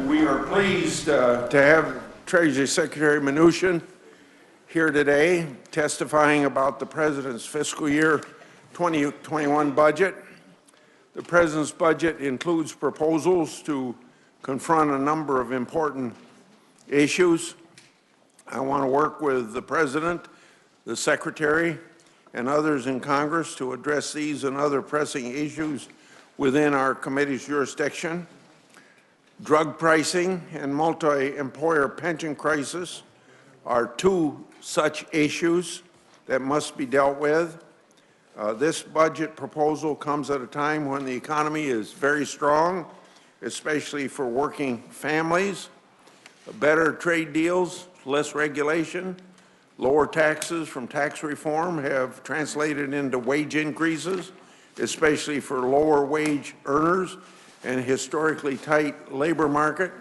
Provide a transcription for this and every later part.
We are pleased to have Treasury Secretary Mnuchin here today testifying about the President's fiscal year 2021 budget. The President's budget includes proposals to confront a number of important issues. I want to work with the President, the Secretary, and others in Congress to address these and other pressing issues within our committee's jurisdiction. Drug pricing and multi-employer pension crisis are two such issues that must be dealt with. This budget proposal comes at a time when the economy is very strong, especially for working families. Better trade deals, less regulation, lower taxes from tax reform have translated into wage increases, especially for lower wage earners and a historically tight labor market.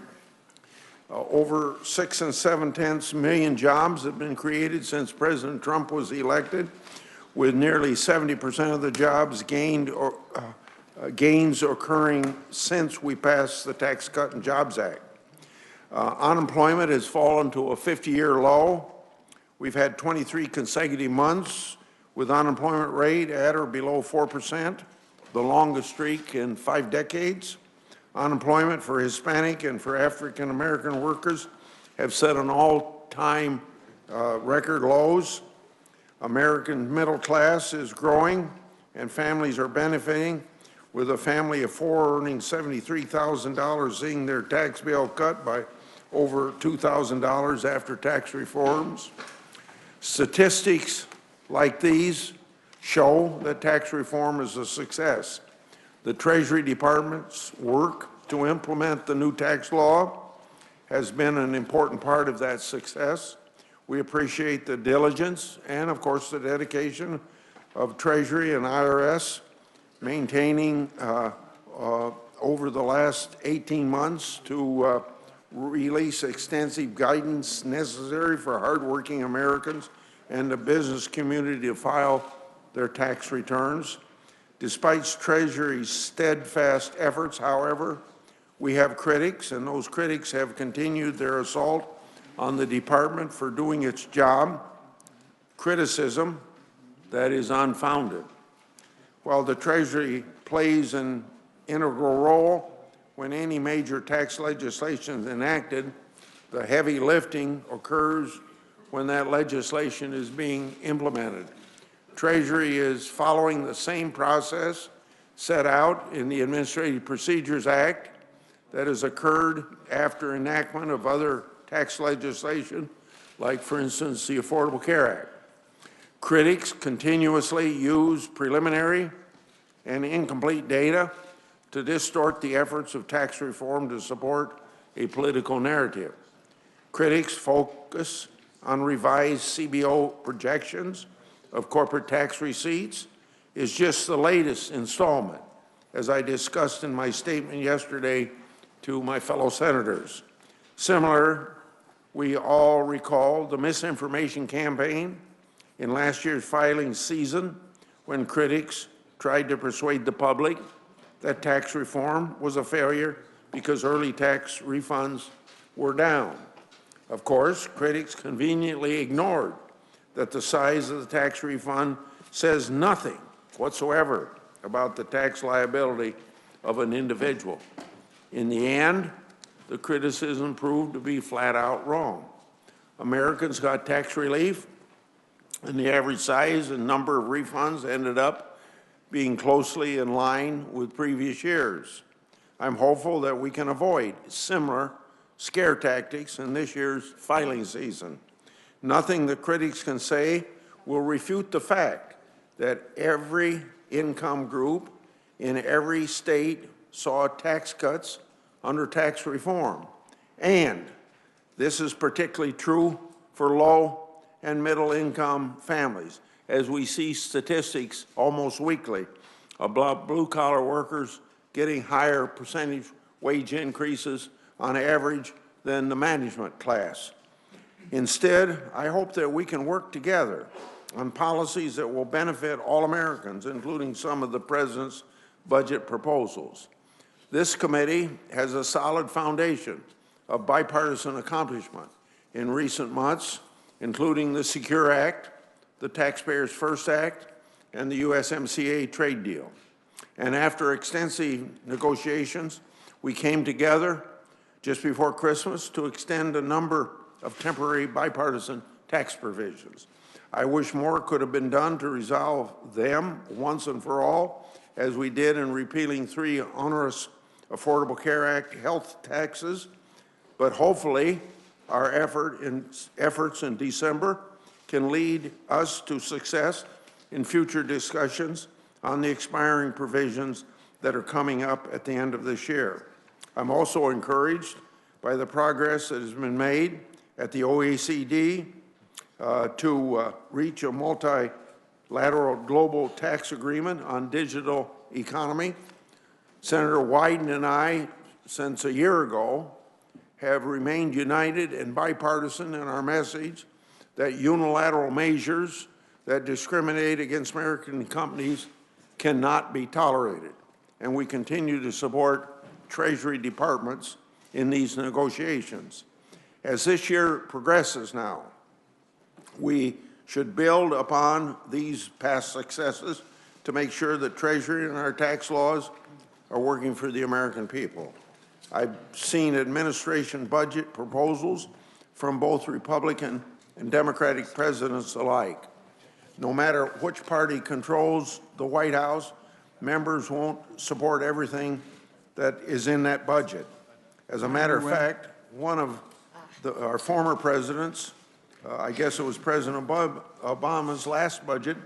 Over 6 7/10 million jobs have been created since President Trump was elected, with nearly 70% of the jobs gains occurring since we passed the Tax Cut and Jobs Act. Unemployment has fallen to a 50-year low. We've had 23 consecutive months with unemployment rate at or below 4%, the longest streak in 5 decades. Unemployment for Hispanic and for African American workers have set an all-time record lows. American middle class is growing and families are benefiting, with a family of 4 earning $73,000 seeing their tax bill cut by over $2,000 after tax reforms. Statistics like these show that tax reform is a success. The Treasury Department's work to implement the new tax law has been an important part of that success. We appreciate the diligence and, of course, the dedication of Treasury and IRS maintaining over the last 18 months to release extensive guidance necessary for hardworking Americans and the business community to file their tax returns. Despite Treasury's steadfast efforts, however, we have critics, and those critics have continued their assault on the department for doing its job, criticism that is unfounded. While the Treasury plays an integral role when any major tax legislation is enacted, the heavy lifting occurs when that legislation is being implemented. Treasury is following the same process set out in the Administrative Procedures Act that has occurred after enactment of other tax legislation, like, for instance, the Affordable Care Act. Critics continuously use preliminary and incomplete data to distort the efforts of tax reform to support a political narrative. Critics focus on revised CBO projections of corporate tax receipts is just the latest installment, as I discussed in my statement yesterday to my fellow senators. Similar, we all recall the misinformation campaign in last year's filing season when critics tried to persuade the public that tax reform was a failure because early tax refunds were down. Of course, critics conveniently ignored that the size of the tax refund says nothing whatsoever about the tax liability of an individual. In the end, the criticism proved to be flat out wrong. Americans got tax relief, and the average size and number of refunds ended up being closely in line with previous years. I'm hopeful that we can avoid similar scare tactics in this year's filing season. Nothing the critics can say will refute the fact that every income group in every state saw tax cuts under tax reform. And this is particularly true for low and middle income families, as we see statistics almost weekly about blue-collar workers getting higher percentage wage increases on average than the management class. Instead, I hope that we can work together on policies that will benefit all Americans, including some of the President's budget proposals. This committee has a solid foundation of bipartisan accomplishment in recent months, including the Secure Act, the Taxpayers First Act, and the USMCA trade deal. And after extensive negotiations, we came together just before Christmas to extend a number of temporary bipartisan tax provisions. I wish more could have been done to resolve them once and for all, as we did in repealing 3 onerous Affordable Care Act health taxes, but hopefully our efforts in December can lead us to success in future discussions on the expiring provisions that are coming up at the end of this year. I'm also encouraged by the progress that has been made at the OECD to reach a multilateral global tax agreement on digital economy. Senator Wyden and I, since a year ago, have remained united and bipartisan in our message that unilateral measures that discriminate against American companies cannot be tolerated. And we continue to support Treasury departments in these negotiations. As this year progresses now, we should build upon these past successes to make sure that Treasury and our tax laws are working for the American people. I've seen administration budget proposals from both Republican and Democratic presidents alike. No matter which party controls the White House, members won't support everything that is in that budget. As a matter of fact, one of our former presidents, I guess it was President Obama's last budget,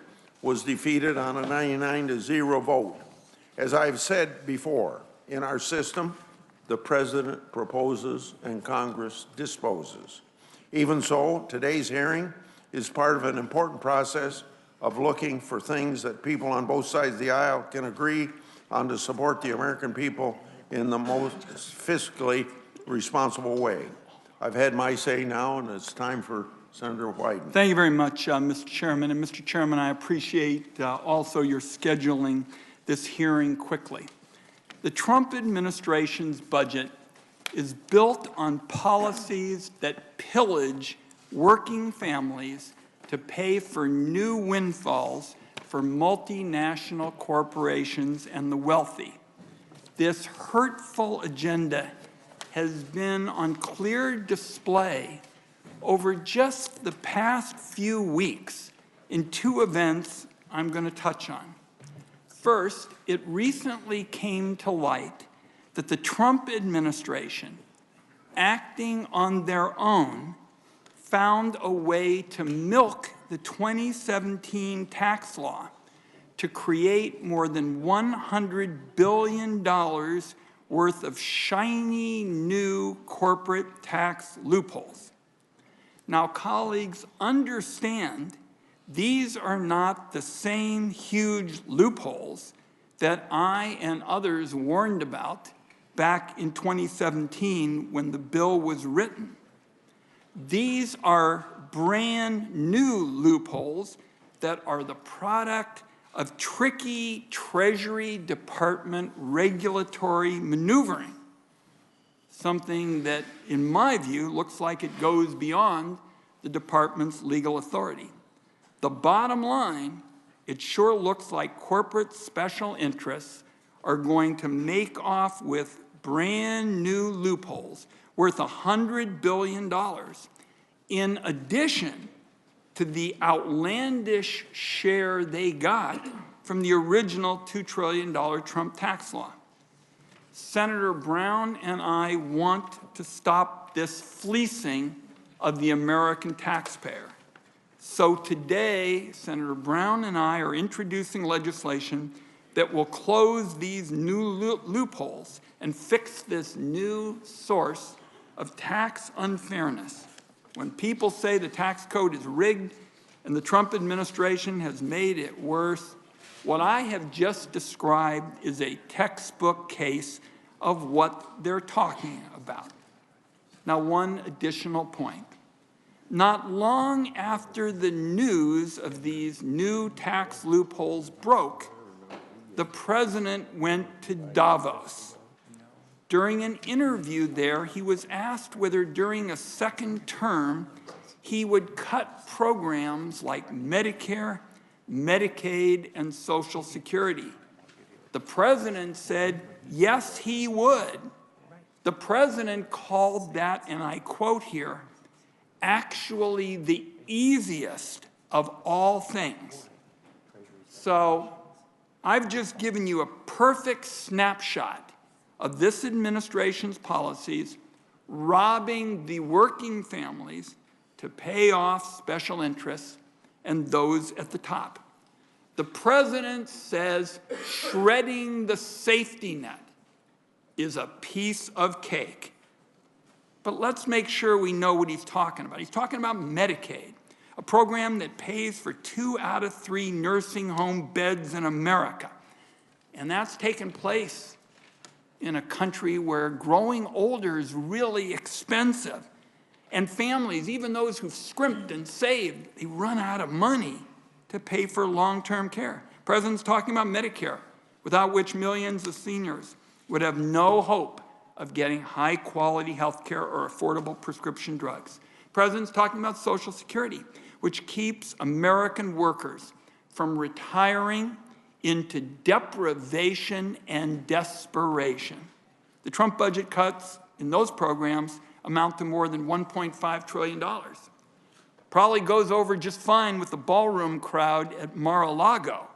was defeated on a 99-0 vote. As I've said before, in our system, the president proposes and Congress disposes. Even so, today's hearing is part of an important process of looking for things that people on both sides of the aisle can agree on to support the American people in the most fiscally responsible way. I've had my say now, and it's time for Senator Wyden. Thank you very much, Mr. Chairman. And Mr. Chairman, I appreciate also your scheduling this hearing quickly. The Trump administration's budget is built on policies that pillage working families to pay for new windfalls for multinational corporations and the wealthy. This hurtful agenda has been on clear display over just the past few weeks in 2 events I'm going to touch on. First, it recently came to light that the Trump administration, acting on their own, found a way to milk the 2017 tax law to create more than $100 billion worth of shiny new corporate tax loopholes. Now, colleagues, understand these are not the same huge loopholes that I and others warned about back in 2017 when the bill was written. These are brand new loopholes that are the product of tricky Treasury Department regulatory maneuvering, something that, in my view, looks like it goes beyond the department's legal authority. The bottom line, it sure looks like corporate special interests are going to make off with brand new loopholes worth $100 billion, in addition to the outlandish share they got from the original $2 trillion Trump tax law. Senator Brown and I want to stop this fleecing of the American taxpayer. So today, Senator Brown and I are introducing legislation that will close these new loopholes and fix this new source of tax unfairness. When people say the tax code is rigged and the Trump administration has made it worse, what I have just described is a textbook case of what they're talking about. Now, one additional point. Not long after the news of these new tax loopholes broke, the president went to Davos During an interview there, he was asked whether during a second term he would cut programs like Medicare, Medicaid, and Social Security. The president said, yes, he would. The president called that, and I quote here, actually the easiest of all things. So I've just given you a perfect snapshot of this administration's policies, robbing the working families to pay off special interests and those at the top. The president says shredding the safety net is a piece of cake. But let's make sure we know what he's talking about. He's talking about Medicaid, a program that pays for 2 out of 3 nursing home beds in America. And that's taken place in a country where growing older is really expensive. And families, even those who've scrimped and saved, they run out of money to pay for long-term care. The president's talking about Medicare, without which millions of seniors would have no hope of getting high-quality health care or affordable prescription drugs. The president's talking about Social Security, which keeps American workers from retiring into deprivation and desperation. The Trump budget cuts in those programs amount to more than $1.5 trillion. Probably goes over just fine with the ballroom crowd at Mar-a-Lago.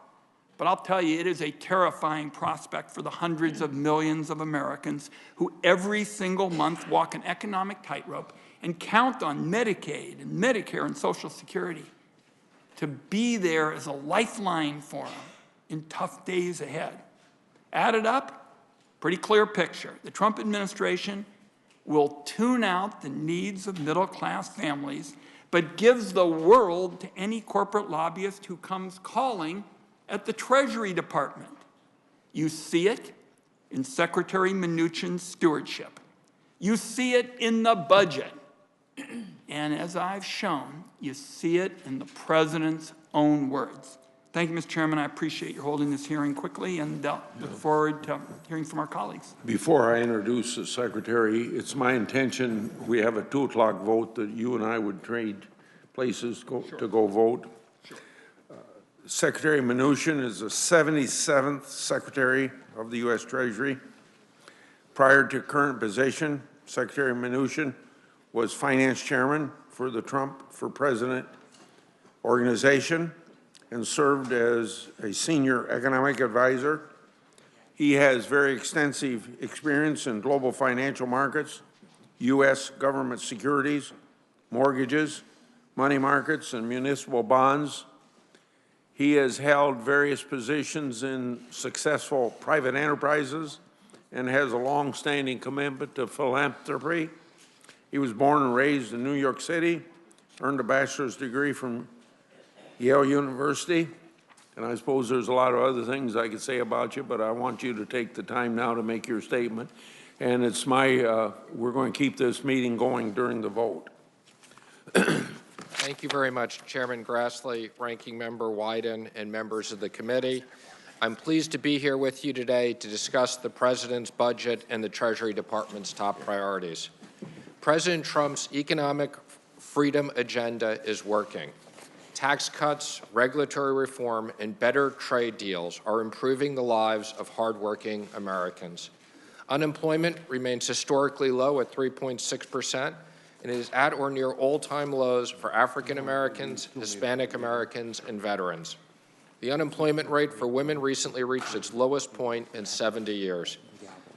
But I'll tell you, it is a terrifying prospect for the hundreds of millions of Americans who every single month walk an economic tightrope and count on Medicaid and Medicare and Social Security to be there as a lifeline for them in tough days ahead. Added up, pretty clear picture. The Trump administration will tune out the needs of middle-class families, but gives the world to any corporate lobbyist who comes calling at the Treasury Department. You see it in Secretary Mnuchin's stewardship. You see it in the budget. And as I've shown, you see it in the president's own words. Thank you, Mr. Chairman. I appreciate your holding this hearing quickly and look forward to hearing from our colleagues. Before I introduce the Secretary, it's my intention, we have a 2 o'clock vote, that you and I would trade places to go vote. Sure. Secretary Mnuchin is the 77th Secretary of the U.S. Treasury. Prior to current position, Secretary Mnuchin was Finance Chairman for the Trump for President organization and served as a senior economic advisor. He has very extensive experience in global financial markets, U.S. government securities, mortgages, money markets, and municipal bonds. He has held various positions in successful private enterprises and has a long-standing commitment to philanthropy. He was born and raised in New York City, earned a bachelor's degree from Yale University, and I suppose there's a lot of other things I could say about you, but I want you to take the time now to make your statement. And it's my, we're going to keep this meeting going during the vote. Thank you very much, Chairman Grassley, Ranking Member Wyden, and members of the committee. I'm pleased to be here with you today to discuss the President's budget and the Treasury Department's top priorities. President Trump's economic freedom agenda is working. Tax cuts, regulatory reform, and better trade deals are improving the lives of hardworking Americans. Unemployment remains historically low at 3.6%, and is at or near all-time lows for African Americans, Hispanic Americans, and veterans. The unemployment rate for women recently reached its lowest point in 70 years.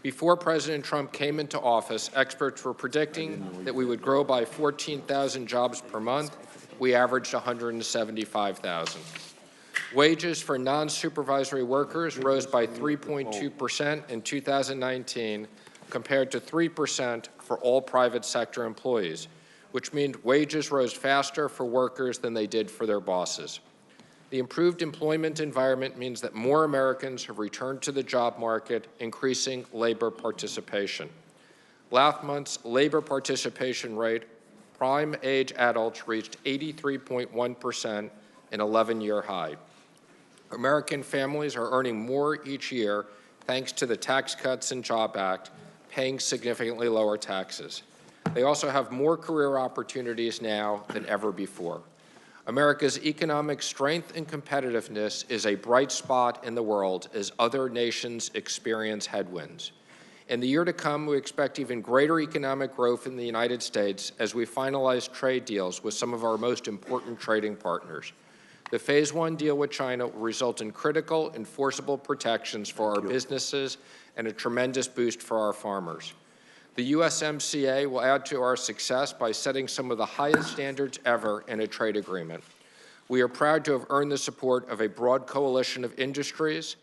Before President Trump came into office, experts were predicting that we would grow by 14,000 jobs per month. We averaged 175,000. Wages for non-supervisory workers rose by 3.2% in 2019, compared to 3% for all private sector employees, which means wages rose faster for workers than they did for their bosses. The improved employment environment means that more Americans have returned to the job market, increasing labor participation. Last month's labor participation rate, prime age adults reached 83.1%, an 11-year high. American families are earning more each year thanks to the Tax Cuts and Jobs Act paying significantly lower taxes. They also have more career opportunities now than ever before. America's economic strength and competitiveness is a bright spot in the world as other nations experience headwinds. In the year to come, we expect even greater economic growth in the United States as we finalize trade deals with some of our most important trading partners. The Phase 1 deal with China will result in critical, enforceable protections for our businesses and a tremendous boost for our farmers. The USMCA will add to our success by setting some of the highest standards ever in a trade agreement. We are proud to have earned the support of a broad coalition of industries.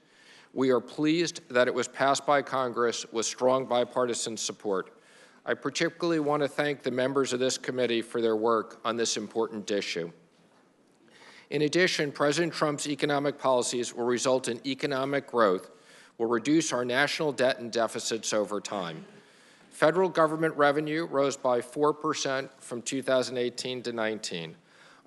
We are pleased that it was passed by Congress with strong bipartisan support. I particularly want to thank the members of this committee for their work on this important issue. In addition, President Trump's economic policies will result in economic growth, will reduce our national debt and deficits over time. Federal government revenue rose by 4% from 2018 to 19.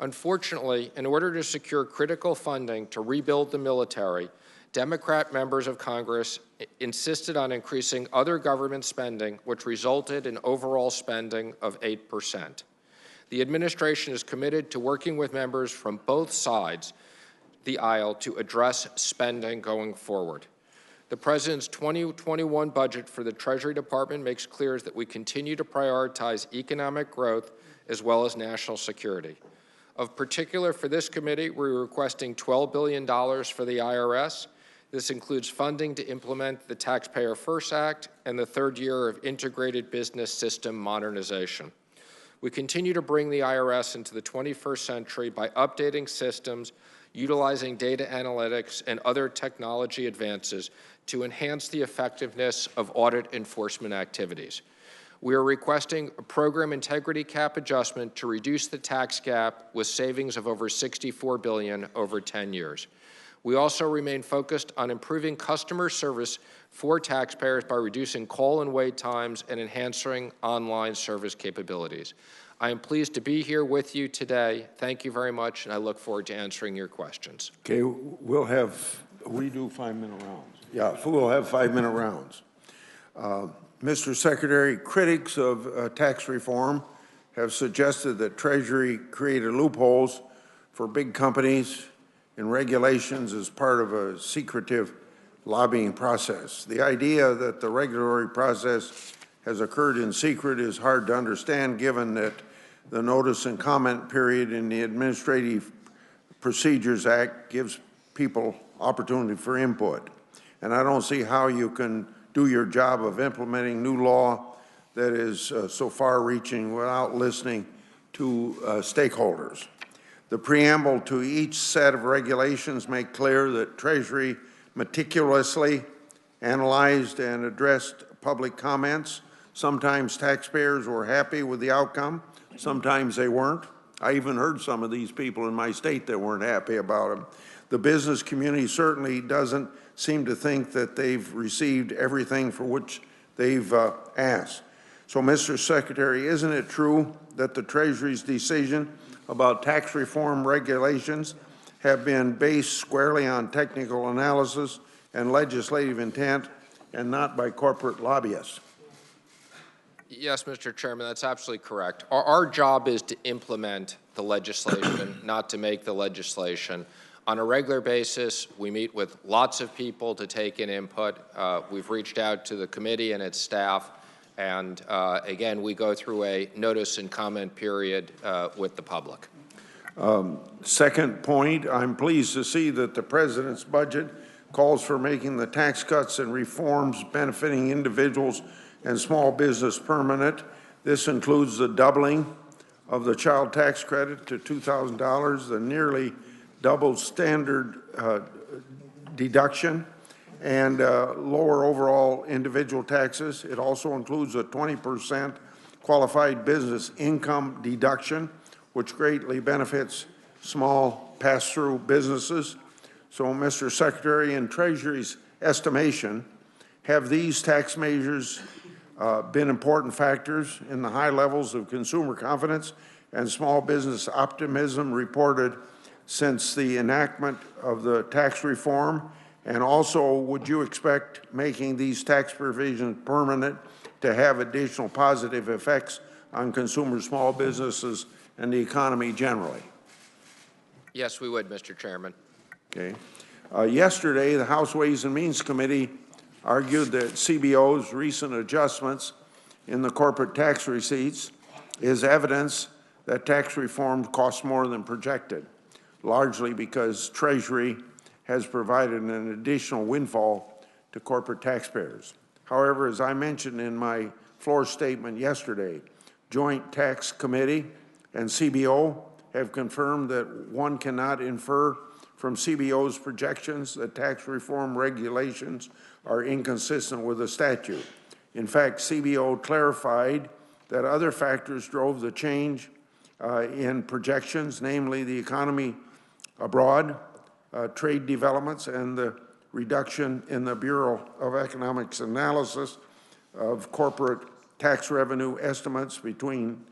Unfortunately, in order to secure critical funding to rebuild the military, Democrat members of Congress insisted on increasing other government spending, which resulted in overall spending of 8%. The administration is committed to working with members from both sides of the aisle to address spending going forward. The President's 2021 budget for the Treasury Department makes clear that we continue to prioritize economic growth as well as national security. Of particular for this committee, we're requesting $12 billion for the IRS. This includes funding to implement the Taxpayer First Act and the third year of integrated business system modernization. We continue to bring the IRS into the 21st century by updating systems, utilizing data analytics and other technology advances to enhance the effectiveness of audit enforcement activities. We are requesting a program integrity cap adjustment to reduce the tax gap with savings of over $64 billion over 10 years. We also remain focused on improving customer service for taxpayers by reducing call and wait times and enhancing online service capabilities. I am pleased to be here with you today. Thank you very much, and I look forward to answering your questions. Okay, we do 5-minute rounds. Yeah, we'll have 5-minute rounds. Mr. Secretary, critics of tax reform have suggested that Treasury created loopholes for big companies and regulations as part of a secretive lobbying process. The idea that the regulatory process has occurred in secret is hard to understand, given that the notice and comment period in the Administrative Procedures Act gives people opportunity for input. And I don't see how you can do your job of implementing new law that is so far-reaching without listening to stakeholders. The preamble to each set of regulations make clear that Treasury meticulously analyzed and addressed public comments. Sometimes taxpayers were happy with the outcome, sometimes they weren't. I even heard some of these people in my state that weren't happy about them. The business community certainly doesn't seem to think that they've received everything for which they've asked. So, Mr. Secretary, isn't it true that the Treasury's decision about tax reform regulations have been based squarely on technical analysis and legislative intent and not by corporate lobbyists? Yes, Mr. Chairman, that's absolutely correct. Our job is to implement the legislation, not to make the legislation. On a regular basis, we meet with lots of people to take in input. We've reached out to the committee and its staff, and again, we go through a notice and comment period with the public. Second point, I'm pleased to see that the President's budget calls for making the tax cuts and reforms benefiting individuals and small business permanent. This includes the doubling of the child tax credit to $2,000, the nearly double standard deduction, and lower overall individual taxes. It also includes a 20% qualified business income deduction, which greatly benefits small pass-through businesses. So, Mr. Secretary, in Treasury's estimation, have these tax measures been important factors in the high levels of consumer confidence and small business optimism reported since the enactment of the tax reform? And also, would you expect making these tax provisions permanent to have additional positive effects on consumers, small businesses, and the economy generally? Yes, we would, Mr. Chairman. Okay. Yesterday, the House Ways and Means Committee argued that CBO's recent adjustments in the corporate tax receipts is evidence that tax reform costs more than projected, largely because Treasury has provided an additional windfall to corporate taxpayers. However, as I mentioned in my floor statement yesterday, Joint Tax Committee and CBO have confirmed that one cannot infer from CBO's projections that tax reform regulations are inconsistent with the statute. In fact, CBO clarified that other factors drove the change in projections, namely the economy abroad, trade developments, and the reduction in the Bureau of Economics analysis of corporate tax revenue estimates between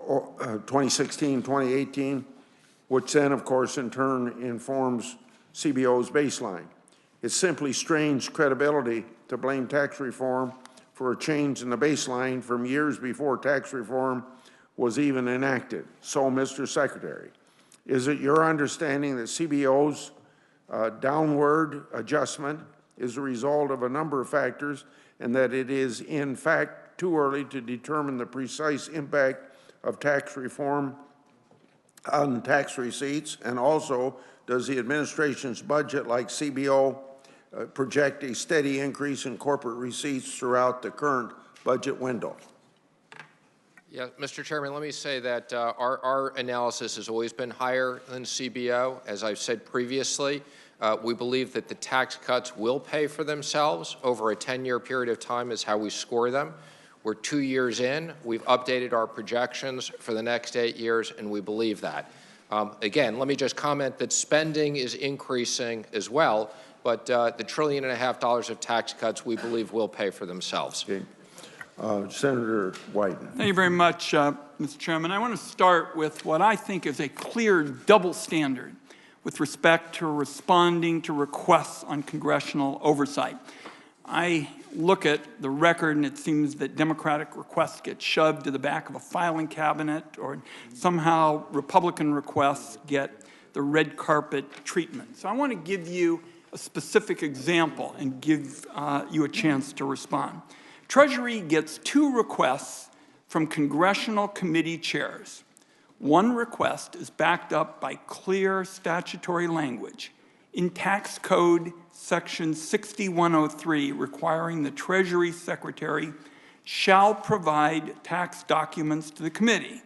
2016 and 2018, which then, of course, in turn informs CBO's baseline. It's simply strange credibility to blame tax reform for a change in the baseline from years before tax reform was even enacted. So, Mr. Secretary, is it your understanding that CBO's downward adjustment is a result of a number of factors and that it is, in fact, too early to determine the precise impact of tax reform on tax receipts? And also, does the administration's budget, like CBO, project a steady increase in corporate receipts throughout the current budget window? Yeah, Mr. Chairman, let me say that our analysis has always been higher than CBO. As I've said previously, we believe that the tax cuts will pay for themselves over a 10-year period of time is how we score them. We're 2 years in. We've updated our projections for the next 8 years, and we believe that. Again, let me just comment that spending is increasing as well, but the $1.5 trillion of tax cuts we believe will pay for themselves. Okay. Senator Wyden. Thank you very much, Mr. Chairman. I want to start with what I think is a clear double standard with respect to responding to requests on congressional oversight. I look at the record, and it seems that Democratic requests get shoved to the back of a filing cabinet, or somehow Republican requests get the red carpet treatment. So I want to give you a specific example and give you a chance to respond. Treasury gets 2 requests from congressional committee chairs. One request is backed up by clear statutory language in Tax Code Section 6103, requiring the Treasury Secretary shall provide tax documents to the committee.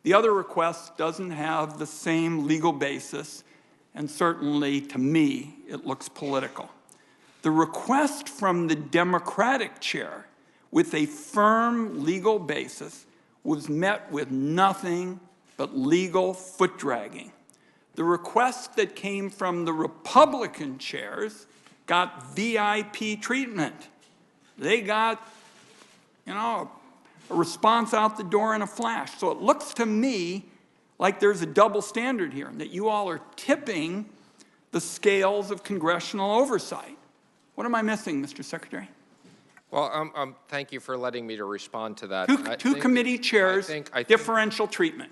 The other request doesn't have the same legal basis, and certainly to me, it looks political. The request from the Democratic chair with a firm legal basis was met with nothing but legal foot-dragging. The requests that came from the Republican chairs got VIP treatment. They got, a response out the door in a flash. So it looks to me like there's a double standard here, that you all are tipping the scales of congressional oversight. What am I missing, Mr. Secretary? Well, thank you for letting me to respond to that. Two committee chairs, differential treatment.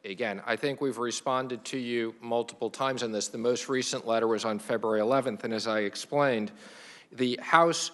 Again, I think we've responded to you multiple times on this. The most recent letter was on February 11th, and as I explained, the House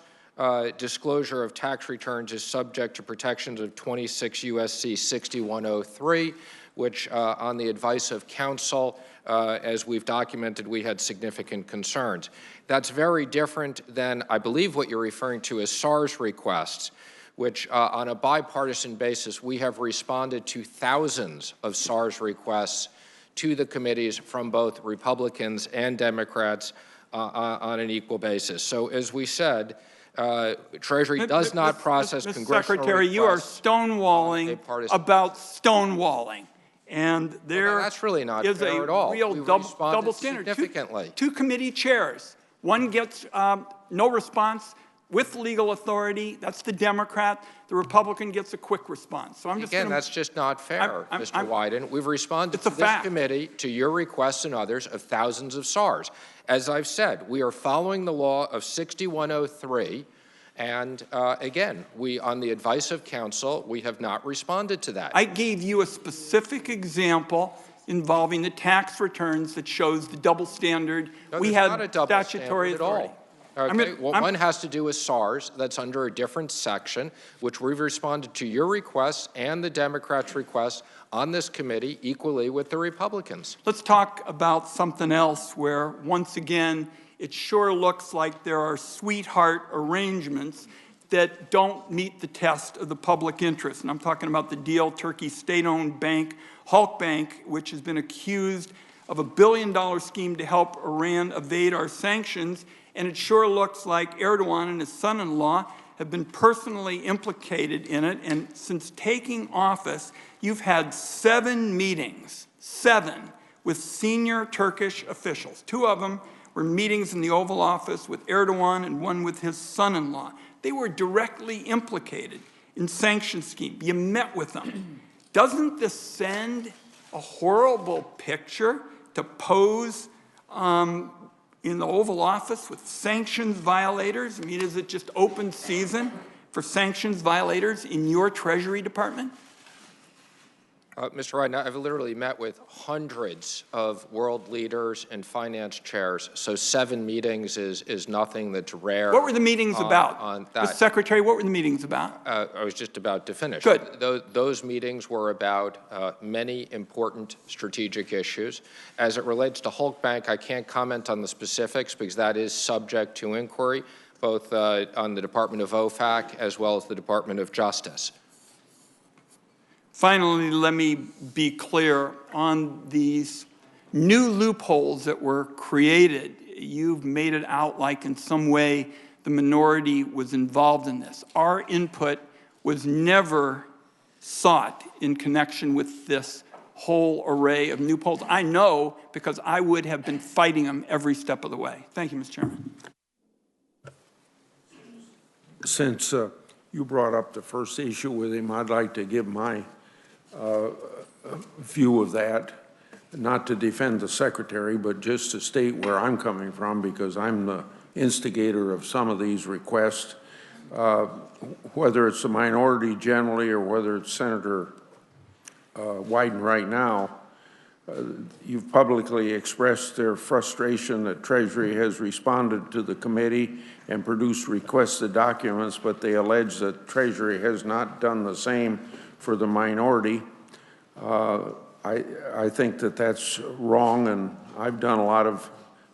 disclosure of tax returns is subject to protections of 26 UNSC 6103, which, on the advice of counsel, as we've documented, we had significant concerns. That's very different than, I believe, what you're referring to as SARS requests, which on a bipartisan basis, we have responded to thousands of SARS requests to the committees from both Republicans and Democrats on an equal basis. So as we said, Treasury does not process congressional Secretary, you are stonewalling about stonewalling. And there that's really not is fair a at all. real double standard. Significantly. Two committee chairs. One gets no response with legal authority. That's the Democrat. The Republican gets a quick response. So I'm just Again, that's just not fair, Mr. Wyden. We've responded to this committee, to your requests and others, of thousands of SARs. As I've said, we are following the law of 6103, And again, on the advice of counsel, we have not responded to that. I gave you a specific example involving the tax returns that shows the double standard. No, We there's had not a double statutory standard at authority. all. Okay, one has to do with SARS. That's under a different section, which we've responded to your requests and the Democrats' requests on this committee equally with the Republicans. Let's talk about something else where, once again, it sure looks like there are sweetheart arrangements that don't meet the test of the public interest. And I'm talking about the deal Turkey's state-owned bank, Halk Bank, which has been accused of a billion-dollar scheme to help Iran evade our sanctions. And it sure looks like Erdogan and his son-in-law have been personally implicated in it. And since taking office, you've had 7 meetings, 7, with senior Turkish officials. 2 of them were meetings in the Oval Office with Erdogan and one with his son-in-law. They were directly implicated in sanctions scheme. You met with them. Doesn't this send a horrible picture to pose in the Oval Office with sanctions violators? I mean, is it just open season for sanctions violators in your Treasury Department? Mr. Wyden, I've literally met with hundreds of world leaders and finance chairs, so 7 meetings is nothing that's rare. What were the meetings about? On that. Mr. Secretary, what were the meetings about? I was just about to finish. Good. Those meetings were about many important strategic issues. As it relates to Halk Bank, I can't comment on the specifics because that is subject to inquiry, both on the Department of OFAC as well as the Department of Justice. Finally, let me be clear on these new loopholes that were created. You've made it out like in some way the minority was involved in this. Our input was never sought in connection with this whole array of loopholes. I know because I would have been fighting them every step of the way. Thank you, Mr. Chairman. Since you brought up the first issue with him, I'd like to give my view of that, not to defend the Secretary, but just to state where I'm coming from, because I'm the instigator of some of these requests, whether it's the minority generally or whether it's Senator Wyden right now. You've publicly expressed their frustration that Treasury has responded to the committee and produced requested documents, but they allege that Treasury has not done the same for the minority. I think that that's wrong, and I've done a lot of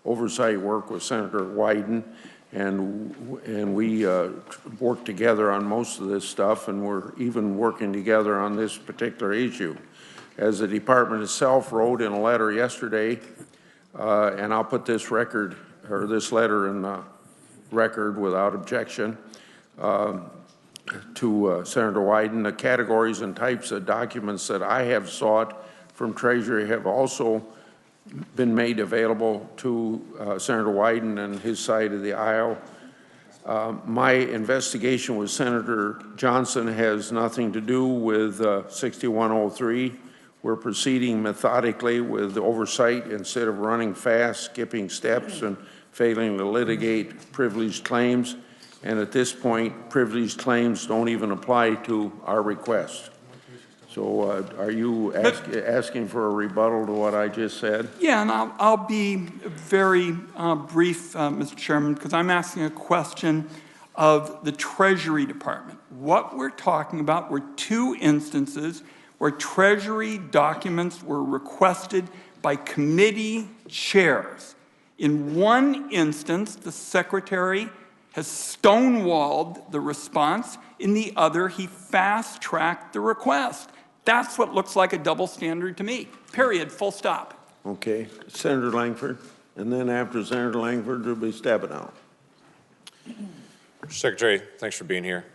oversight work with Senator Wyden, and we work together on most of this stuff, and we're even working together on this particular issue. As the department itself wrote in a letter yesterday, and I'll put this letter in the record without objection, to Senator Wyden, the categories and types of documents that I have sought from Treasury have also been made available to Senator Wyden and his side of the aisle. My investigation with Senator Johnson has nothing to do with 6103. We're proceeding methodically with oversight instead of running fast, skipping steps, and failing to litigate privileged claims. And at this point, privileged claims don't even apply to our request. So are you asking for a rebuttal to what I just said? Yeah, and I'll be very brief, Mr. Chairman, because I'm asking a question of the Treasury Department. What we're talking about were 2 instances where Treasury documents were requested by committee chairs. In one instance, the Secretary has stonewalled the response. In the other, he fast-tracked the request. That's what looks like a double standard to me, period, full stop. Okay, Senator Langford, and then after Senator Langford, there'll be Stabenow. Mr. Secretary, thanks for being here.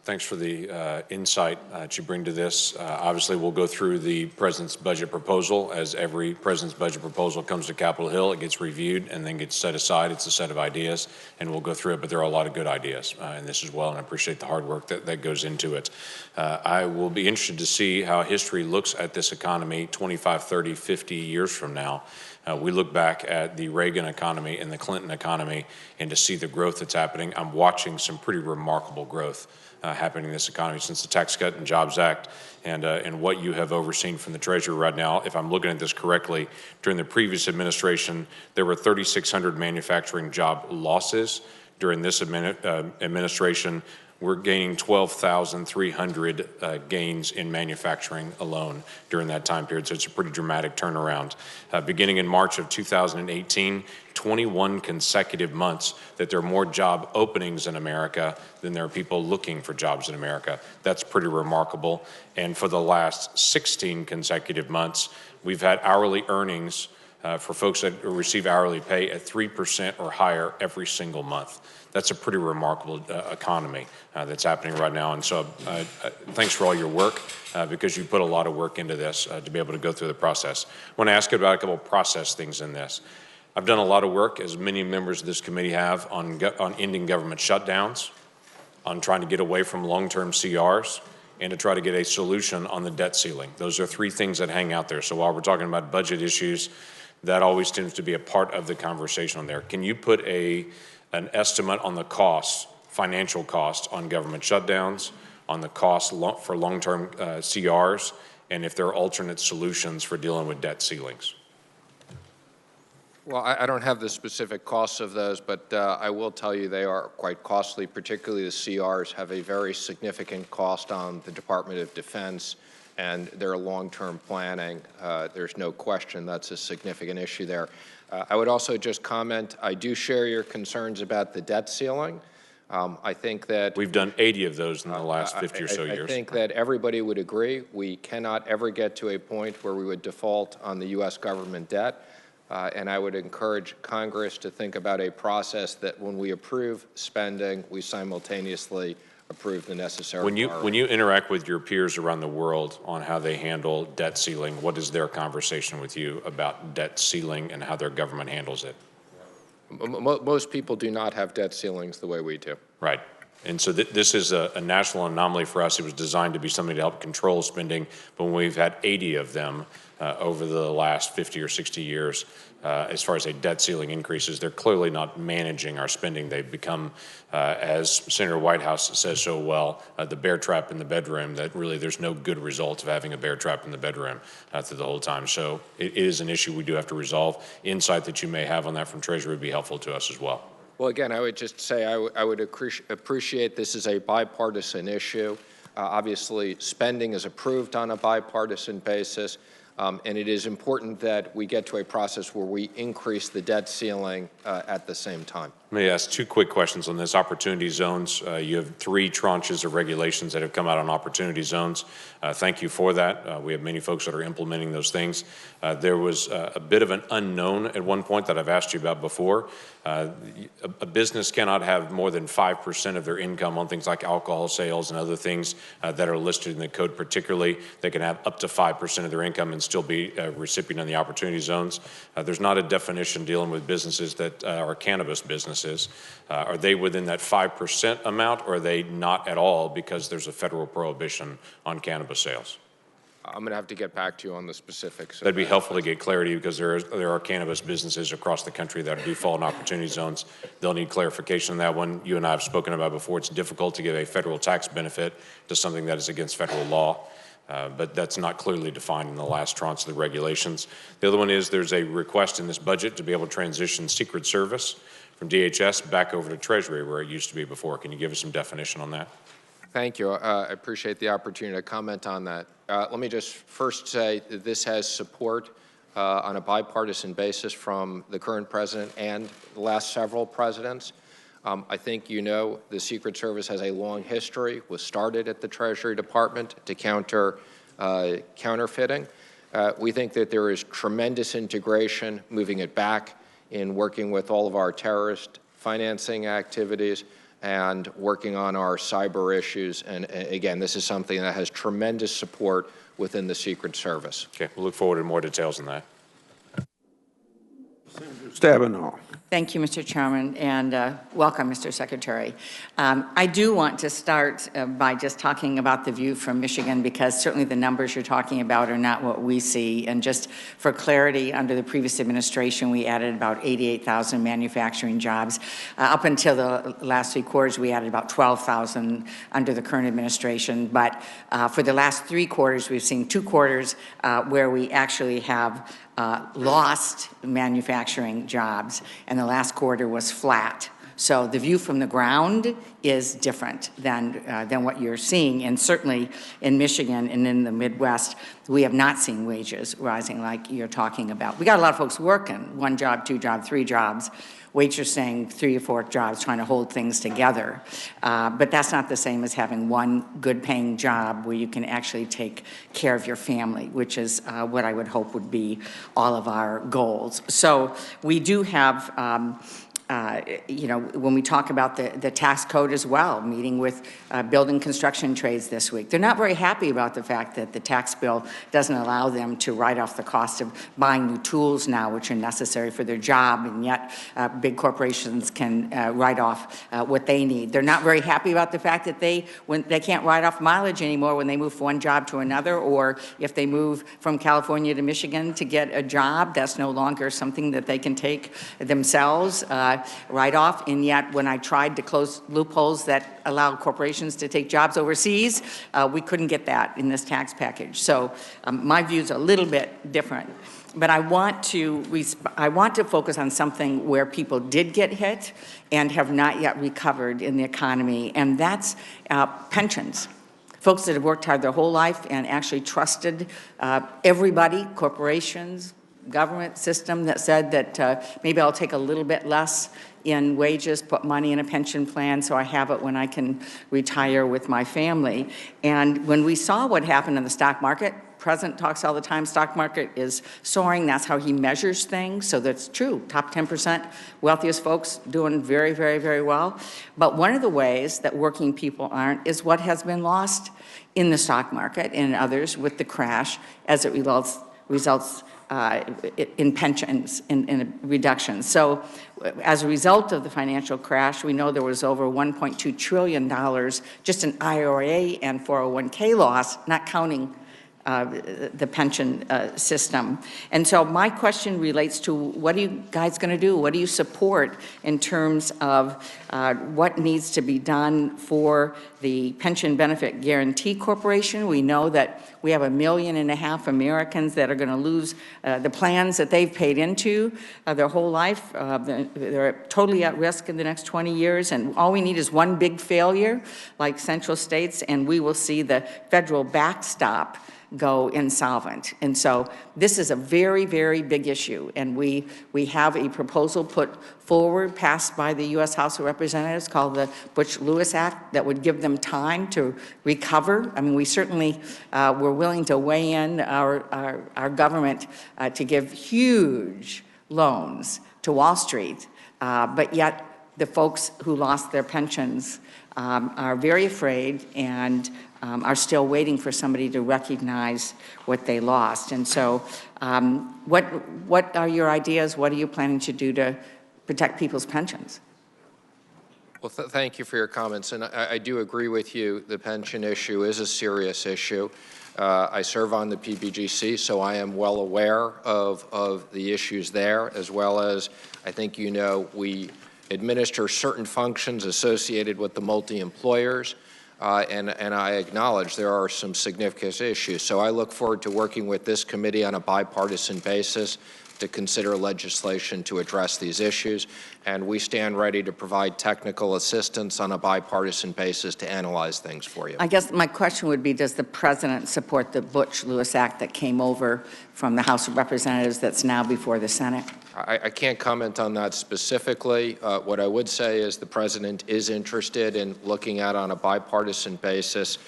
Thanks for the insight that you bring to this. Obviously, we'll go through the President's budget proposal. As every President's budget proposal comes to Capitol Hill, it gets reviewed and then gets set aside. It's a set of ideas, and we'll go through it, but there are a lot of good ideas in this as well, and I appreciate the hard work that goes into it. I will be interested to see how history looks at this economy 25, 30, 50 years from now. We look back at the Reagan economy and the Clinton economy, and to see the growth that's happening, I'm watching some pretty remarkable growth happening in this economy since the Tax Cut and Jobs Act, and what you have overseen from the Treasury right now. If I'm looking at this correctly, during the previous administration, there were 3,600 manufacturing job losses. During this administration, we're gaining 12,300 gains in manufacturing alone during that time period, so it's a pretty dramatic turnaround. Beginning in March of 2018, 21 consecutive months that there are more job openings in America than there are people looking for jobs in America. That's pretty remarkable. And for the last 16 consecutive months, we've had hourly earnings for folks that receive hourly pay at 3% or higher every single month. That's a pretty remarkable economy that's happening right now. And so thanks for all your work, because you put a lot of work into this to be able to go through the process. I want to ask you about a couple of process things in this. I've done a lot of work, as many members of this committee have, on ending government shutdowns, on trying to get away from long-term CRs, and to try to get a solution on the debt ceiling. Those are three things that hang out there. So while we're talking about budget issues, that always tends to be a part of the conversation on there. Can you put an estimate on the costs, financial costs, on government shutdowns, on the cost for long-term CRs, and if there are alternate solutions for dealing with debt ceilings? Well, I don't have the specific costs of those, but I will tell you they are quite costly. Particularly the CRs have a very significant cost on the Department of Defense and their long-term planning. There's no question that's a significant issue there. I would also just comment, I do share your concerns about the debt ceiling. I think that we've done 80 of those in the last 50 or so years. I think that everybody would agree we cannot ever get to a point where we would default on the U.S. government debt. And I would encourage Congress to think about a process that when we approve spending, we simultaneously approve the necessary borrowing. When you interact with your peers around the world on how they handle debt ceiling, what is their conversation with you about debt ceiling and how their government handles it? Most people do not have debt ceilings the way we do. Right. And so this is a national anomaly for us. It was designed to be something to help control spending, but when we've had 80 of them over the last 50 or 60 years, as far as a debt ceiling increases, they're clearly not managing our spending. They've become, as Senator Whitehouse says so well, the bear trap in the bedroom, that really there's no good result of having a bear trap in the bedroom through the whole time. So it is an issue we do have to resolve. Insight that you may have on that from Treasury would be helpful to us as well. Well, again, I would just say I would appreciate this is a bipartisan issue. Obviously, spending is approved on a bipartisan basis, and it is important that we get to a process where we increase the debt ceiling at the same time. Let me ask two quick questions on this. Opportunity zones. You have 3 tranches of regulations that have come out on opportunity zones. Thank you for that. We have many folks that are implementing those things. There was a bit of an unknown at one point that I've asked you about before. A business cannot have more than 5% of their income on things like alcohol sales and other things that are listed in the code. Particularly, they can have up to 5% of their income and still be a recipient of the opportunity zones. There's not a definition dealing with businesses that are cannabis businesses. Are they within that 5% amount, or are they not at all because there's a federal prohibition on cannabis sales? I'm going to have to get back to you on the specifics. That'd be helpful to get clarity, because there are cannabis businesses across the country that do fall in opportunity zones. They'll need clarification on that one. You and I have spoken about before. It's difficult to give a federal tax benefit to something that is against federal law. But that's not clearly defined in the last tranche of the regulations. The other one is there's a request in this budget to be able to transition Secret Service from DHS back over to Treasury, where it used to be before. Can you give us some definition on that? Thank you. I appreciate the opportunity to comment on that. Let me just first say that this has support on a bipartisan basis from the current president and the last several presidents. I think you know the Secret Service has a long history, was started at the Treasury Department to counter counterfeiting. We think that there is tremendous integration, moving it back in working with all of our terrorist financing activities and working on our cyber issues. And again, this is something that has tremendous support within the Secret Service. Okay, we'll look forward to more details on that. Senator Stabenow. Thank you, Mr. Chairman, and welcome, Mr. Secretary. I do want to start by just talking about the view from Michigan, because certainly the numbers you're talking about are not what we see. And just for clarity, under the previous administration, we added about 88,000 manufacturing jobs. Up until the last 3 quarters, we added about 12,000 under the current administration. But for the last 3 quarters, we've seen 2 quarters where we actually have lost manufacturing jobs, and the last quarter was flat. So the view from the ground is different than what you're seeing, and certainly in Michigan and in the Midwest, we have not seen wages rising like you're talking about. We got a lot of folks working, 1 job, 2 jobs, 3 jobs. Wages saying 3 or 4 jobs, trying to hold things together. But that's not the same as having 1 good-paying job where you can actually take care of your family, which is what I would hope would be all of our goals. So we do have you know, when we talk about the tax code as well, meeting with building construction trades this week, they're not very happy about the fact that the tax bill doesn't allow them to write off the cost of buying new tools now, which are necessary for their job, and yet big corporations can write off what they need. They're not very happy about the fact that they can't write off mileage anymore when they move from 1 job to another, or if they move from California to Michigan to get a job, that's no longer something that they can take themselves. Right off, and yet when I tried to close loopholes that allow corporations to take jobs overseas, we couldn't get that in this tax package. So my view is a little bit different. But I want to focus on something where people did get hit and have not yet recovered in the economy, and that's pensions. Folks that have worked hard their whole life and actually trusted everybody, corporations, government system, that said that maybe I'll take a little bit less in wages, put money in a pension plan so I have it when I can retire with my family. And when we saw what happened in the stock market, President talks all the time, stock market is soaring. That's how he measures things. So that's true. Top 10% wealthiest folks doing very, very, very well. But one of the ways that working people aren't is what has been lost in the stock market and others with the crash as it results in pensions, in reductions. So as a result of the financial crash, we know there was over $1.2 trillion just in IRA and 401k loss, not counting the pension system. And so my question relates to, what are you guys going to do? What do you support in terms of what needs to be done for the Pension Benefit Guaranty Corporation? We know that we have 1.5 million Americans that are going to lose the plans that they've paid into their whole life. They're totally at risk in the next 20 years, and all we need is 1 big failure, like Central States, and we will see the federal backstop go insolvent. And so this is a very, very big issue, and we have a proposal put forward, passed by the U.S. House of Representatives, called the Butch-Lewis Act, that would give them time to recover. I mean, we certainly were willing to weigh in our government to give huge loans to Wall Street, but yet the folks who lost their pensions are very afraid and are still waiting for somebody to recognize what they lost. And so what are your ideas? What are you planning to do to protect people's pensions? Well, thank you for your comments. And I do agree with you. The pension issue is a serious issue. I serve on the PBGC, so I am well aware of the issues there, as well as, I think you know, we administer certain functions associated with the multi-employers. And I acknowledge there are some significant issues. So I look forward to working with this committee on a bipartisan basis to consider legislation to address these issues. And we stand ready to provide technical assistance on a bipartisan basis to analyze things for you. I guess my question would be, does the President support the Butch-Lewis Act that came over from the House of Representatives that's now before the Senate? I can't comment on that specifically. What I would say is the President is interested in looking at, on a bipartisan basis,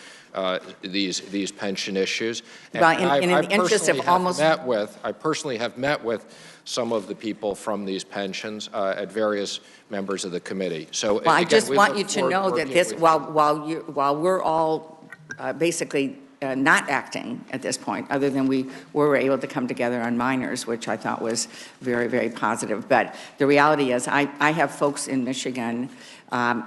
these pension issues. And well, in the interest of almost... I personally have met with some of the people from these pensions at various members of the committee. So well, again, I just want you to know that this, while we're all basically not acting at this point, other than we were able to come together on minors, which I thought was very, very positive. But the reality is I have folks in Michigan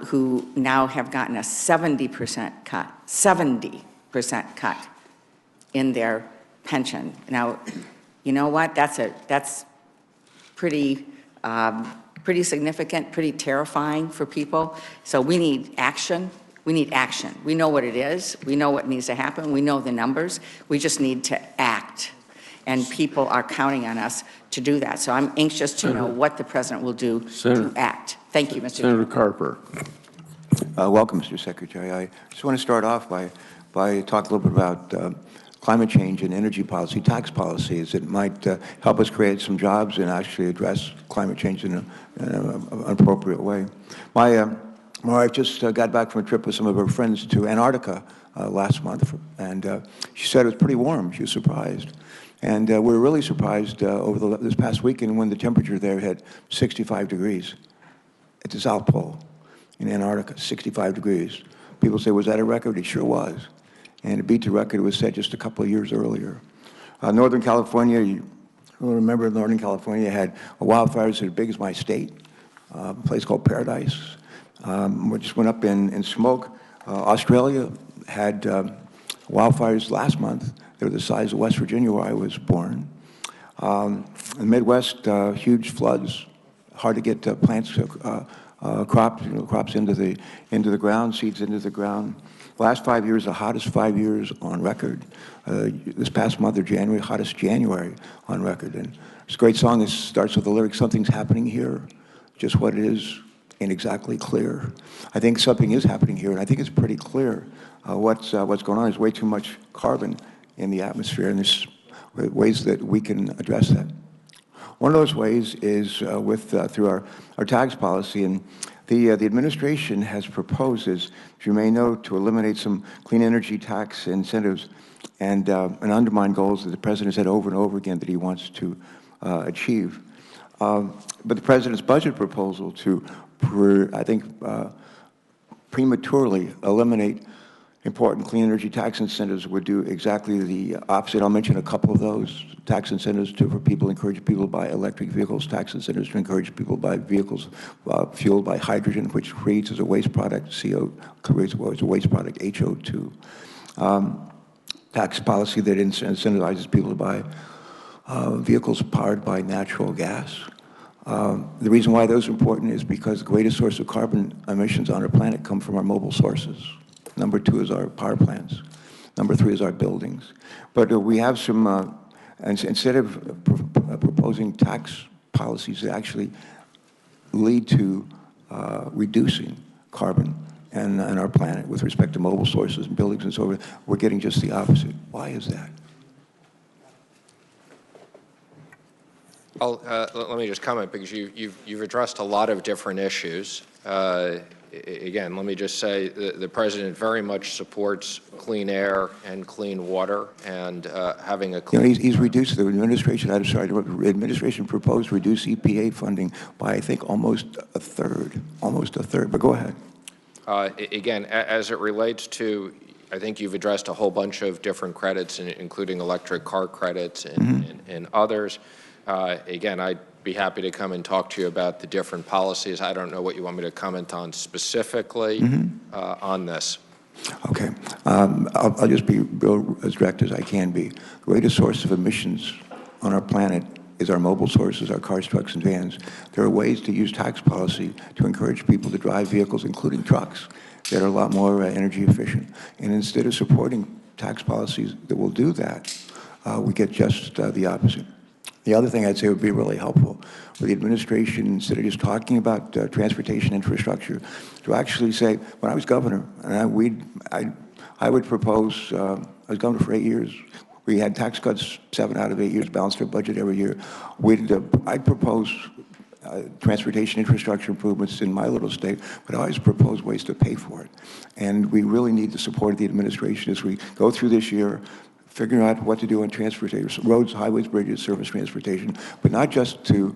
who now have gotten a 70% cut, 70% cut in their pension. Now, you know what? That's pretty significant, pretty terrifying for people. So we need action. We need action. We know what it is. We know what needs to happen. We know the numbers. We just need to act. And people are counting on us to do that. So I'm anxious to know what the president will do to act. Thank you, Mr. Senator Carper. Welcome, Mr. Secretary. I just want to start off by talking a little bit about climate change and energy policy, tax policies that might help us create some jobs and actually address climate change in an appropriate way. My wife just got back from a trip with some of her friends to Antarctica last month, and she said it was pretty warm. She was surprised. And we were really surprised over this past weekend when the temperature there hit 65 degrees at the South Pole in Antarctica, 65 degrees. People say, was that a record? It sure was. And it beat the record that was set just a couple of years earlier. Northern California, you will remember Northern California had wildfires as big as my state, a place called Paradise. We just went up in smoke. Australia had wildfires last month. They were the size of West Virginia, where I was born. In the Midwest, huge floods, hard to get plants, crops into the ground, seeds into the ground. Last 5 years, the hottest 5 years on record. This past month of January, hottest January on record. And it's a great song. It starts with the lyric, "Something's happening here, just what it is ain't exactly clear." I think something is happening here, and I think it's pretty clear what's going on. There's way too much carbon in the atmosphere, and there's ways that we can address that. One of those ways is through our tax policy, and the administration has proposed, as you may know, to eliminate some clean energy tax incentives and undermine goals that the president said over and over again that he wants to achieve. But the president's budget proposal to, I think, prematurely eliminate important clean energy tax incentives would do exactly the opposite. I'll mention a couple of those. Tax incentives for people, encourage people to buy electric vehicles, tax incentives to encourage people to buy vehicles fueled by hydrogen, which creates as a waste product creates as a waste product HO2. Tax policy that incentivizes people to buy vehicles powered by natural gas. The reason why those are important is because the greatest source of carbon emissions on our planet come from our mobile sources. Number two is our power plants. Number three is our buildings. But we have some, instead of proposing tax policies that actually lead to reducing carbon and our planet with respect to mobile sources and buildings and so forth, we're getting just the opposite. Why is that? Let me just comment, because you've addressed a lot of different issues. Again, let me just say the president very much supports clean air and clean water, and having a clean... he's reduced the administration, I'm sorry, the administration proposed to reduce EPA funding by, I think, almost a third, but go ahead. Again, as it relates to, I think you've addressed a whole bunch of different credits, including electric car credits and others. Again, I'd be happy to come and talk to you about the different policies. I don't know what you want me to comment on specifically on this. Okay. I'll just be as direct as I can be. The greatest source of emissions on our planet is our mobile sources, our cars, trucks, and vans. There are ways to use tax policy to encourage people to drive vehicles, including trucks, that are a lot more energy efficient. And instead of supporting tax policies that will do that, we get just the opposite. The other thing I'd say would be really helpful for the administration, instead of just talking about transportation infrastructure, to actually say, when I was governor, and I would propose, I was governor for 8 years, we had tax cuts 7 out of 8 years, balanced our budget every year. I'd propose transportation infrastructure improvements in my little state, but I always propose ways to pay for it. And we really need the support of the administration as we go through this year, figuring out what to do on transportation, roads, highways, bridges, surface transportation, but not just to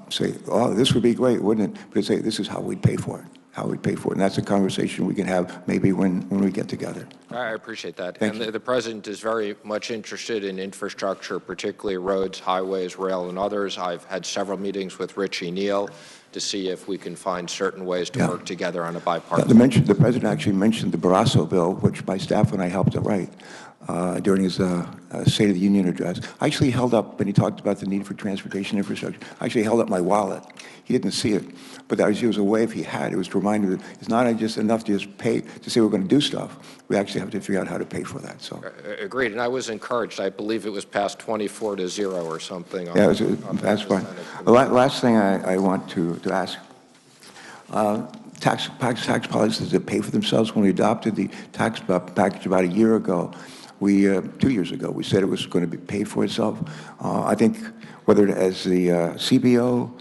say, oh, this would be great, wouldn't it? But say, this is how we'd pay for it, And that's a conversation we can have maybe when we get together. I appreciate that. Thank and you. the President is very much interested in infrastructure, particularly roads, highways, rail, and others. I've had several meetings with Richie Neal to see if we can find certain ways to work together on a bipartisan. The President actually mentioned the Barrasso bill, which my staff and I helped to write during his State of the Union address. I actually held up, when he talked about the need for transportation infrastructure, I actually held up my wallet. He didn't see it, but it was a way if he had. It was to remind him that it's not just enough to just pay, to say we're going to do stuff. We actually have to figure out how to pay for that. So Agreed, and I was encouraged. I believe it was passed 24-0 or something. Yeah, that's fine. The last thing I want to ask, tax policies that pay for themselves. When we adopted the tax package about a year ago, 2 years ago, we said it was going to pay for itself. I think whether as the CBO,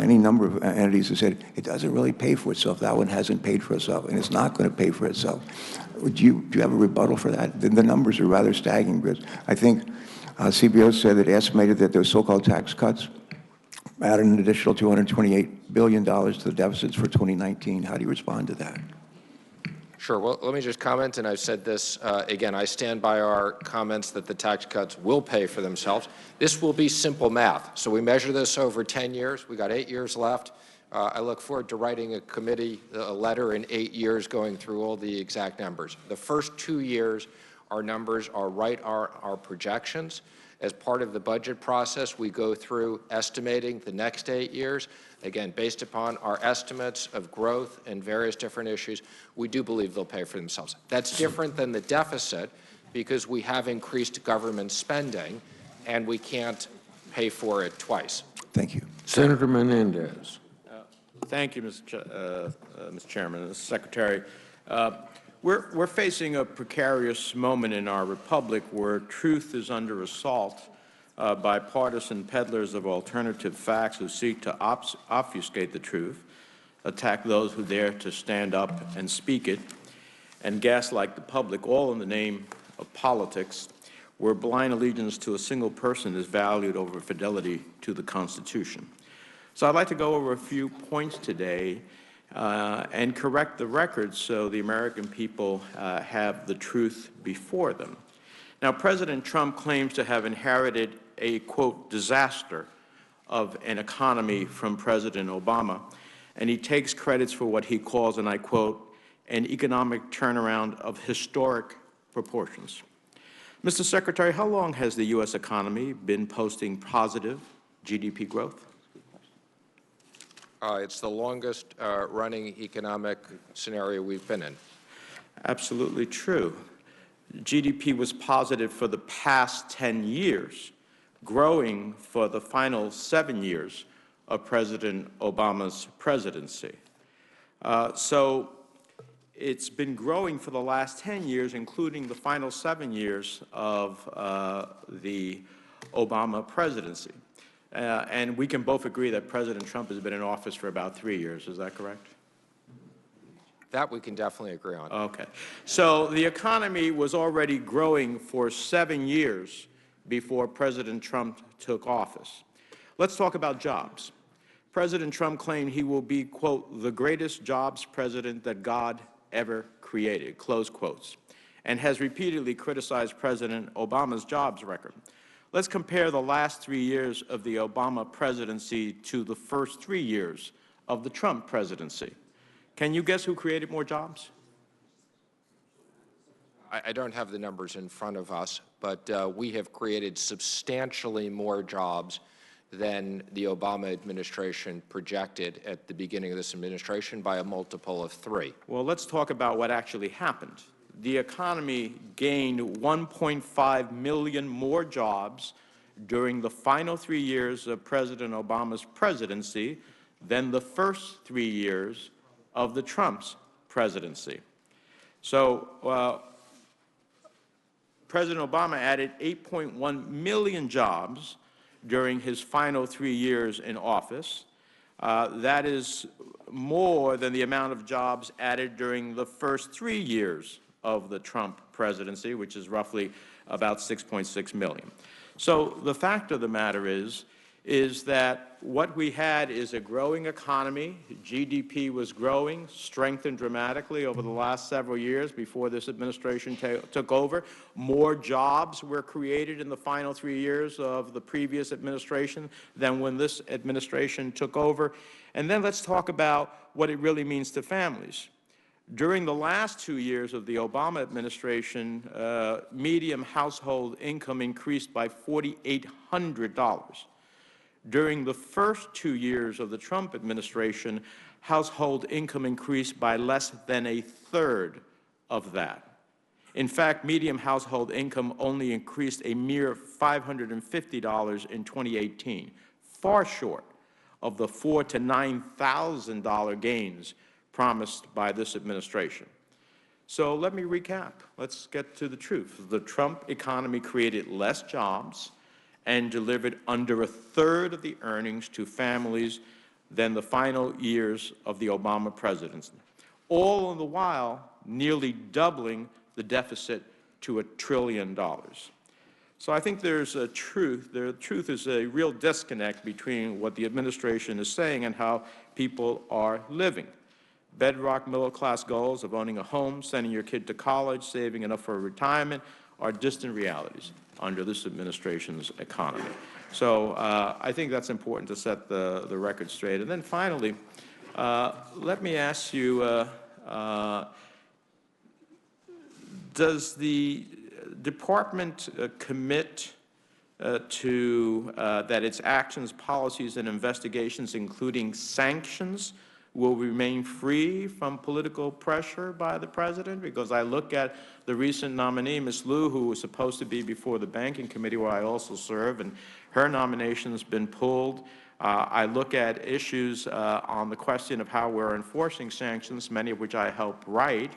any number of entities have said it doesn't really pay for itself. That one hasn't paid for itself, and it's not going to pay for itself. Do you have a rebuttal for that? The numbers are rather staggering, because I think CBO said it estimated that those so-called tax cuts added an additional $228 billion to the deficits for 2019. How do you respond to that? Sure. Well, let me just comment, and I've said this again. I stand by our comments that the tax cuts will pay for themselves. This will be simple math. So we measure this over 10 years. We got 8 years left. I look forward to writing a committee a letter in 8 years going through all the exact numbers. The first 2 years, our numbers are right, our projections. As part of the budget process, we go through estimating the next 8 years. Again, based upon our estimates of growth and various different issues, we do believe they'll pay for themselves. That's different than the deficit because we have increased government spending and we can't pay for it twice. Thank you. Senator Menendez. Thank you, Mr. Chairman, Mr. Secretary. We're facing a precarious moment in our republic where truth is under assault by partisan peddlers of alternative facts who seek to obfuscate the truth, attack those who dare to stand up and speak it, and gaslight the public, all in the name of politics, where blind allegiance to a single person is valued over fidelity to the Constitution. So I'd like to go over a few points today and correct the record so the American people have the truth before them. Now, President Trump claims to have inherited a, quote, disaster of an economy from President Obama, and he takes credits for what he calls, and I quote, an economic turnaround of historic proportions. Mr. Secretary, how long has the U.S. economy been posting positive GDP growth? It's the longest running economic scenario we've been in. Absolutely true. GDP was positive for the past 10 years, growing for the final 7 years of President Obama's presidency. So it's been growing for the last 10 years, including the final 7 years of the Obama presidency. And we can both agree that President Trump has been in office for about 3 years. Is that correct? That we can definitely agree on. Okay. So the economy was already growing for 7 years before President Trump took office. Let's talk about jobs. President Trump claimed he will be, quote, the greatest jobs president that God ever created, close quotes, and has repeatedly criticized President Obama's jobs record. Let's compare the last 3 years of the Obama presidency to the first 3 years of the Trump presidency. Can you guess who created more jobs? I don't have the numbers in front of us, but we have created substantially more jobs than the Obama administration projected at the beginning of this administration by a multiple of 3. Well, let's talk about what actually happened. The economy gained 1.5 million more jobs during the final 3 years of President Obama's presidency than the first 3 years of the Trump's presidency. So President Obama added 8.1 million jobs during his final 3 years in office. That is more than the amount of jobs added during the first 3 years of the Trump presidency, which is roughly about 6.6 million. So the fact of the matter is is that what we had is a growing economy. GDP was growing, strengthened dramatically over the last several years before this administration took over. More jobs were created in the final 3 years of the previous administration than when this administration took over. And then let's talk about what it really means to families. During the last 2 years of the Obama administration, median household income increased by $4,800. During the first 2 years of the Trump administration, household income increased by less than a third of that. In fact, median household income only increased a mere $550 in 2018, far short of the $4,000 to $9,000 gains promised by this administration. So let me recap. Let's get to the truth. The Trump economy created less jobs and delivered under a third of the earnings to families than the final years of the Obama presidency, all the while nearly doubling the deficit to $1 trillion. So I think there's a truth. The truth is a real disconnect between what the administration is saying and how people are living. Bedrock middle-class goals of owning a home, sending your kid to college, saving enough for retirement are distant realities under this administration's economy. So I think that's important to set the record straight. And then finally, let me ask you, does the department commit to that its actions, policies, and investigations, including sanctions, will remain free from political pressure by the President? Because I look at the recent nominee, Ms. Liu, who was supposed to be before the Banking Committee, where I also serve, and her nomination has been pulled. I look at issues on the question of how we're enforcing sanctions, many of which I helped write.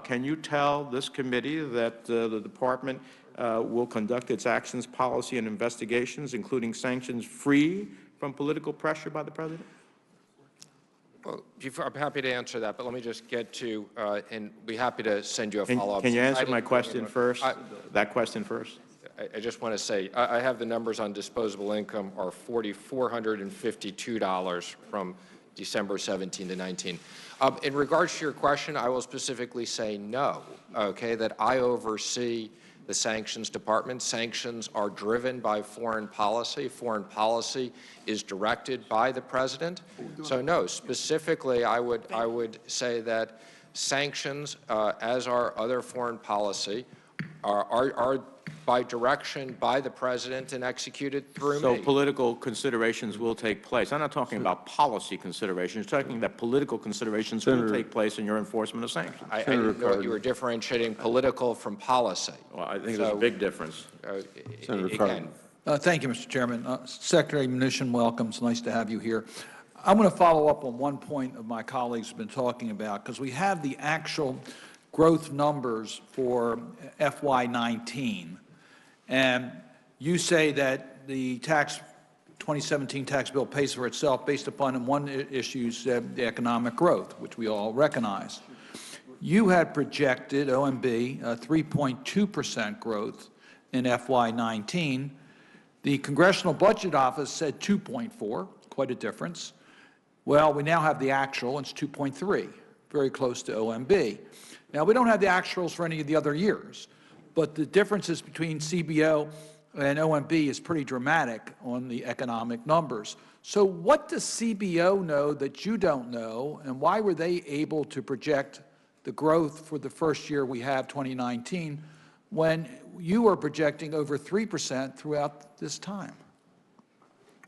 Can you tell this committee that the Department will conduct its actions, policy, and investigations, including sanctions, free from political pressure by the President? Well, I'm happy to answer that, but let me just get to, and be happy to send you a follow-up. Can you answer my question first, that question first? I just want to say, I have the numbers on disposable income are $4,452 from December 17 to 19. In regards to your question, I will specifically say no, okay, that I oversee the Sanctions Department. Sanctions are driven by foreign policy. Foreign policy is directed by the President. So no, specifically, I would say that sanctions, as are other foreign policy, are by direction by the President and executed through me. So political considerations will take place. I'm not talking about policy considerations. I'm talking that political considerations will take place in your enforcement of sanctions. I didn't know you were differentiating political from policy. Well, I think there's a big difference. Again, Thank you, Mr. Chairman. Secretary Mnuchin, welcome. It's nice to have you here. I'm going to follow up on one point of my colleagues have been talking about, because we have the actual growth numbers for FY19. And you say that the 2017 tax bill pays for itself based upon one issue, the economic growth, which we all recognize. You had projected, OMB, 3.2% growth in FY19. The Congressional Budget Office said 2.4, quite a difference. Well, we now have the actual, it's 2.3, very close to OMB. Now, we don't have the actuals for any of the other years, but the differences between CBO and OMB is pretty dramatic on the economic numbers. So what does CBO know that you don't know, and why were they able to project the growth for the first year we have, 2019, when you are projecting over 3% throughout this time?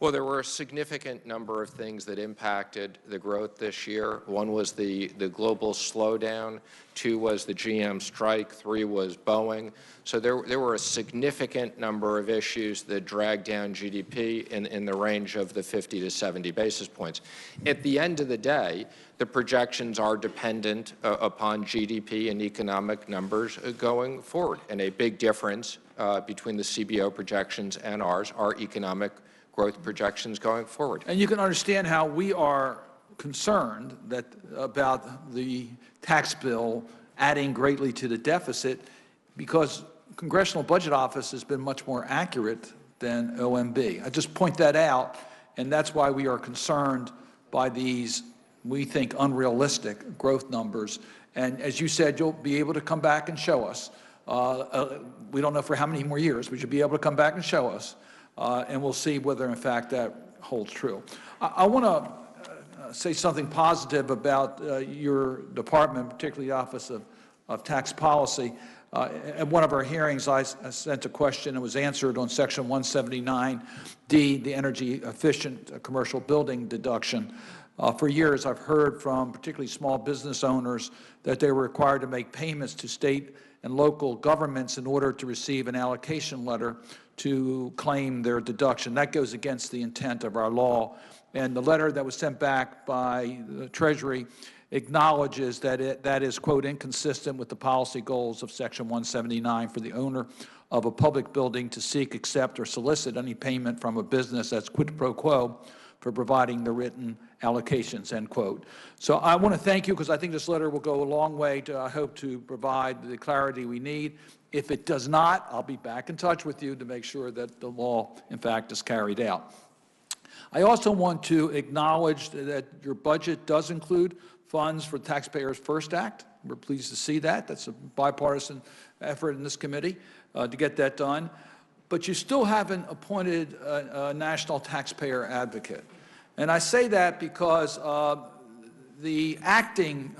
well, there were a significant number of things that impacted the growth this year. One was the global slowdown. Two was the GM strike. Three was Boeing. So there were a significant number of issues that dragged down GDP in the range of the 50 to 70 basis points. At the end of the day, the projections are dependent upon GDP and economic numbers going forward. And a big difference between the CBO projections and ours are economic growth projections going forward. And you can understand how we are concerned that about the tax bill adding greatly to the deficit, because Congressional Budget Office has been much more accurate than OMB. I just point that out, and that's why we are concerned by these, we think, unrealistic growth numbers. And as you said, you'll be able to come back and show us. We don't know for how many more years, but you'll be able to come back and show us, and we'll see whether, in fact, that holds true. I want to say something positive about your department, particularly the Office of Tax Policy. At one of our hearings, I sent a question and was answered on Section 179D, the energy efficient commercial building deduction. For years, I've heard from particularly small business owners that they were required to make payments to state and local governments in order to receive an allocation letter to claim their deduction. That goes against the intent of our law. And the letter that was sent back by the Treasury acknowledges that that is, quote, inconsistent with the policy goals of Section 179 for the owner of a public building to seek, accept, or solicit any payment from a business that's quid pro quo for providing the written allocations, end quote. So I want to thank you because I think this letter will go a long way to, I hope, to provide the clarity we need. If it does not, I'll be back in touch with you to make sure that the law, in fact, is carried out. I also want to acknowledge that your budget does include funds for Taxpayers First Act. We're pleased to see that. That's a bipartisan effort in this committee to get that done. But you still haven't appointed a national taxpayer advocate. And I say that because the acting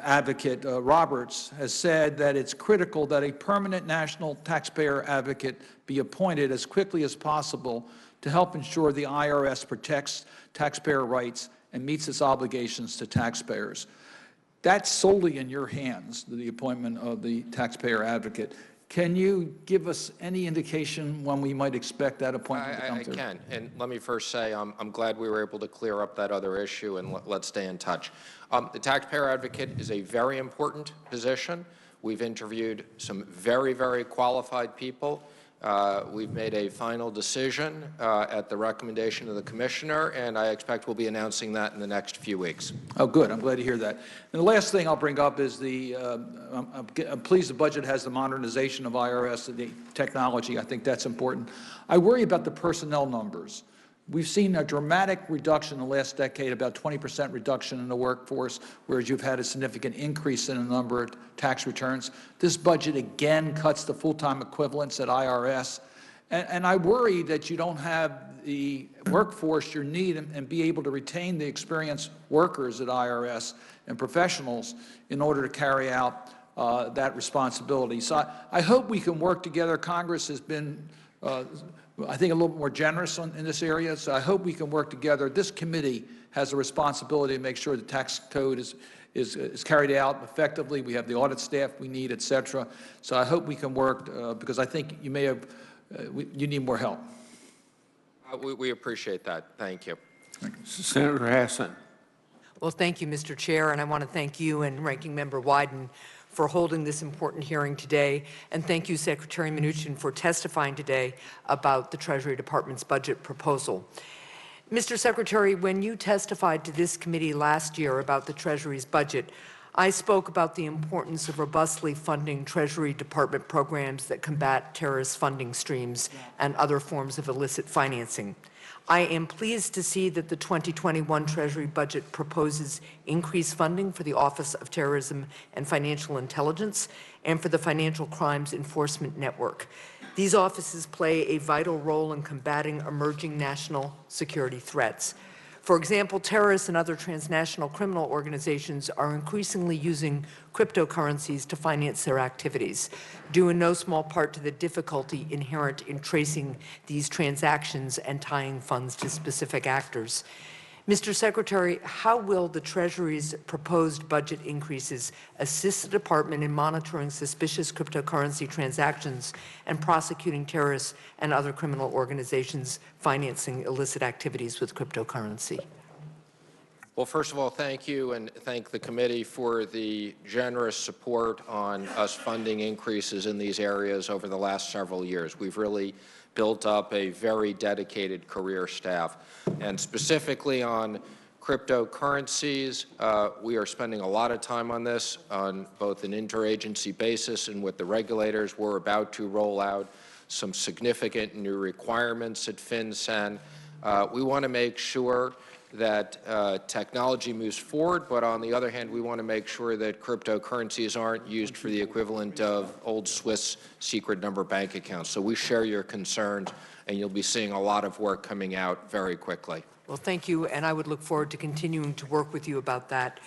advocate, Roberts, has said that it's critical that a permanent national taxpayer advocate be appointed as quickly as possible to help ensure the IRS protects taxpayer rights and meets its obligations to taxpayers. That's solely in your hands, the appointment of the taxpayer advocate. Can you give us any indication when we might expect that appointment to come through? I can, and let me first say I'm glad we were able to clear up that other issue, and let's stay in touch. The taxpayer advocate is a very important position. We've interviewed some very, very qualified people. We've made a final decision at the recommendation of the commissioner, and I expect we'll be announcing that in the next few weeks. Oh, good. I'm glad to hear that. And the last thing I'll bring up is I'm pleased the budget has the modernization of IRS and the technology. I think that's important. I worry about the personnel numbers. We've seen a dramatic reduction in the last decade, about 20% reduction in the workforce, whereas you've had a significant increase in the number of tax returns. This budget again cuts the full-time equivalents at IRS. And I worry that you don't have the workforce you need and be able to retain the experienced workers at IRS and professionals in order to carry out that responsibility. So I hope we can work together. Congress has been I think a little bit more generous in this area, so I hope we can work together. This committee has a responsibility to make sure the tax code is carried out effectively. We have the audit staff we need, et cetera. So I hope we can work because I think you may have, you need more help. We appreciate that. Thank you. Senator Hassan. Well, thank you, Mr. Chair, and I want to thank you and Ranking Member Wyden for holding this important hearing today, and thank you, Secretary Mnuchin, for testifying today about the Treasury Department's budget proposal. Mr. Secretary, when you testified to this committee last year about the Treasury's budget, I spoke about the importance of robustly funding Treasury Department programs that combat terrorist funding streams and other forms of illicit financing. I am pleased to see that the 2021 Treasury budget proposes increased funding for the Office of Terrorism and Financial Intelligence and for the Financial Crimes Enforcement Network. These offices play a vital role in combating emerging national security threats. For example, terrorists and other transnational criminal organizations are increasingly using cryptocurrencies to finance their activities, due in no small part to the difficulty inherent in tracing these transactions and tying funds to specific actors. Mr. Secretary, how will the Treasury's proposed budget increases assist the Department in monitoring suspicious cryptocurrency transactions and prosecuting terrorists and other criminal organizations financing illicit activities with cryptocurrency? Well, first of all, thank you, and thank the committee for the generous support on us funding increases in these areas over the last several years. We've really built up a very dedicated career staff. And specifically on Cryptocurrencies, we are spending a lot of time on this on both an interagency basis and with the regulators. We're about to roll out some significant new requirements at FinCEN. We want to make sure that technology moves forward, but on the other hand, we want to make sure that cryptocurrencies aren't used for the equivalent of old Swiss secret number bank accounts. So we share your concerns, and you'll be seeing a lot of work coming out very quickly. Well, thank you, and I would look forward to continuing to work with you about that.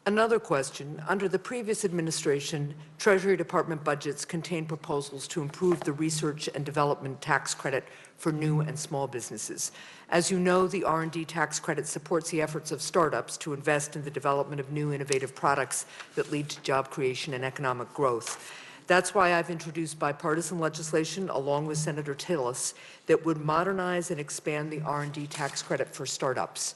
Another question. Under the previous administration, Treasury Department budgets contained proposals to improve the research and development tax credit for new and small businesses. As you know, the R&D tax credit supports the efforts of startups to invest in the development of new innovative products that lead to job creation and economic growth. That's why I've introduced bipartisan legislation, along with Senator Tillis, that would modernize and expand the R&D tax credit for startups.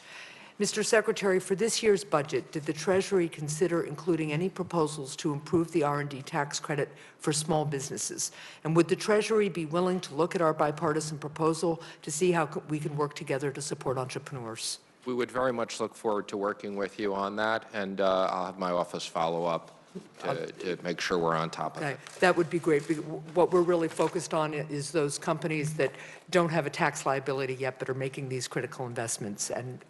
Mr. Secretary, for this year's budget, did the Treasury consider including any proposals to improve the R&D tax credit for small businesses? And would the Treasury be willing to look at our bipartisan proposal to see how we can work together to support entrepreneurs? We would very much look forward to working with you on that, and I'll have my office follow up to make sure we're on top of it. That would be great. What we're really focused on is those companies that don't have a tax liability yet but are making these critical investments. And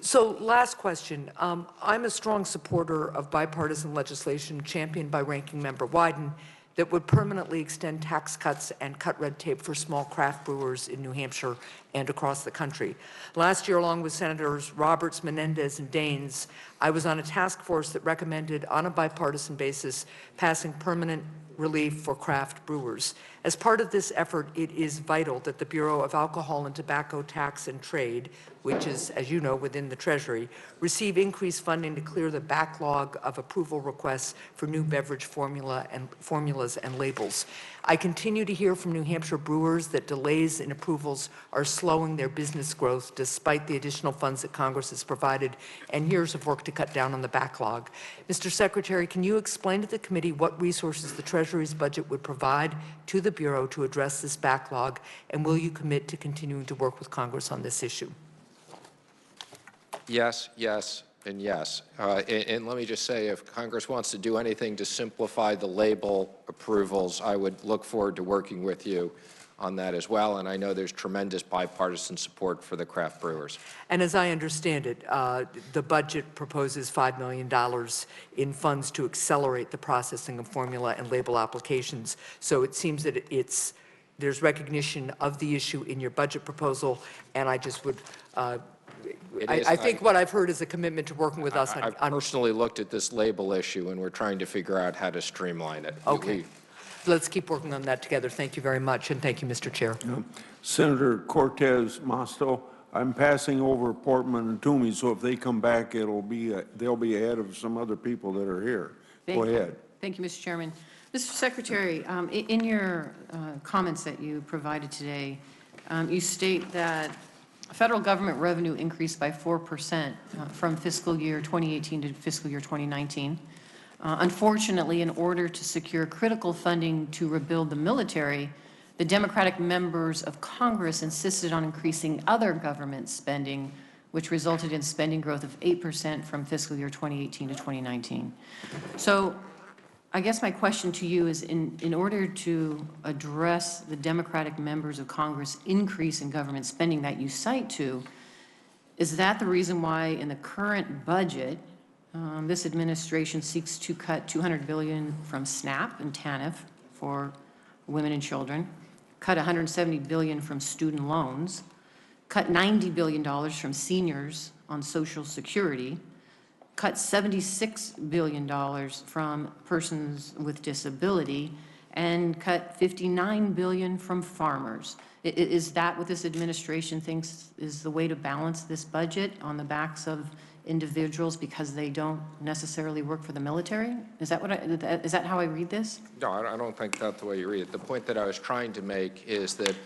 so last question. I'm a strong supporter of bipartisan legislation championed by Ranking Member Wyden that would permanently extend tax cuts and cut red tape for small craft brewers in New Hampshire and across the country. Last year, along with Senators Roberts, Menendez, and Daines, I was on a task force that recommended, on a bipartisan basis, passing permanent relief for craft brewers. As part of this effort, it is vital that the Bureau of Alcohol and Tobacco Tax and Trade, which is, as you know, within the Treasury, receive increased funding to clear the backlog of approval requests for new beverage formulas and labels. I continue to hear from New Hampshire brewers that delays in approvals are slowing their business growth despite the additional funds that Congress has provided and years of work to cut down on the backlog. Mr. Secretary, can you explain to the committee what resources the Treasury's budget would provide to the Bureau to address this backlog, and will you commit to continuing to work with Congress on this issue? Yes, yes, and yes. And let me just say, if Congress wants to do anything to simplify the label approvals, I would look forward to working with you on that as well. And I know there's tremendous bipartisan support for the craft brewers. And as I understand it, the budget proposes $5 million in funds to accelerate the processing of formula and label applications. So it seems that there's recognition of the issue in your budget proposal, and I just would I think what I've heard is a commitment to working with us on... I've personally looked at this label issue, and we're trying to figure out how to streamline it. Okay. Let's keep working on that together. Thank you very much, and thank you, Mr. Chair. Senator Cortez Masto, I'm passing over Portman and Toomey, so if they come back, they'll be ahead of some other people that are here. Go ahead. Thank you, Mr. Chairman. Mr. Secretary, in your comments that you provided today, you state that federal government revenue increased by 4% from fiscal year 2018 to fiscal year 2019. Unfortunately, in order to secure critical funding to rebuild the military, the Democratic members of Congress insisted on increasing other government spending, which resulted in spending growth of 8% from fiscal year 2018 to 2019. So I guess my question to you is, in order to address the Democratic members of Congress increase in government spending that you cite to, is that the reason why in the current budget, this administration seeks to cut $200 billion from SNAP and TANF for women and children, cut $170 billion from student loans, cut $90 billion from seniors on Social Security, cut $76 billion from persons with disability, and cut $59 billion from farmers? Is that what this administration thinks is the way to balance this budget, on the backs of individuals because they don't necessarily work for the military? Is that how I read this? No, I don't think that's the way you read it. The point that I was trying to make is that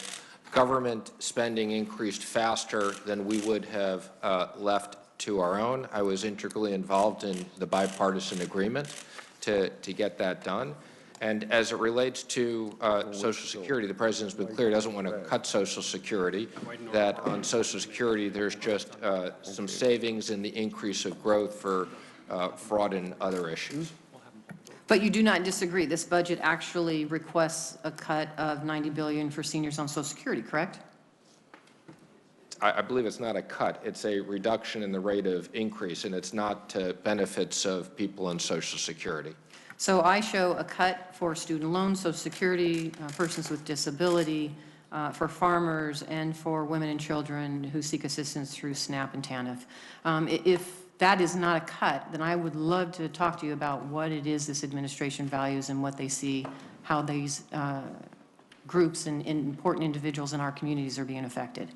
government spending increased faster than we would have left to our own. I was integrally involved in the bipartisan agreement to get that done. And as it relates to Social Security, the President's been clear he doesn't want to cut Social Security, that on Social Security there's just some savings in the increase of growth for fraud and other issues. But you do not disagree. This budget actually requests a cut of $90 billion for seniors on Social Security, correct? I believe it's not a cut. It's a reduction in the rate of increase, and it's not to benefits of people on Social Security. So I show a cut for student loans, Social Security, persons with disability, for farmers, and for women and children who seek assistance through SNAP and TANF. If that is not a cut, then I would love to talk to you about what it is this administration values and what they see, how these groups and important individuals in our communities are being affected.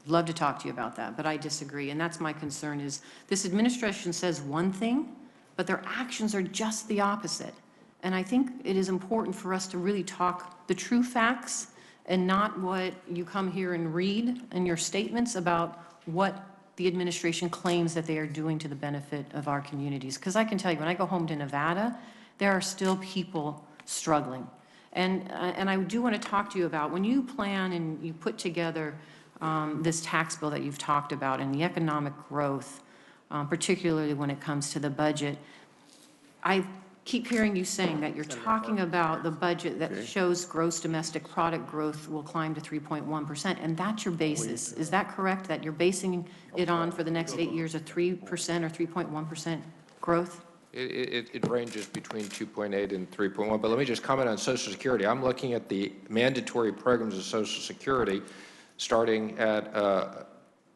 Love to talk to you about that, but I disagree. And that's my concern is this administration says one thing, but their actions are just the opposite. And I think it is important for us to really talk the true facts and not what you come here and read in your statements about what the administration claims that they are doing to the benefit of our communities. Because I can tell you, when I go home to Nevada, there are still people struggling. And I do want to talk to you about when you plan and you put together this tax bill that you've talked about and the economic growth, particularly when it comes to the budget. I keep hearing you saying that you're talking about the budget that shows gross domestic product growth will climb to 3.1%, and that's your basis. Is that correct, that you're basing it on for the next 8 years a 3% or 3.1% growth? It ranges between 2.8 and 3.1, but let me just comment on Social Security. I'm looking at the mandatory programs of Social Security starting at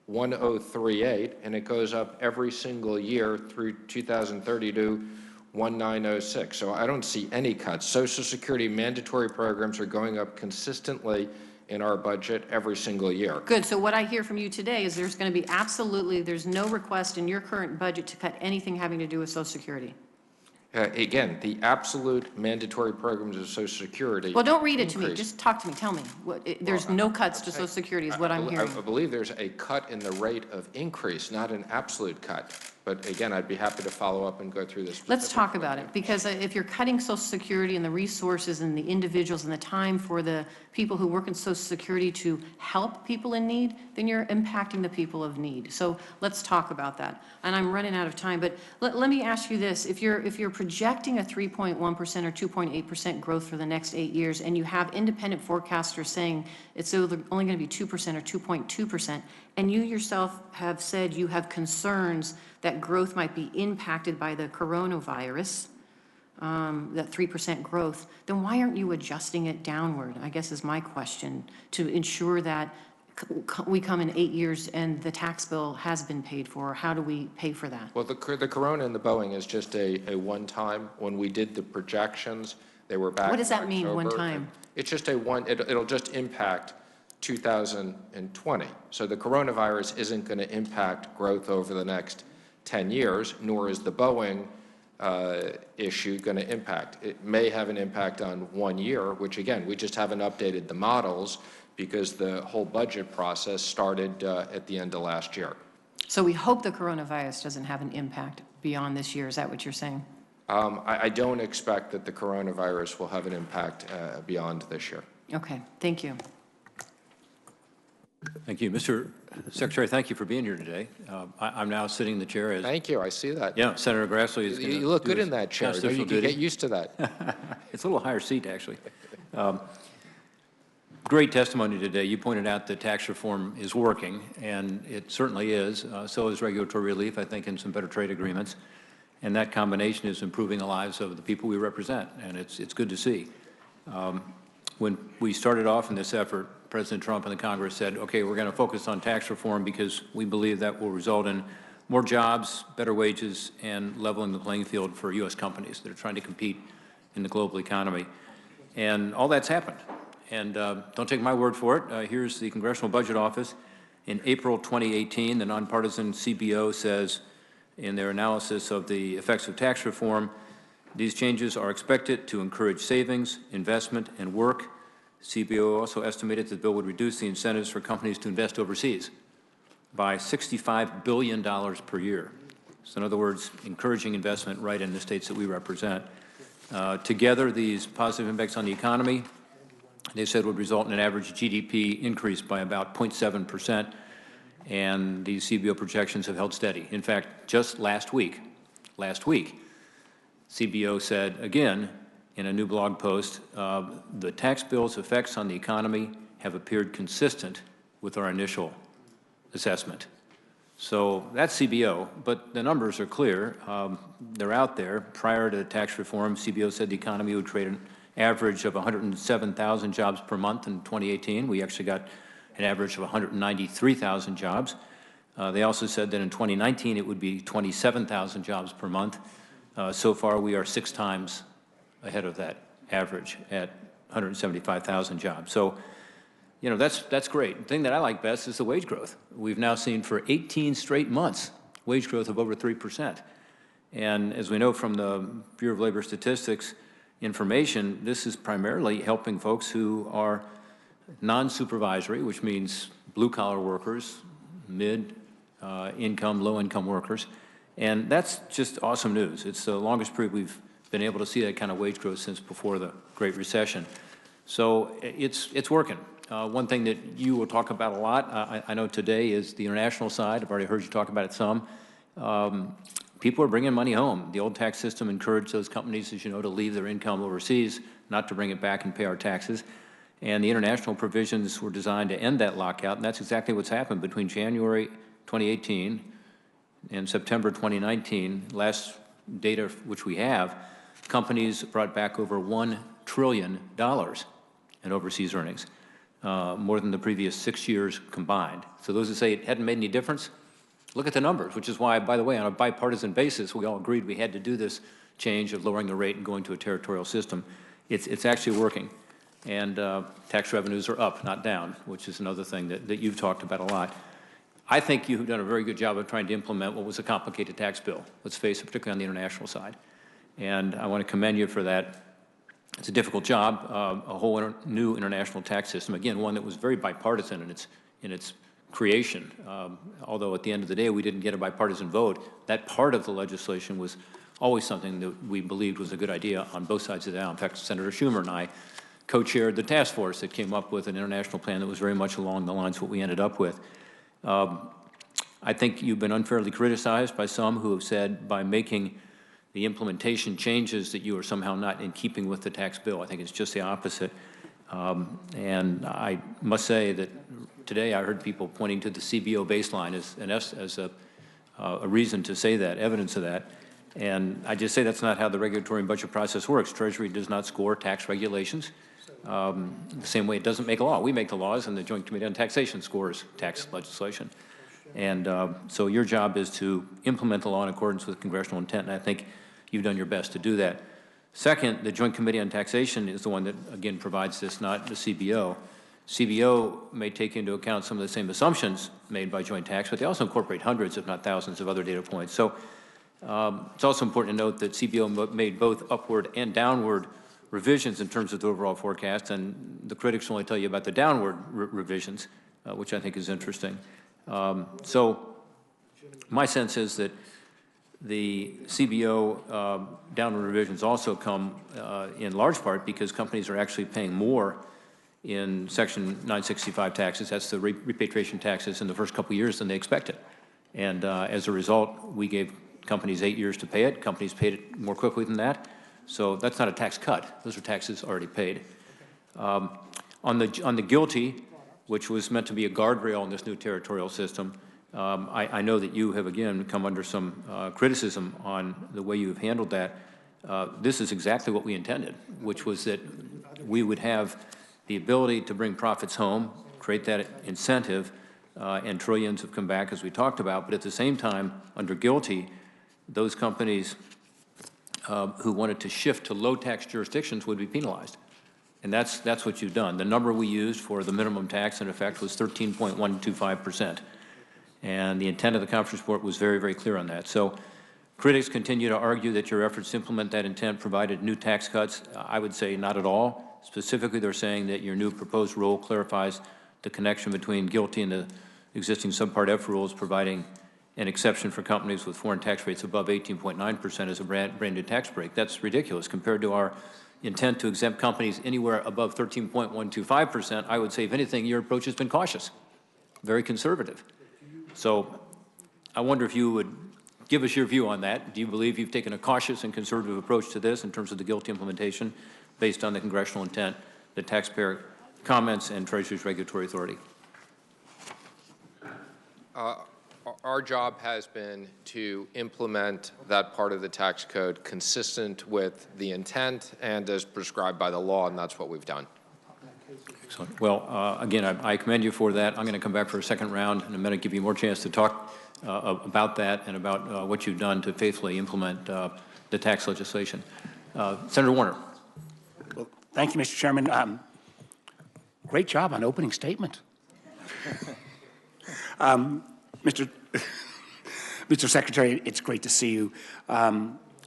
1038, and it goes up every single year through 2030 to 1906. So I don't see any cuts. Social Security mandatory programs are going up consistently in our budget every single year. Good. So what I hear from you today is there's going to be there's no request in your current budget to cut anything having to do with Social Security. Again, the absolute mandatory programs of Social Security. Well, don't read it to me. Just talk to me. Tell me. There's no cuts to Social Security is what I'm hearing. I believe there's a cut in the rate of increase, not an absolute cut. But again, I'd be happy to follow up and go through this. Let's talk about it, because if you're cutting Social Security and the resources and the individuals and the time for the people who work in Social Security to help people in need, then you're impacting the people of need. So let's talk about that. And I'm running out of time, but let me ask you this. If you're projecting a 3.1% or 2.8% growth for the next 8 years, and you have independent forecasters saying it's only going to be 2% or 2.2%, and you yourself have said you have concerns that growth might be impacted by the coronavirus, that 3% growth, then why aren't you adjusting it downward, I guess is my question, to ensure that we come in 8 years and the tax bill has been paid for? How do we pay for that? Well, the Corona and the Boeing is just a one-time. When we did the projections, they were back. What does that in mean, October, one time? It's just it'll just impact 2020. So the coronavirus isn't going to impact growth over the next 10 years, nor is the Boeing issue going to impact. It may have an impact on 1 year, which again, we just haven't updated the models because the whole budget process started at the end of last year. So we hope the coronavirus doesn't have an impact beyond this year. Is that what you're saying? I don't expect that the coronavirus will have an impact beyond this year. Okay, thank you. Thank you. Mr. Secretary, thank you for being here today. I'm now sitting in the chair as... Thank you. I see that. Yeah, Senator Grassley is going to... You look good in that chair. You can get used to that. It's a little higher seat, actually. Great testimony today. You pointed out that tax reform is working, and it certainly is. So is regulatory relief, I think, and some better trade agreements. And that combination is improving the lives of the people we represent, and it's good to see. When we started off in this effort, President Trump and the Congress said, okay, we're going to focus on tax reform because we believe that will result in more jobs, better wages, and leveling the playing field for U.S. companies that are trying to compete in the global economy. And all that's happened. And don't take my word for it. Here's the Congressional Budget Office. In April 2018, the nonpartisan CBO says in their analysis of the effects of tax reform, these changes are expected to encourage savings, investment, and work. CBO also estimated that the bill would reduce the incentives for companies to invest overseas by $65 billion per year. So in other words, encouraging investment right in the states that we represent. Together, these positive impacts on the economy, they said, would result in an average GDP increase by about 0.7%, and these CBO projections have held steady. In fact, just last week, CBO said again in a new blog post, the tax bill's effects on the economy have appeared consistent with our initial assessment. So that's CBO, but the numbers are clear. They're out there. Prior to tax reform, CBO said the economy would create an average of 107,000 jobs per month in 2018. We actually got an average of 193,000 jobs. They also said that in 2019 it would be 27,000 jobs per month. So far we are 6 times ahead of that average at 175,000 jobs. So, you know, that's great. The thing that I like best is the wage growth. We've now seen for 18 straight months wage growth of over 3%. And as we know from the Bureau of Labor Statistics information, this is primarily helping folks who are non-supervisory, which means blue-collar workers, mid-income, low-income workers. And that's just awesome news. It's the longest period we've been able to see that kind of wage growth since before the Great Recession. So it's working. One thing that you will talk about a lot, I know today, is the international side. I've already heard you talk about it some. People are bringing money home. The old tax system encouraged those companies, as you know, to leave their income overseas, not to bring it back and pay our taxes. And the international provisions were designed to end that lockout, and that's exactly what's happened between January 2018 and September 2019. Last data which we have, companies brought back over $1 trillion in overseas earnings, more than the previous 6 years combined. So those who say it hadn't made any difference, look at the numbers, which is why, by the way, on a bipartisan basis, we all agreed we had to do this change of lowering the rate and going to a territorial system. It's actually working. And tax revenues are up, not down, which is another thing that you've talked about a lot. I think you've done a very good job of trying to implement what was a complicated tax bill, let's face it, particularly on the international side. And I want to commend you for that. It's a difficult job, a whole new international tax system, again, one that was very bipartisan in its creation. Although at the end of the day, we didn't get a bipartisan vote, that part of the legislation was always something that we believed was a good idea on both sides of the aisle. In fact, Senator Schumer and I co-chaired the task force that came up with an international plan that was very much along the lines of what we ended up with. I think you've been unfairly criticized by some who have said by making the implementation changes that you are somehow not in keeping with the tax bill. I think it's just the opposite. And I must say that today I heard people pointing to the CBO baseline as a reason to say that, evidence of that. And I just say that's not how the regulatory and budget process works. Treasury does not score tax regulations. The same way it doesn't make law. We make the laws, and the Joint Committee on Taxation scores tax legislation. And so your job is to implement the law in accordance with congressional intent, and I think you've done your best to do that. Second, the Joint Committee on Taxation is the one that, again, provides this, not the CBO. CBO may take into account some of the same assumptions made by joint tax, but they also incorporate hundreds, if not thousands, of other data points. So it's also important to note that CBO made both upward and downward revisions in terms of the overall forecast, and the critics only tell you about the downward revisions, which I think is interesting. So my sense is that the CBO downward revisions also come in large part because companies are actually paying more in Section 965 taxes, that's the repatriation taxes, in the first couple of years than they expected. And as a result, we gave companies 8 years to pay it. Companies paid it more quickly than that. So that's not a tax cut. Those are taxes already paid. On the GILTI, which was meant to be a guardrail in this new territorial system, I know that you have, again, come under some criticism on the way you have handled that. This is exactly what we intended, which was that we would have the ability to bring profits home, create that incentive, and trillions have come back, as we talked about. But at the same time, under GILTI, those companies who wanted to shift to low-tax jurisdictions would be penalized. And that's what you've done. The number we used for the minimum tax, in effect, was 13.125%. And the intent of the conference report was very, very clear on that. So critics continue to argue that your efforts to implement that intent provided new tax cuts. I would say not at all. Specifically, they're saying that your new proposed rule clarifies the connection between GILTI and the existing Subpart F rules, providing an exception for companies with foreign tax rates above 18.9% as a branded tax break. That's ridiculous compared to our intent to exempt companies anywhere above 13.125%. I would say, if anything, your approach has been cautious, very conservative. So I wonder if you would give us your view on that. Do you believe you've taken a cautious and conservative approach to this in terms of the GILTI implementation based on the congressional intent, the taxpayer comments, and Treasury's regulatory authority? Our job has been to implement that part of the tax code consistent with the intent and as prescribed by the law, and that's what we've done. Excellent. Well, again, I commend you for that. I'm going to come back for a second round in a minute, give you more chance to talk about that and about what you've done to faithfully implement the tax legislation. Senator Warner. Well, thank you, Mr. Chairman. Great job on opening statement. Mr. Secretary, it's great to see you. I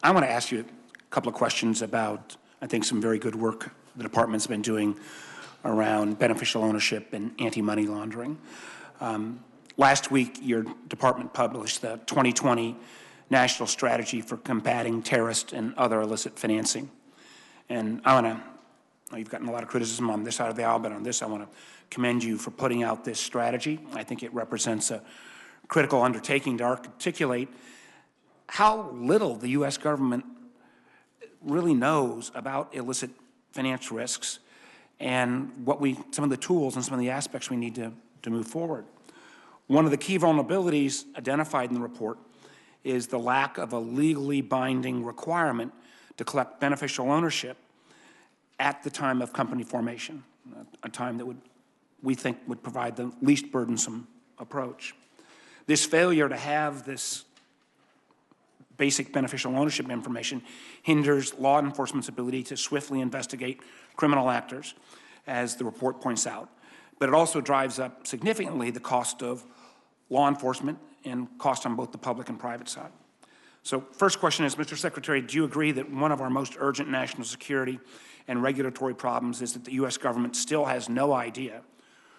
want to ask you a couple of questions about, I think, some very good work the department's been doing around beneficial ownership and anti-money laundering. Last week, your department published the 2020 National Strategy for Combating Terrorist and Other Illicit Financing. And I want to, you've gotten a lot of criticism on this side of the aisle, but on this, I want to commend you for putting out this strategy. I think it represents a critical undertaking to articulate how little the U.S. government really knows about illicit finance risks and some of the tools and some of the aspects we need to move forward. One of the key vulnerabilities identified in the report is the lack of a legally binding requirement to collect beneficial ownership at the time of company formation, a time that we think would provide the least burdensome approach. This failure to have this basic beneficial ownership information hinders law enforcement's ability to swiftly investigate criminal actors, as the report points out. But it also drives up significantly the cost of law enforcement and cost on both the public and private side. So first question is, Mr. Secretary, do you agree that one of our most urgent national security and regulatory problems is that the U.S. government still has no idea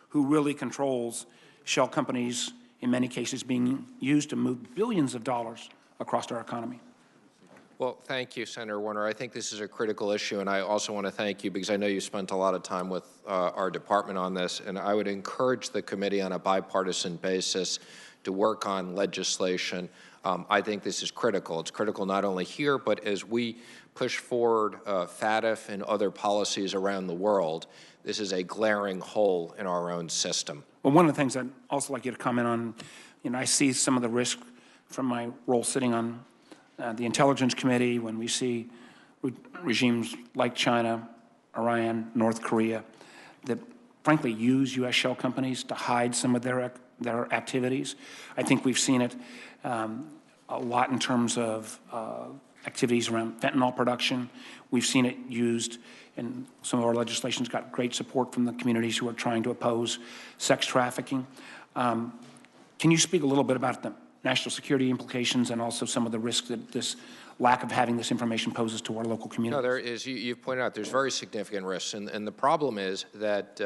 who really controls shell companies, in many cases being used to move billions of dollars across our economy? Well, thank you, Senator Warner. I think this is a critical issue, and I also want to thank you because I know you spent a lot of time with our department on this, and I would encourage the committee on a bipartisan basis to work on legislation. I think this is critical. It's critical not only here, but as we push forward FATF and other policies around the world, this is a glaring hole in our own system. Well, one of the things I'd also like you to comment on, I see some of the risk from my role sitting on the Intelligence Committee when we see regimes like China, Iran, North Korea that frankly use U.S. shell companies to hide some of their activities. I think we've seen it a lot in terms of activities around fentanyl production. We've seen it used in some of our legislation's got great support from the communities who are trying to oppose sex trafficking. Can you speak a little bit about the national security implications and also some of the risks that this lack of having this information poses to our local communities? No, there is, you've pointed out, there's very significant risks. And the problem is that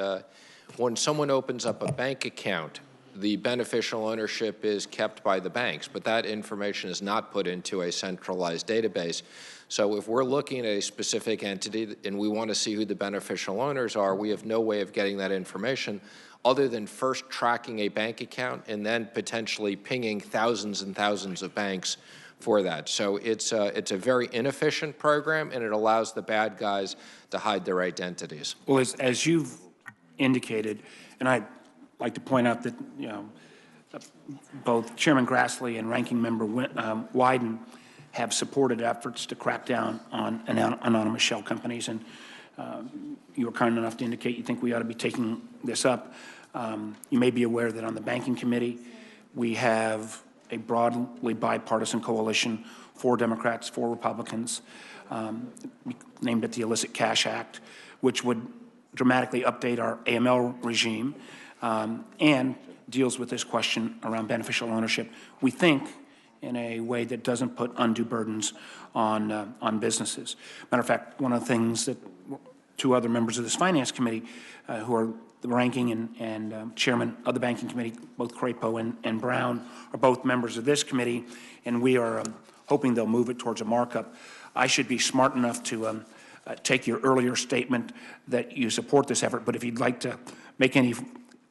when someone opens up a bank account, the beneficial ownership is kept by the banks, but that information is not put into a centralized database. So if we're looking at a specific entity and we want to see who the beneficial owners are, we have no way of getting that information other than first tracking a bank account and then potentially pinging thousands and thousands of banks for that. So it's a very inefficient program, and it allows the bad guys to hide their identities. Well, as you've indicated, and I'd like to point out that both Chairman Grassley and Ranking Member Wyden have supported efforts to crack down on anonymous shell companies, and you were kind enough to indicate you think we ought to be taking this up. You may be aware that on the Banking Committee, we have a broadly bipartisan coalition, 4 Democrats, 4 Republicans, named it the Illicit Cash Act, which would dramatically update our AML regime and deals with this question around beneficial ownership, we think, in a way that doesn't put undue burdens on businesses. Matter of fact, one of the things that two other members of this Finance Committee who are the ranking and chairman of the Banking Committee, both Crapo and Brown, are both members of this committee, and we are hoping they'll move it towards a markup. I should be smart enough to take your earlier statement that you support this effort, but if you'd like to make any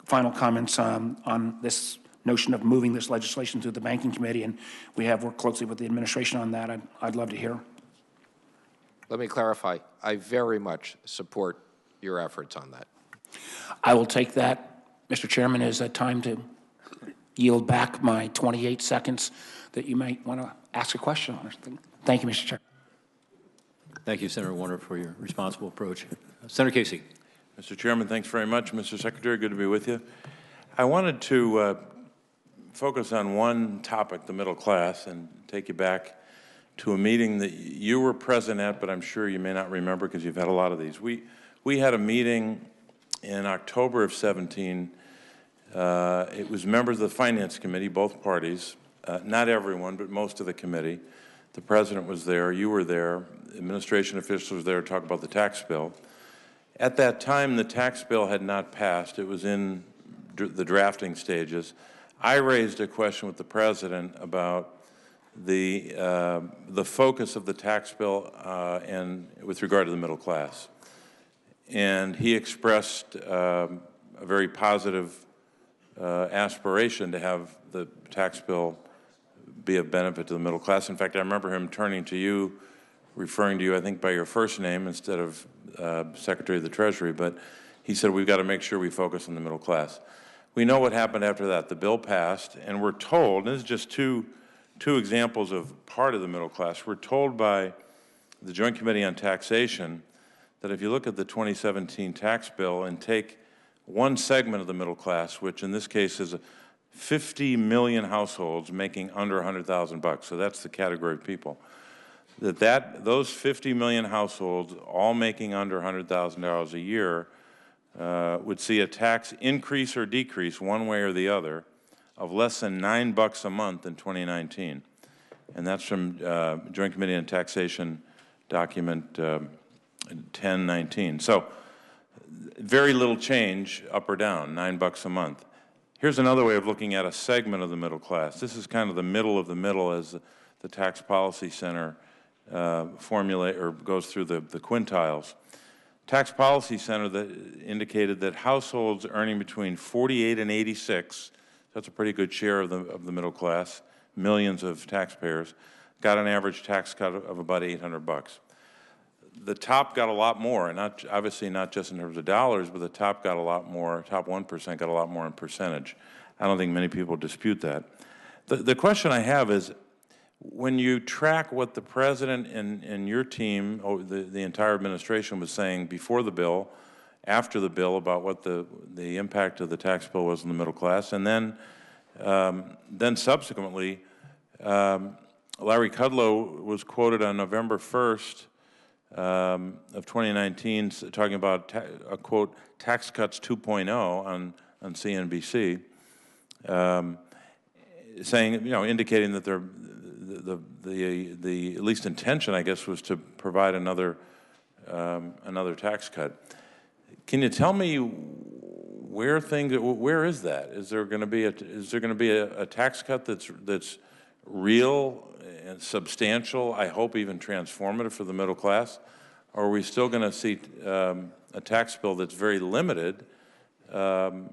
final comments on this notion of moving this legislation through the Banking Committee, and we have worked closely with the administration on that, I'd love to hear. Let me clarify. I very much support your efforts on that. I will take that, Mr. Chairman, as a time to yield back my 28 seconds that you might want to ask a question on. Thank you, Mr. Chair. Thank you, Senator Warner, for your responsible approach. Senator Casey. Mr. Chairman, thanks very much. Mr. Secretary, good to be with you. I wanted to focus on one topic, the middle class, and take you back to a meeting that you were present at, but I'm sure you may not remember because you've had a lot of these. We had a meeting in October of 17. It was members of the Finance Committee, both parties, not everyone, but most of the committee. The President was there, you were there, administration officials were there to talk about the tax bill. At that time, the tax bill had not passed. It was in the drafting stages. I raised a question with the President about the focus of the tax bill and with regard to the middle class. And he expressed a very positive aspiration to have the tax bill be of benefit to the middle class. In fact, I remember him turning to you, referring to you, I think, by your first name instead of Secretary of the Treasury, but he said, we've got to make sure we focus on the middle class. We know what happened after that. The bill passed, and we're told, and this is just two examples of part of the middle class, we're told by the Joint Committee on Taxation that if you look at the 2017 tax bill and take one segment of the middle class, which in this case is 50 million households making under $100,000, so that's the category of people, those 50 million households, all making under $100,000 a year, would see a tax increase or decrease one way or the other of less than $9 a month in 2019. And that's from Joint Committee on Taxation document 1019. So very little change up or down, $9 a month. Here's another way of looking at a segment of the middle class. This is kind of the middle of the middle as the Tax Policy Center formulate or goes through the quintiles. Tax Policy Center indicated that households earning between 48 and 86, that's a pretty good share of the middle class, millions of taxpayers, got an average tax cut of about $800. The top got a lot more, and obviously not just in terms of dollars, but the top got a lot more, top 1% got a lot more in percentage. I don't think many people dispute that. The question I have is, when you track what the President and your team, or the entire administration was saying before the bill, after the bill, about what the impact of the tax bill was in the middle class, and then subsequently, Larry Kudlow was quoted on November 1st of 2019 talking about, a quote, tax cuts 2.0 on CNBC, saying, indicating that the at least intention, I guess, was to provide another tax cut. Can you tell me where is that? Is there going to be a tax cut that's real and substantial, I hope even transformative for the middle class? Or are we still going to see a tax bill that's very limited to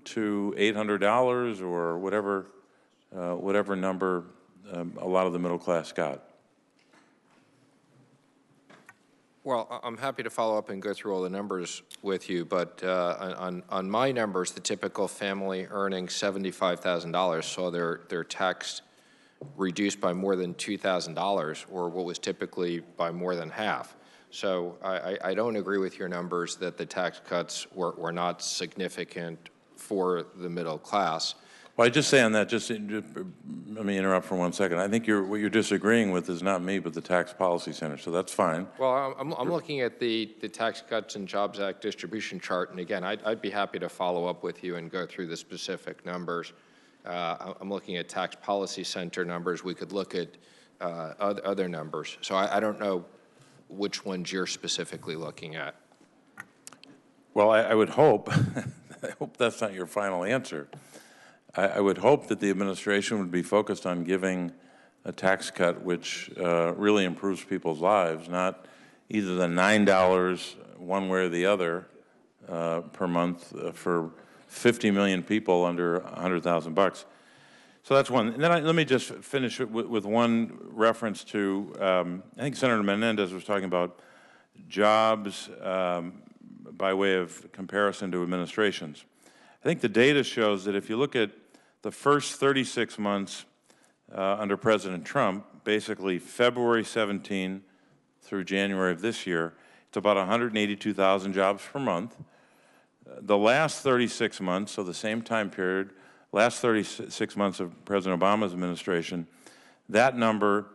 $800 or whatever number a lot of the middle class got? Well, I'm happy to follow up and go through all the numbers with you, but on my numbers, the typical family earning $75,000 saw their tax reduced by more than $2,000, or what was typically by more than half. So I don't agree with your numbers that the tax cuts were not significant for the middle class. Well, I just say on that, just let me interrupt for 1 second. I think what you're disagreeing with is not me, but the Tax Policy Center, so that's fine. Well, I'm looking at the Tax Cuts and Jobs Act distribution chart, and again, I'd be happy to follow up with you and go through the specific numbers. I'm looking at Tax Policy Center numbers. We could look at other numbers. So I don't know which ones you're specifically looking at. Well, I would hope, I hope that's not your final answer. I would hope that the administration would be focused on giving a tax cut which really improves people's lives, not either the $9 one way or the other per month for 50 million people under 100,000 bucks. So that's one. And then let me just finish with one reference to, I think Senator Menendez was talking about jobs by way of comparison to administrations. I think the data shows that if you look at the first 36 months under President Trump, basically February 17 through January of this year, it's about 182,000 jobs per month. The last 36 months, so the same time period, last 36 months of President Obama's administration, that number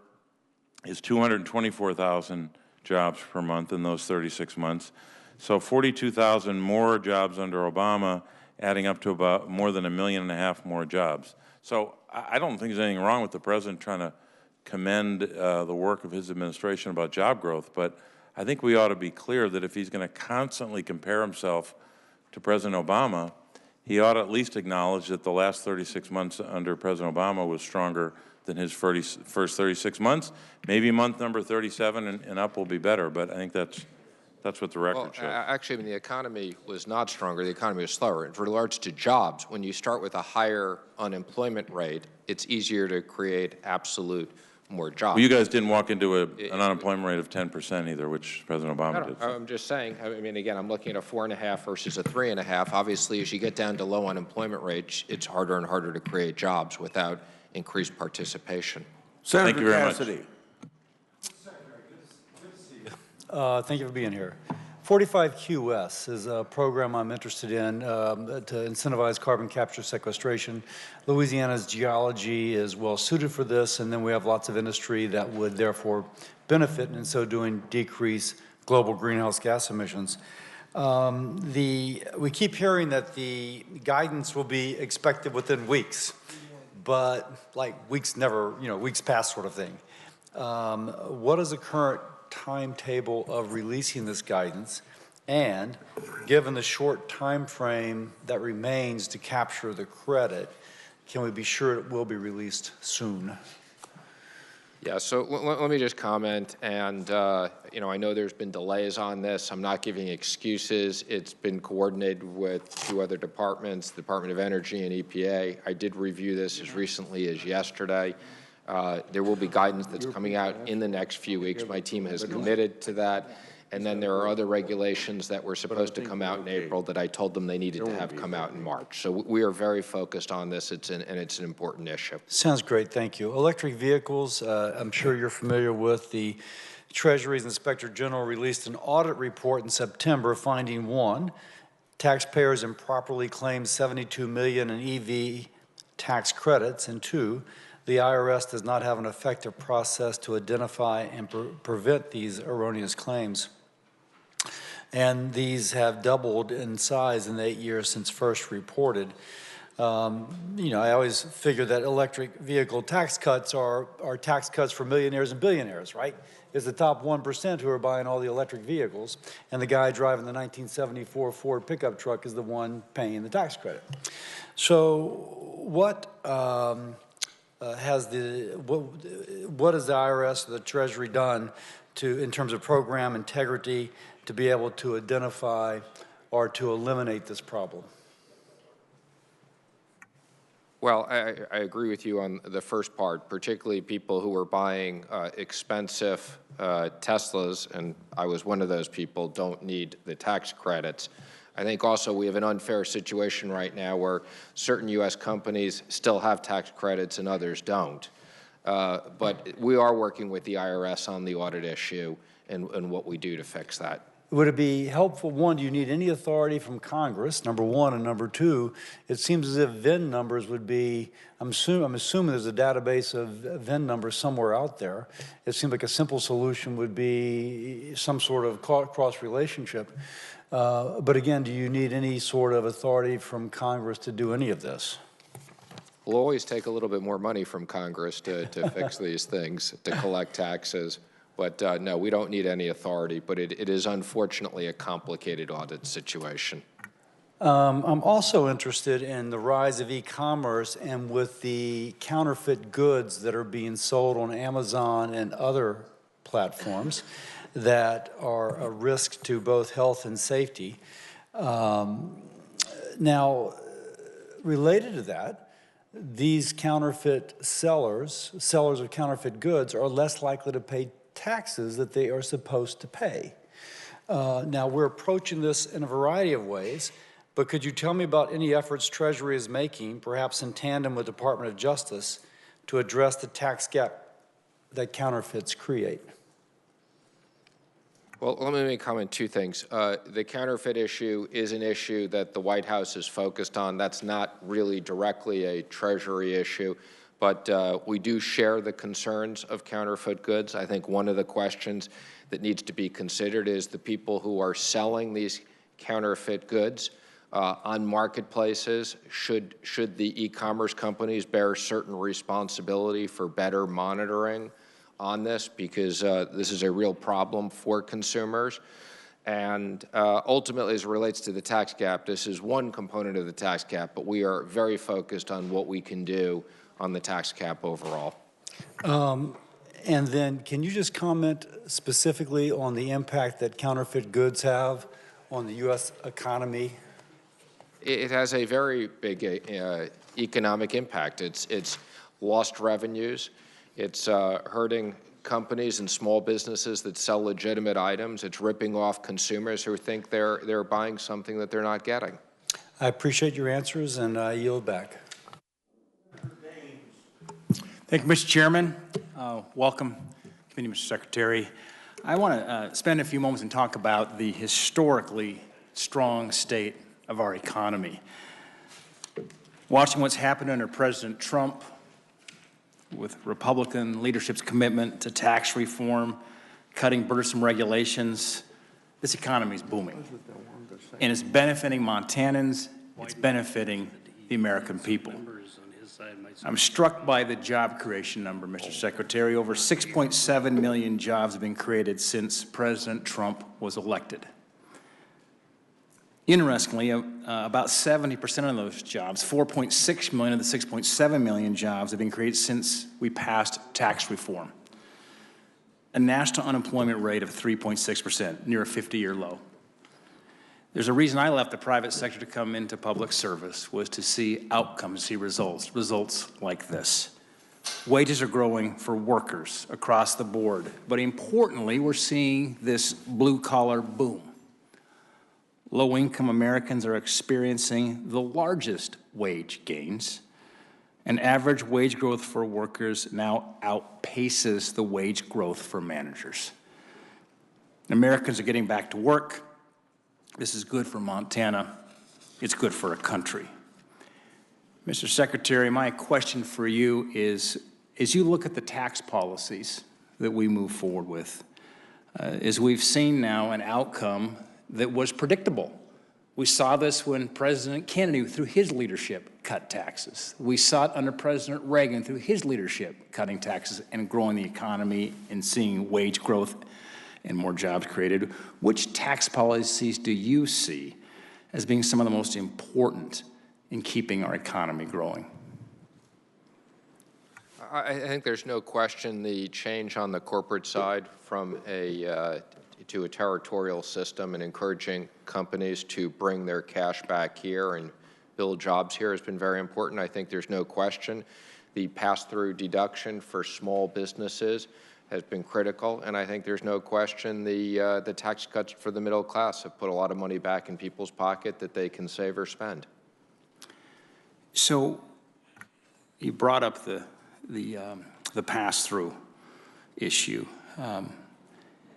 is 224,000 jobs per month in those 36 months. So 42,000 more jobs under Obama, adding up to about more than 1.5 million more jobs. So I don't think there's anything wrong with the president trying to commend the work of his administration about job growth, but I think we ought to be clear that if he's going to constantly compare himself to President Obama, he ought to at least acknowledge that the last 36 months under President Obama was stronger than his first 36 months. Maybe month number 37 and up will be better, but I think that's what the record shows. Actually, I mean, the economy was not stronger. The economy was slower. And for regards to jobs, when you start with a higher unemployment rate, it's easier to create absolute more jobs. Well, you guys didn't walk into an unemployment rate of 10% either, which President Obama did. I'm just saying, I mean, again, I'm looking at a 4.5 versus a 3.5. Obviously, as you get down to low unemployment rates, it's harder and harder to create jobs without increased participation. Senator Thank you very Cassidy. much. Thank you for being here. 45QS is a program I'm interested in to incentivize carbon capture sequestration. Louisiana's geology is well suited for this, and then we have lots of industry that would therefore benefit and in so doing decrease global greenhouse gas emissions. We keep hearing that the guidance will be expected within weeks, but like weeks never, weeks past sort of thing. What is the current timetable of releasing this guidance, and given the short time frame that remains to capture the credit, can we be sure it will be released soon? Yeah, so let me just comment, and I know there's been delays on this. I'm not giving excuses. It's been coordinated with 2 other departments, the Department of Energy and EPA. I did review this as recently as yesterday. There will be guidance that's coming out in the next few weeks. My team has committed to that. And then there are other regulations that were supposed to come out in April that I told them they needed to have come out in March. So we are very focused on this, and it's an important issue. Sounds great, thank you. Electric vehicles, I'm sure you're familiar with the Treasury's Inspector General released an audit report in September finding 1, taxpayers improperly claimed $72 million in EV tax credits, and 2, the IRS does not have an effective process to identify and prevent these erroneous claims. And these have doubled in size in the 8 years since first reported. I always figure that electric vehicle tax cuts are tax cuts for millionaires and billionaires, right? It's the top 1% who are buying all the electric vehicles, and the guy driving the 1974 Ford pickup truck is the one paying the tax credit. So what has the IRS or the Treasury done in terms of program integrity to be able to identify or to eliminate this problem? Well, I agree with you on the first part, particularly people who are buying expensive Teslas, and I was one of those people, don't need the tax credits. I think also we have an unfair situation right now where certain U.S. companies still have tax credits and others don't. But we are working with the IRS on the audit issue and what we do to fix that. Would it be helpful, 1, do you need any authority from Congress, number 1, and number 2, it seems as if VIN numbers would be, I'm assuming there's a database of VIN numbers somewhere out there. It seems like a simple solution would be some sort of cross-relationship. But again, do you need any sort of authority from Congress to do any of this? We'll always take a little bit more money from Congress to fix these things, to collect taxes. But no, we don't need any authority, but it is unfortunately a complicated audit situation. I'm also interested in the rise of e-commerce and with the counterfeit goods that are being sold on Amazon and other platforms that are a risk to both health and safety. Now, related to that, these counterfeit sellers of counterfeit goods are less likely to pay taxes that they are supposed to pay. Now, we're approaching this in a variety of ways, but could you tell me about any efforts Treasury is making, perhaps in tandem with the Department of Justice, to address the tax gap that counterfeits create? Well, let me comment two things. The counterfeit issue is an issue that the White House is focused on. That's not really directly a Treasury issue, but we do share the concerns of counterfeit goods. I think one of the questions that needs to be considered is the people who are selling these counterfeit goods on marketplaces. Should the e-commerce companies bear certain responsibility for better monitoring on this, because this is a real problem for consumers. And ultimately, as it relates to the tax gap, this is one component of the tax gap, but we are very focused on what we can do on the tax cap overall. And then can you just comment specifically on the impact that counterfeit goods have on the U.S. economy? It has a very big economic impact. It's lost revenues. It's hurting companies and small businesses that sell legitimate items. It's ripping off consumers who think they're buying something that they're not getting. I appreciate your answers, and I yield back. Thank you, Mr. Chairman. Welcome, Committee, Mr. Secretary. I want to spend a few moments and talk about the historically strong state of our economy. Watching what's happened under President Trump with Republican leadership's commitment to tax reform, cutting burdensome regulations, this economy is booming. And it's benefiting Montanans, it's benefiting the American people. I'm struck by the job creation number, Mr. Secretary. Over 6.7 million jobs have been created since President Trump was elected. Interestingly, about 70% of those jobs, 4.6 million of the 6.7 million jobs, have been created since we passed tax reform. A national unemployment rate of 3.6%, near a 50-year low. There's a reason I left the private sector to come into public service, was to see outcomes, see results like this. Wages are growing for workers across the board, but importantly, we're seeing this blue-collar boom. Low-income Americans are experiencing the largest wage gains, and average wage growth for workers now outpaces the wage growth for managers. Americans are getting back to work. This is good for Montana. It's good for a country. Mr. Secretary, my question for you is, as you look at the tax policies that we move forward with, as we've seen now an outcome that was predictable. We saw this when President Kennedy, through his leadership, cut taxes. We saw it under President Reagan, through his leadership, cutting taxes and growing the economy and seeing wage growth and more jobs created. Which tax policies do you see as being some of the most important in keeping our economy growing? I think there's no question the change on the corporate side from to a territorial system and encouraging companies to bring their cash back here and build jobs here has been very important. I think there's no question the pass-through deduction for small businesses has been critical, and I think there's no question the tax cuts for the middle class have put a lot of money back in people's pocket that they can save or spend. So you brought up the pass-through issue.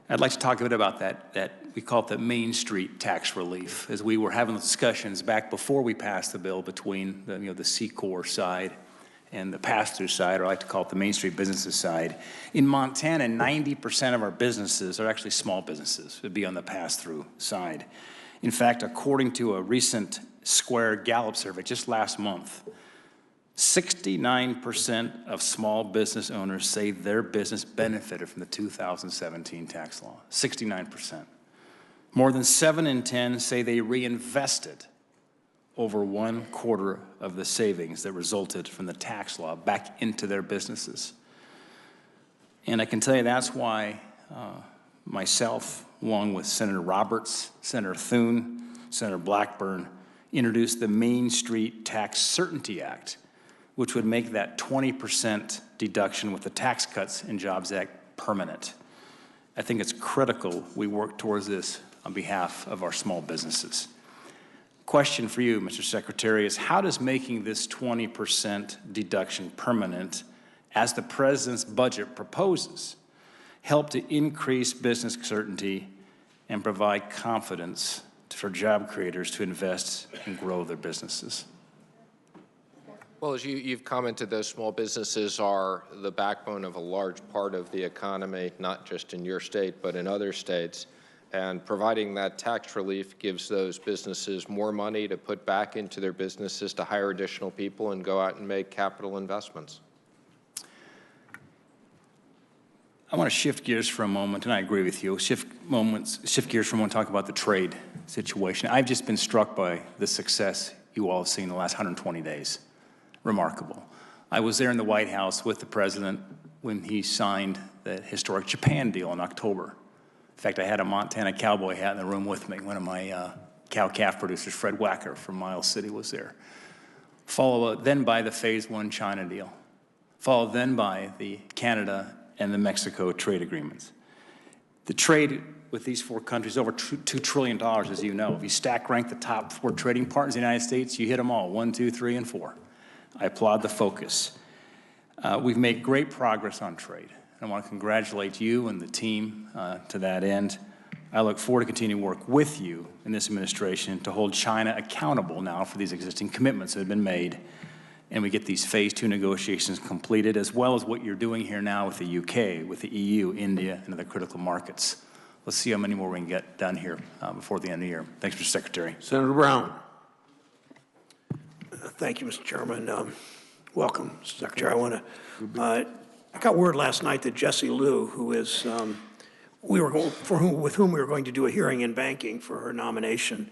I'd like to talk a bit about that we call it the Main Street tax relief. As we were having the discussions back before we passed the bill between the C-Corps side and the pass-through side, or I like to call it the Main Street businesses side. In Montana, 90% of our businesses are actually small businesses, would be on the pass-through side. In fact, according to a recent Square Gallup survey just last month, 69% of small business owners say their business benefited from the 2017 tax law. 69%. More than 7 in 10 say they reinvested over 1/4 of the savings that resulted from the tax law back into their businesses. And I can tell you that's why myself, along with Senator Roberts, Senator Thune, Senator Blackburn, introduced the Main Street Tax Certainty Act, which would make that 20% deduction with the Tax Cuts and Jobs Act permanent. I think it's critical we work towards this on behalf of our small businesses. Question for you, Mr. Secretary, is how does making this 20% deduction permanent, as the President's budget proposes, help to increase business certainty and provide confidence for job creators to invest and grow their businesses? Well, as you've commented, those small businesses are the backbone of a large part of the economy, not just in your state, but in other states. And providing that tax relief gives those businesses more money to put back into their businesses, to hire additional people and go out and make capital investments. I want to shift gears for a moment, and I agree with you. Shift gears for a moment, talk about the trade situation. I've just been struck by the success you all have seen in the last 120 days. Remarkable. I was there in the White House with the President when he signed the historic Japan deal in October. In fact, I had a Montana cowboy hat in the room with me. One of my cow-calf producers, Fred Wacker from Miles City, was there. Followed then by the Phase 1 China deal. Followed then by the Canada and the Mexico trade agreements. The trade with these 4 countries over $2 trillion, as you know. If you stack rank the top 4 trading partners in the United States, you hit them all, 1, 2, 3, and 4. I applaud the focus. We've made great progress on trade. I want to congratulate you and the team to that end. I look forward to continuing to work with you in this administration to hold China accountable now for these existing commitments that have been made, and we get these Phase 2 negotiations completed, as well as what you're doing here now with the UK, with the EU, India, and other critical markets. Let's see how many more we can get done here before the end of the year. Thanks, Mr. Secretary. Senator Brown. Thank you, Mr. Chairman. Welcome, Mr. Secretary. I got word last night that Jessie Liu, who is, with whom we were going to do a hearing in banking for her nomination,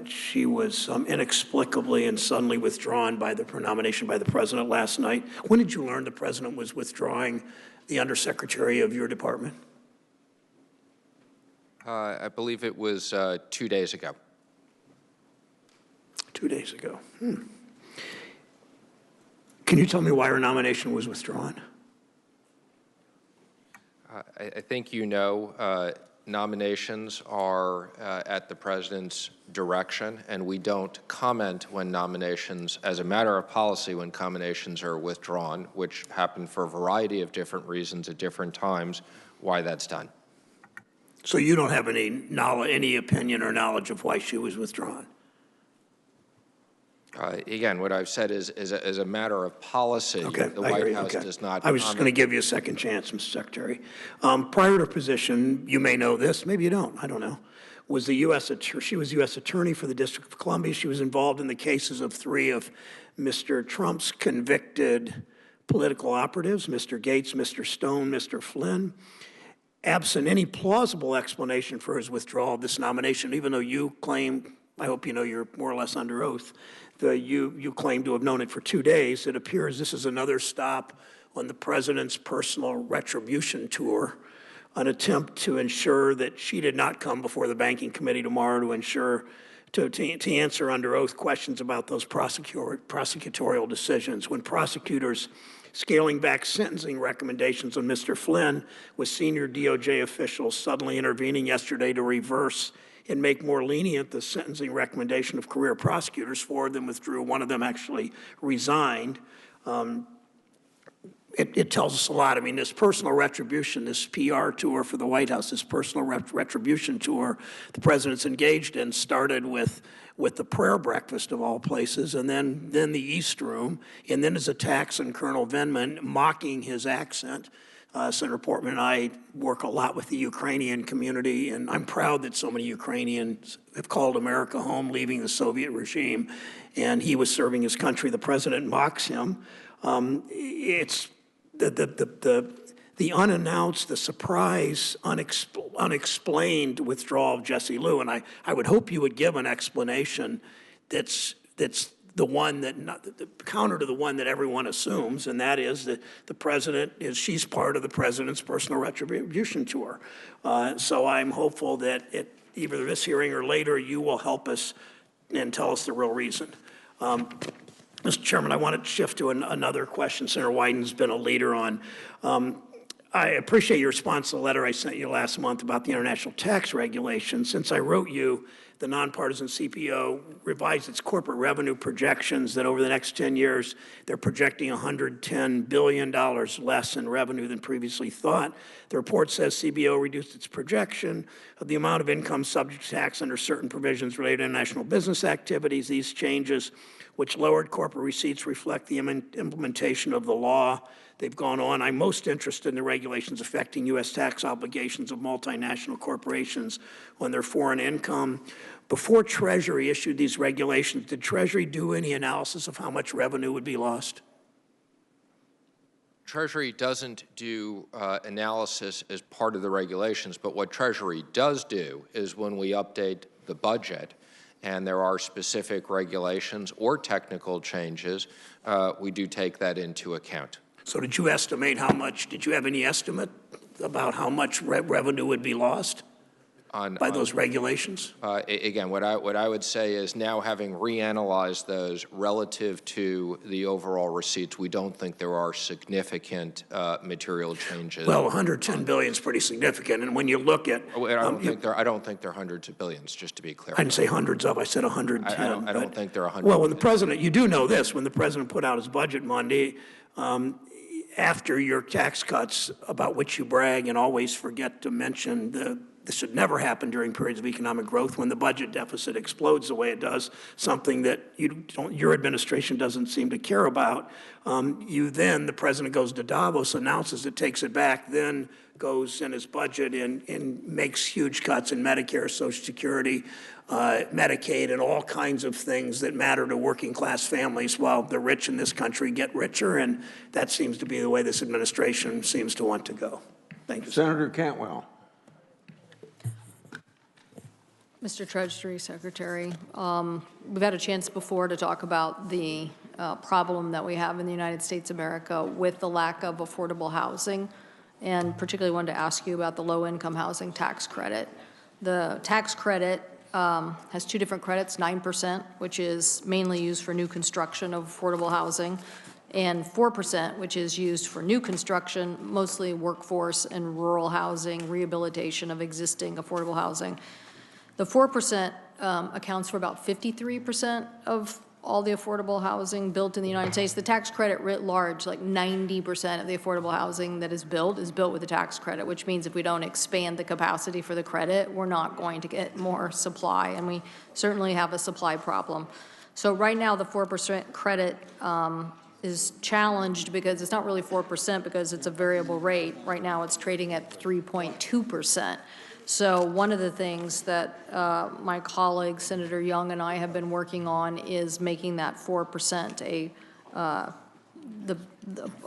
she was inexplicably and suddenly withdrawn by the nomination by the President last night. When did you learn the President was withdrawing the Undersecretary of your department? I believe it was 2 days ago. 2 days ago. Can you tell me why her nomination was withdrawn? I think you know nominations are at the President's direction, and we don't comment when nominations, as a matter of policy, when nominations are withdrawn, which happen for a variety of different reasons at different times, why that's done. So you don't have any opinion or knowledge of why she was withdrawn? Again, what I've said is, as a matter of policy, the White House does not comment. I was just going to give you a second chance, Mr. Secretary. Prior to her position, you may know this, maybe you don't, I don't know, was she was U.S. Attorney for the District of Columbia. She was involved in the cases of 3 of Mr. Trump's convicted political operatives, Mr. Gates, Mr. Stone, Mr. Flynn. Absent any plausible explanation for his withdrawal of this nomination, even though you claim, I hope you know you're more or less under oath, you claim to have known it for 2 days. It appears this is another stop on the President's personal retribution tour, an attempt to ensure that she did not come before the Banking Committee tomorrow to answer under oath questions about those prosecutorial decisions. When prosecutors scaling back sentencing recommendations on Mr. Flynn, with senior DOJ officials suddenly intervening yesterday to reverse and make more lenient the sentencing recommendation of career prosecutors. 4 of them withdrew. 1 of them actually resigned. It tells us a lot. I mean, this personal retribution, this PR tour for the White House, this personal retribution tour the President's engaged in started with the prayer breakfast of all places, and then the East Room, and then his attacks on Colonel Vindman, mocking his accent, Senator Portman and I work a lot with the Ukrainian community, and I'm proud that so many Ukrainians have called America home, leaving the Soviet regime, and he was serving his country. The president mocks him. It's the unannounced, the surprise, unexplained withdrawal of Jesse Liu, and I would hope you would give an explanation that's the one that, the counter to the one that everyone assumes, and that is that the president she's part of the president's personal retribution tour. So I'm hopeful that at either this hearing or later, you will help us and tell us the real reason. Mr. Chairman, I want to shift to another question Senator Wyden's been a leader on. I appreciate your response to the letter I sent you last month about the international tax regulations. Since I wrote you, the nonpartisan CPO revised its corporate revenue projections that over the next 10 years, they're projecting $110 billion less in revenue than previously thought. The report says CBO reduced its projection of the amount of income subject to tax under certain provisions related to international business activities. These changes, which lowered corporate receipts, reflect the implementation of the law. They've gone on. I'm most interested in the regulations affecting U.S. tax obligations of multinational corporations on their foreign income. Before Treasury issued these regulations, did Treasury do any analysis of how much revenue would be lost? Treasury doesn't do analysis as part of the regulations, but what Treasury does do is when we update the budget and there are specific regulations or technical changes, we do take that into account. So did you estimate how much, did you have any estimate about how much revenue would be lost by those regulations? Again, what I would say is now having reanalyzed those relative to the overall receipts, we don't think there are significant material changes. Well, 110 billion is pretty significant, and when you look at, I don't think they're hundreds of billions. Just to be clear, I didn't say hundreds of. I said 110. I don't think they're 100. Well, when the president, you do know this, when the president put out his budget Monday, after your tax cuts, about which you brag and always forget to mention, this should never happen during periods of economic growth when the budget deficit explodes the way it does, something that your administration doesn't seem to care about. The president goes to Davos, announces it, takes it back, then goes in his budget and makes huge cuts in Medicare, Social Security, Medicaid, and all kinds of things that matter to working class families while the rich in this country get richer, and that seems to be the way this administration seems to want to go. Thank you. Senator Cantwell. Mr. Treasury Secretary, we've had a chance before to talk about the problem that we have in the United States of America with the lack of affordable housing, and particularly wanted to ask you about the low-income housing tax credit. The tax credit has two different credits, 9%, which is mainly used for new construction of affordable housing, and 4%, which is used for new construction, mostly workforce and rural housing, rehabilitation of existing affordable housing. The 4% accounts for about 53% of all the affordable housing built in the United States. The tax credit writ large, like 90% of the affordable housing that is built with the tax credit, which means if we don't expand the capacity for the credit, we're not going to get more supply, and we certainly have a supply problem. So right now, the 4% credit is challenged because it's not really 4% because it's a variable rate. Right now, it's trading at 3.2%. So one of the things that my colleague, Senator Young, and I have been working on is making that 4%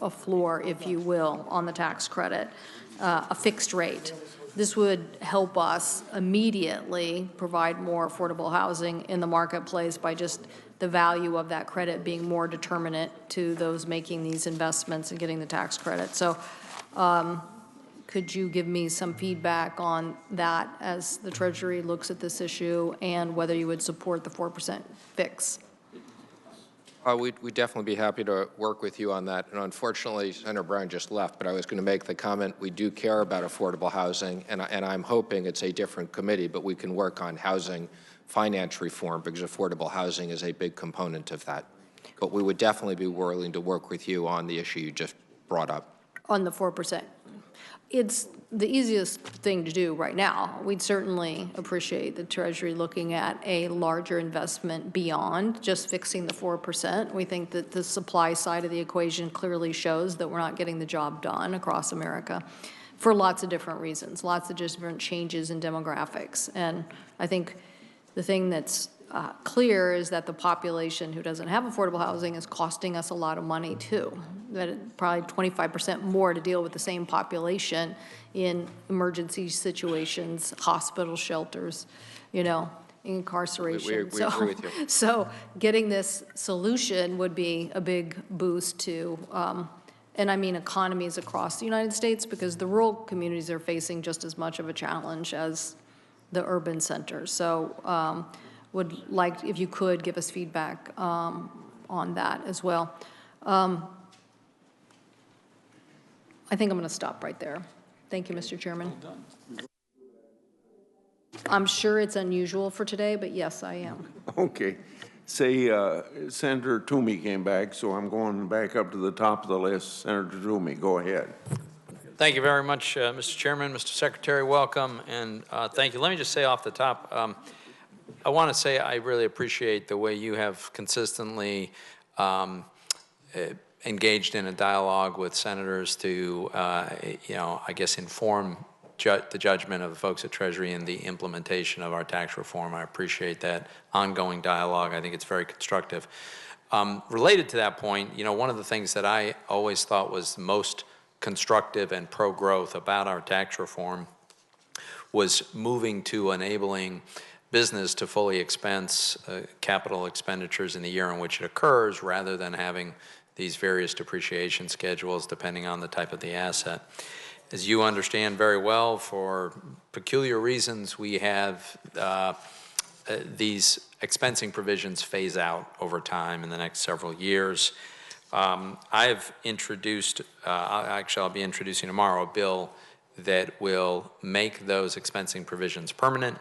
a floor, if you will, on the tax credit, a fixed rate. This would help us immediately provide more affordable housing in the marketplace by just the value of that credit being more determinant to those making these investments and getting the tax credit. So could you give me some feedback on that as the Treasury looks at this issue and whether you would support the 4% fix? We'd definitely be happy to work with you on that. And unfortunately, Senator Brown just left, but I was going to make the comment, we do care about affordable housing, and I'm hoping it's a different committee, but we can work on housing finance reform because affordable housing is a big component of that. But we would definitely be willing to work with you on the issue you just brought up. On the 4%? It's the easiest thing to do right now. We'd certainly appreciate the Treasury looking at a larger investment beyond just fixing the 4%. We think that the supply side of the equation clearly shows that we're not getting the job done across America for lots of different reasons, lots of different changes in demographics. And I think the thing that's clear is that the population who doesn't have affordable housing is costing us a lot of money too. That it probably 25% more to deal with the same population in emergency situations, hospital shelters, you know, incarceration. We agree with you. So getting this solution would be a big boost to, and I mean economies across the United States, because the rural communities are facing just as much of a challenge as the urban centers. So would like, if you could, give us feedback on that as well. I think I'm going to stop right there. Thank you, Mr. Chairman. Well done. I'm sure it's unusual for today, but yes, I am. Okay. Say Senator Toomey came back, so I'm going back up to the top of the list. Senator Toomey, go ahead. Thank you very much, Mr. Chairman, Mr. Secretary, welcome, and thank you. Let me just say off the top, I want to say I really appreciate the way you have consistently engaged in a dialogue with senators to, you know, I guess inform the judgment of the folks at Treasury in the implementation of our tax reform. I appreciate that ongoing dialogue. I think it's very constructive. Related to that point, you know, one of the things that I always thought was most constructive and pro-growth about our tax reform was moving to enabling business to fully expense capital expenditures in the year in which it occurs, rather than having these various depreciation schedules depending on the type of the asset. As you understand very well, for peculiar reasons, we have these expensing provisions phase out over time in the next several years. I've introduced, actually I'll be introducing tomorrow, a bill that will make those expensing provisions permanent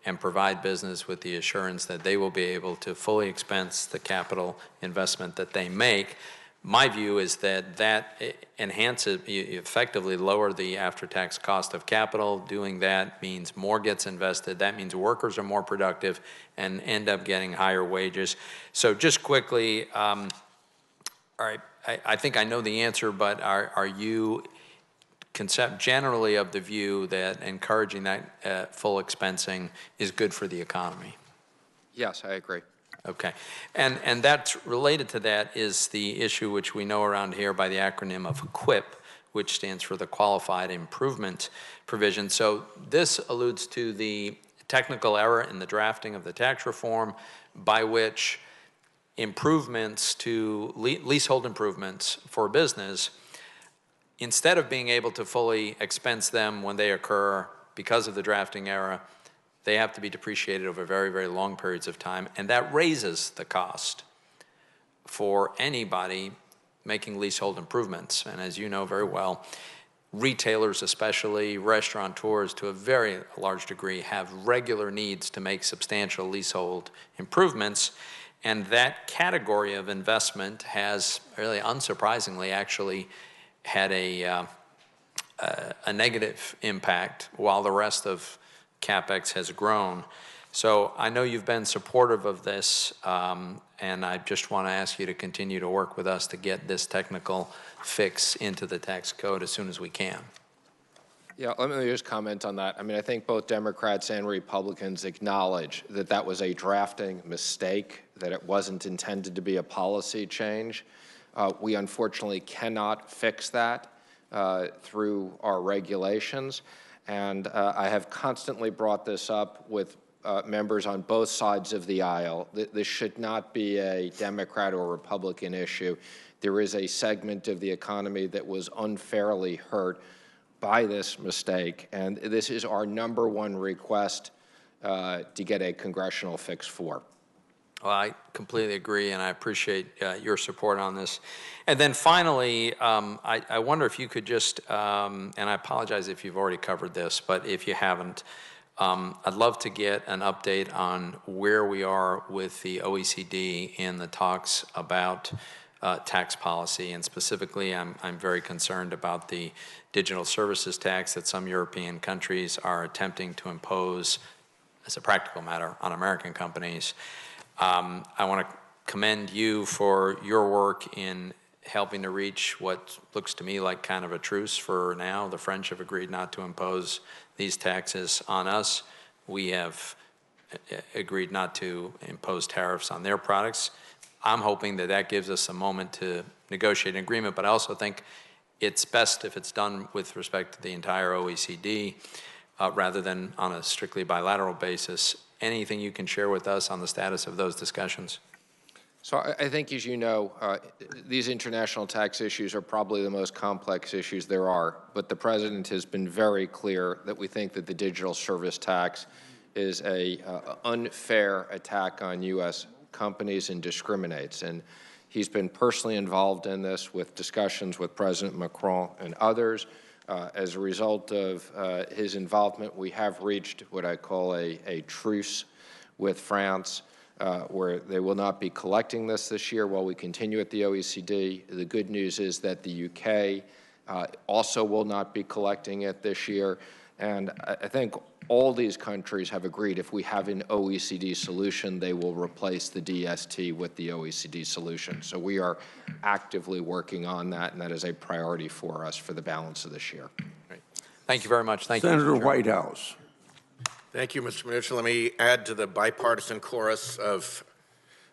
and provide business with the assurance that they will be able to fully expense the capital investment that they make. My view is that that enhances, you effectively lower the after-tax cost of capital. Doing that means more gets invested. That means workers are more productive and end up getting higher wages. So just quickly, all right, I think I know the answer, but are you generally of the view that encouraging that full expensing is good for the economy? Yes, I agree. Okay, and that's related to that is the issue which we know around here by the acronym of QIP, which stands for the Qualified Improvement Provision. So this alludes to the technical error in the drafting of the tax reform by which improvements to leasehold improvements for business, instead of being able to fully expense them when they occur because of the drafting error, they have to be depreciated over very, very long periods of time, and that raises the cost for anybody making leasehold improvements. And as you know very well, retailers, especially restaurateurs to a very large degree, have regular needs to make substantial leasehold improvements, and that category of investment has, really unsurprisingly, actually had a negative impact while the rest of CapEx has grown. So I know you've been supportive of this, and I just want to ask you to continue to work with us to get this technical fix into the tax code as soon as we can. Yeah, let me just comment on that. I mean, I think both Democrats and Republicans acknowledge that that was a drafting mistake, that it wasn't intended to be a policy change. We unfortunately cannot fix that through our regulations. And I have constantly brought this up with members on both sides of the aisle. This should not be a Democrat or Republican issue. There is a segment of the economy that was unfairly hurt by this mistake, and this is our #1 request to get a congressional fix for. Well, I completely agree, and I appreciate your support on this. And then finally, I wonder if you could just, and I apologize if you've already covered this, but if you haven't, I'd love to get an update on where we are with the OECD in the talks about tax policy, and specifically I'm very concerned about the digital services tax that some European countries are attempting to impose as a practical matter on American companies. I want to commend you for your work in helping to reach what looks to me like kind of a truce for now. The French have agreed not to impose these taxes on us. We have agreed not to impose tariffs on their products. I'm hoping that that gives us a moment to negotiate an agreement, but I also think it's best if it's done with respect to the entire OECD rather than on a strictly bilateral basis. Anything you can share with us on the status of those discussions? So I think, as you know, these international tax issues are probably the most complex issues there are, but the President has been very clear that we think that the digital service tax is a unfair attack on U.S. companies and discriminates. And he's been personally involved in this with discussions with President Macron and others. As a result of his involvement, we have reached what I call a truce with France, where they will not be collecting this year while we continue at the OECD. The good news is that the UK also will not be collecting it this year. And I think all these countries have agreed if we have an OECD solution, they will replace the DST with the OECD solution. So we are actively working on that, and that is a priority for us for the balance of this year. Great. Thank you very much. Thank you, Senator Mr. Chairman. Whitehouse. Thank you, Mr. Mnuchin. Let me add to the bipartisan chorus of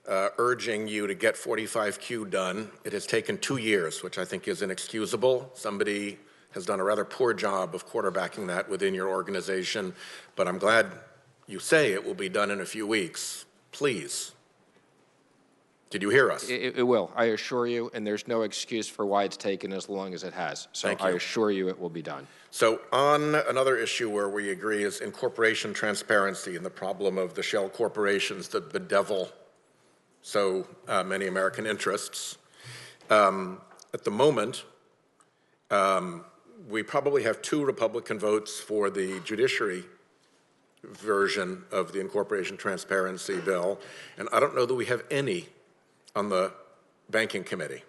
urging you to get 45Q done. It has taken 2 years, which I think is inexcusable. Somebody has done a rather poor job of quarterbacking that within your organization, but I'm glad you say it will be done in a few weeks. Please. Did you hear us? It will, I assure you, and there's no excuse for why it's taken as long as it has. So Thank you. I assure you it will be done. So on another issue where we agree is incorporation transparency and the problem of the shell corporations that bedevil so many American interests. At the moment, we probably have 2 Republican votes for the judiciary version of the incorporation transparency bill, and I don't know that we have any on the banking committee.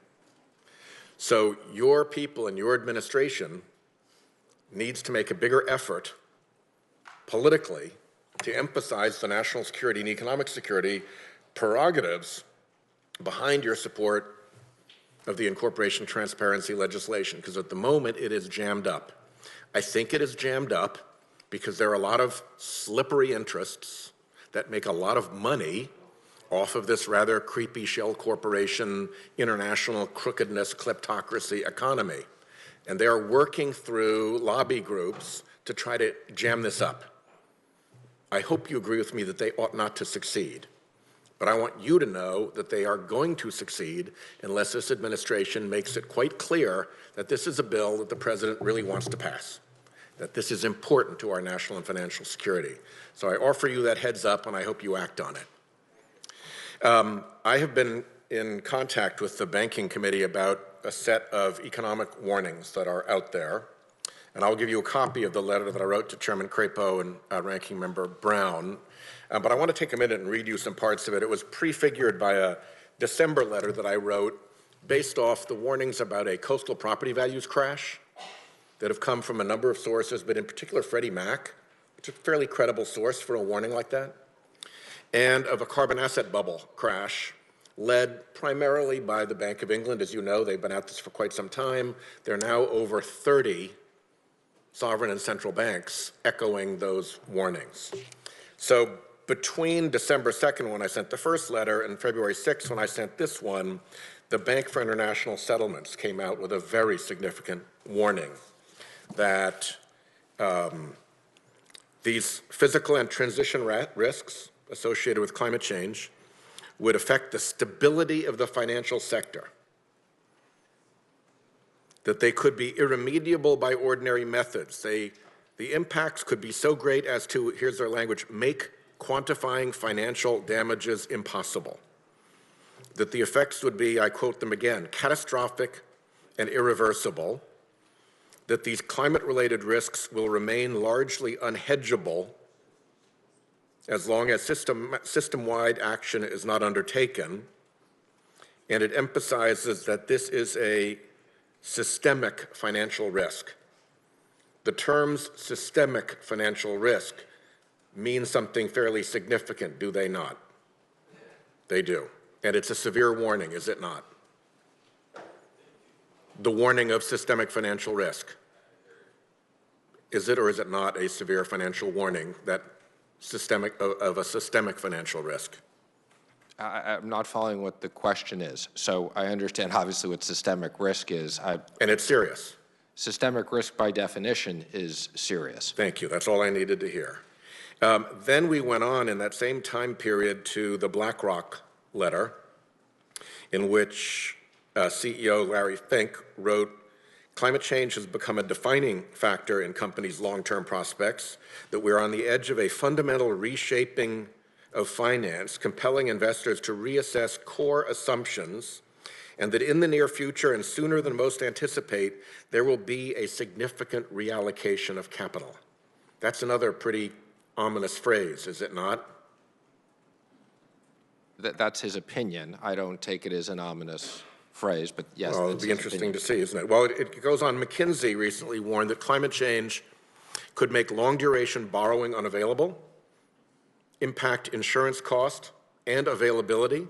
So your people and your administration needs to make a bigger effort politically to emphasize the national security and economic security prerogatives behind your support of the incorporation transparency legislation, because at the moment it is jammed up. I think it is jammed up because there are a lot of slippery interests that make a lot of money off of this rather creepy shell corporation, international crookedness, kleptocracy economy. And they are working through lobby groups to try to jam this up. I hope you agree with me that they ought not to succeed. But I want you to know that they are going to succeed unless this administration makes it quite clear that this is a bill that the President really wants to pass, that this is important to our national and financial security. So I offer you that heads up, and I hope you act on it. I have been in contact with the Banking Committee about a set of economic warnings that are out there, and I'll give you a copy of the letter that I wrote to Chairman Crapo and Ranking Member Brown. But I want to take a minute and read you some parts of it. It was prefigured by a December letter that I wrote based off the warnings about a coastal property values crash that have come from a number of sources, but in particular Freddie Mac, which is a fairly credible source for a warning like that, and of a carbon asset bubble crash led primarily by the Bank of England. As you know, they've been at this for quite some time. There are now over 30 sovereign and central banks echoing those warnings. So between December 2nd, when I sent the first letter, and February 6th, when I sent this one, the Bank for International Settlements came out with a very significant warning that these physical and transition risks associated with climate change would affect the stability of the financial sector, that they could be irremediable by ordinary methods. The impacts could be so great as to, here's their language, make quantifying financial damages impossible. That the effects would be, I quote them again, catastrophic and irreversible, that these climate-related risks will remain largely unhedgeable as long as system-wide action is not undertaken, and it emphasizes that this is a systemic financial risk. The terms systemic financial risk mean something fairly significant, do they not? They do. And it's a severe warning, is it not? The warning of systemic financial risk. Is it or is it not a severe financial warning that of a systemic financial risk? I'm not following what the question is. So I understand obviously what systemic risk is. And it's serious. Systemic risk by definition is serious. Thank you. That's all I needed to hear. Then we went on in that same time period to the BlackRock letter, in which CEO Larry Fink wrote, "Climate change has become a defining factor in companies' long-term prospects, that we're on the edge of a fundamental reshaping of finance, compelling investors to reassess core assumptions, and that in the near future and sooner than most anticipate, there will be a significant reallocation of capital." That's another pretty ominous phrase, is it not? That's his opinion. I don't take it as an ominous phrase, but yes. Well, it'll be interesting to see, isn't it? Well, it goes on. McKinsey recently warned that climate change could make long-duration borrowing unavailable, impact insurance cost and availability,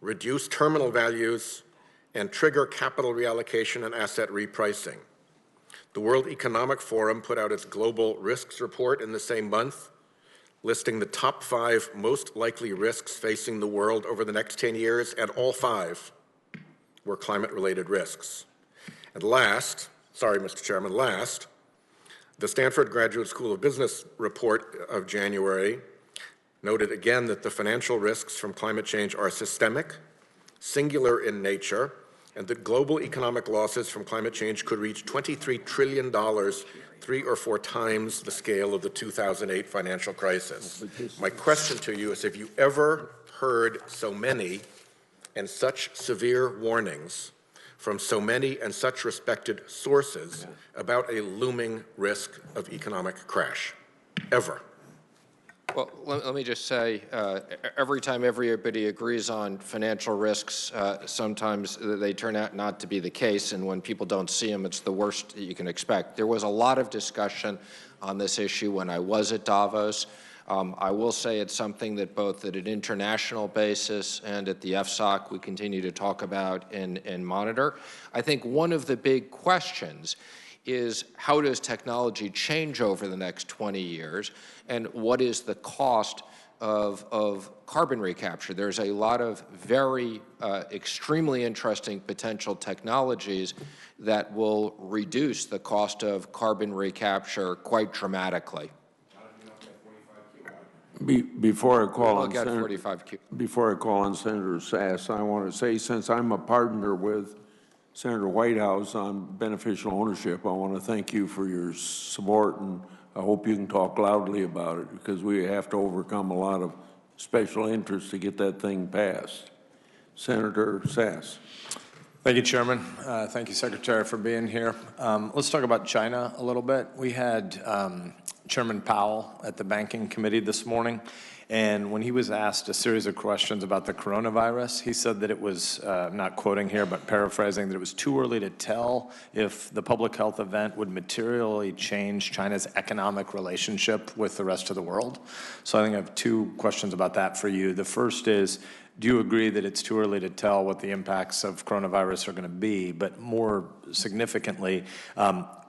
reduce terminal values, and trigger capital reallocation and asset repricing. The World Economic Forum put out its Global Risks Report in the same month, listing the top 5 most likely risks facing the world over the next 10 years, and all 5 were climate-related risks. And last, sorry, Mr. Chairman, last, the Stanford Graduate School of Business report of January noted again that the financial risks from climate change are systemic, singular in nature, and that global economic losses from climate change could reach $23 trillion, 3 or 4 times the scale of the 2008 financial crisis. My question to you is, have you ever heard so many and such severe warnings from so many and such respected sources about a looming risk of economic crash? Ever? Well, let me just say, every time everybody agrees on financial risks, sometimes they turn out not to be the case, and when people don't see them, it's the worst that you can expect. There was a lot of discussion on this issue when I was at Davos. I will say it's something that both at an international basis and at the FSOC we continue to talk about and monitor. I think one of the big questions is, how does technology change over the next 20 years, and what is the cost of carbon recapture? There's a lot of very extremely interesting potential technologies that will reduce the cost of carbon recapture quite dramatically. Before I call on Senator Sass, I want to say, since I'm a partner with Senator Whitehouse on beneficial ownership, I want to thank you for your support, and I hope you can talk loudly about it, because we have to overcome a lot of special interests to get that thing passed. Senator Sass. Thank you, Chairman. Thank you, Secretary, for being here. Let's talk about China a little bit. We had Chairman Powell at the Banking Committee this morning, and when he was asked a series of questions about the coronavirus, he said that it was, not quoting here, but paraphrasing, that it was too early to tell if the public health event would materially change China's economic relationship with the rest of the world. So I think I have 2 questions about that for you. The first is, do you agree that it's too early to tell what the impacts of coronavirus are going to be? But more significantly,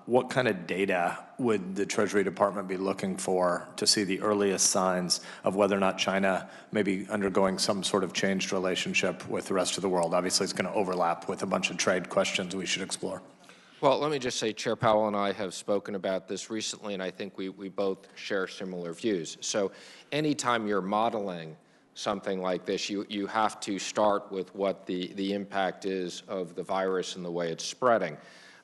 what kind of data would the Treasury Department be looking for to see the earliest signs of whether or not China may be undergoing some sort of changed relationship with the rest of the world? Obviously, it's going to overlap with a bunch of trade questions we should explore. Well, let me just say, Chair Powell and I have spoken about this recently, and I think we both share similar views. So anytime you're modeling something like this, you have to start with what the impact is of the virus and the way it's spreading.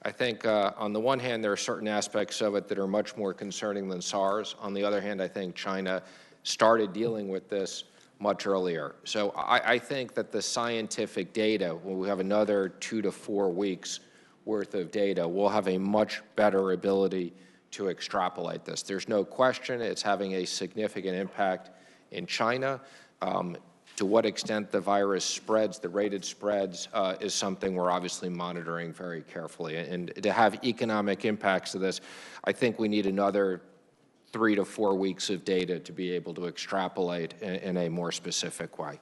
I think on the one hand, there are certain aspects of it that are much more concerning than SARS. On the other hand, I think China started dealing with this much earlier. So I think that the scientific data, when we have another 2 to 4 weeks worth of data, we'll have a much better ability to extrapolate this. There's no question it's having a significant impact in China. To what extent the virus spreads, the rate it spreads, is something we're obviously monitoring very carefully. And to have economic impacts of this, I think we need another 3 to 4 weeks of data to be able to extrapolate in a more specific way.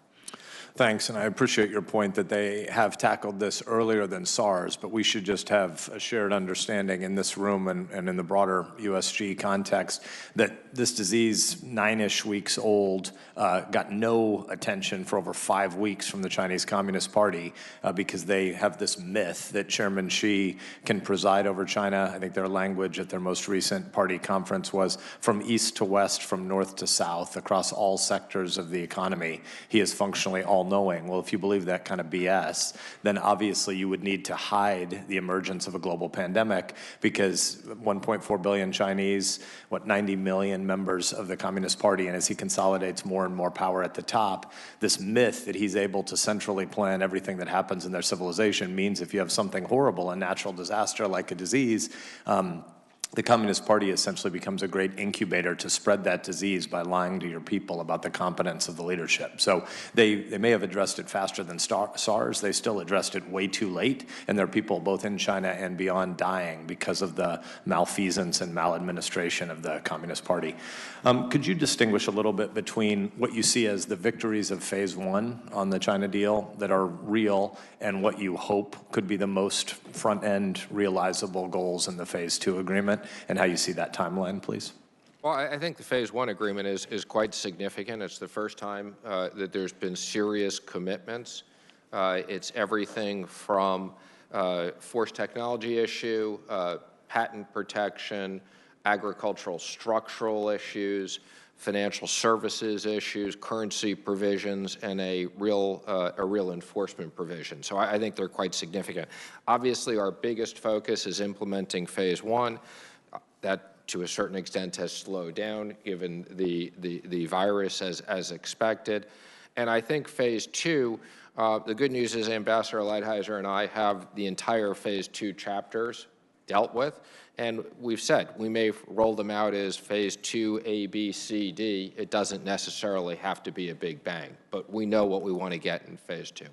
Thanks, and I appreciate your point that they have tackled this earlier than SARS, but we should just have a shared understanding in this room and in the broader USG context that this disease, 9-ish weeks old, got no attention for over 5 weeks from the Chinese Communist Party because they have this myth that Chairman Xi can preside over China. I think their language at their most recent party conference was from east to west, from north to south, across all sectors of the economy. He is functionally all-knowing. Well, if you believe that kind of BS, then obviously you would need to hide the emergence of a global pandemic because 1.4 billion Chinese, 90 million members of the Communist Party, and as he consolidates more and more power at the top, this myth that he's able to centrally plan everything that happens in their civilization means if you have something horrible, a natural disaster like a disease, the Communist Party essentially becomes a great incubator to spread that disease by lying to your people about the competence of the leadership. So they may have addressed it faster than SARS. They still addressed it way too late, and there are people both in China and beyond dying because of the malfeasance and maladministration of the Communist Party. Could you distinguish a little bit between what you see as the victories of phase 1 on the China deal that are real and what you hope could be the most front-end realizable goals in the phase 2 agreement, and how you see that timeline, please? Well, I think the phase 1 agreement is quite significant. It's the first time that there's been serious commitments. It's everything from forced technology issue, patent protection, agricultural structural issues, financial services issues, currency provisions, and a real enforcement provision. So I think they're quite significant. Obviously, our biggest focus is implementing phase 1. That, to a certain extent, has slowed down given the virus as expected. And I think phase 2, the good news is Ambassador Lighthizer and I have the entire phase 2 chapters dealt with. And we've said we may roll them out as phase 2, A, B, C, D. It doesn't necessarily have to be a big bang, but we know what we want to get in phase 2.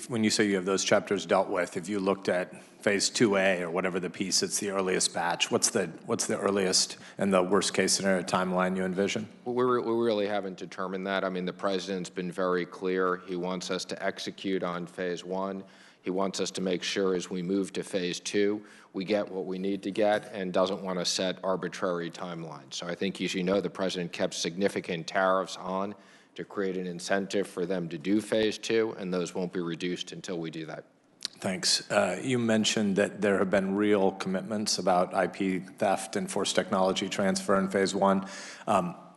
When you say you have those chapters dealt with, if you looked at phase 2A or whatever the piece, it's the earliest batch. What's the earliest and the worst case scenario timeline you envision? We really haven't determined that. I mean, the president's been very clear. He wants us to execute on phase 1. He wants us to make sure as we move to phase 2, we get what we need to get and doesn't want to set arbitrary timelines. So I think, as you know, the president kept significant tariffs on to create an incentive for them to do phase 2, and those won't be reduced until we do that. Thanks. You mentioned that there have been real commitments about IP theft and forced technology transfer in phase 1.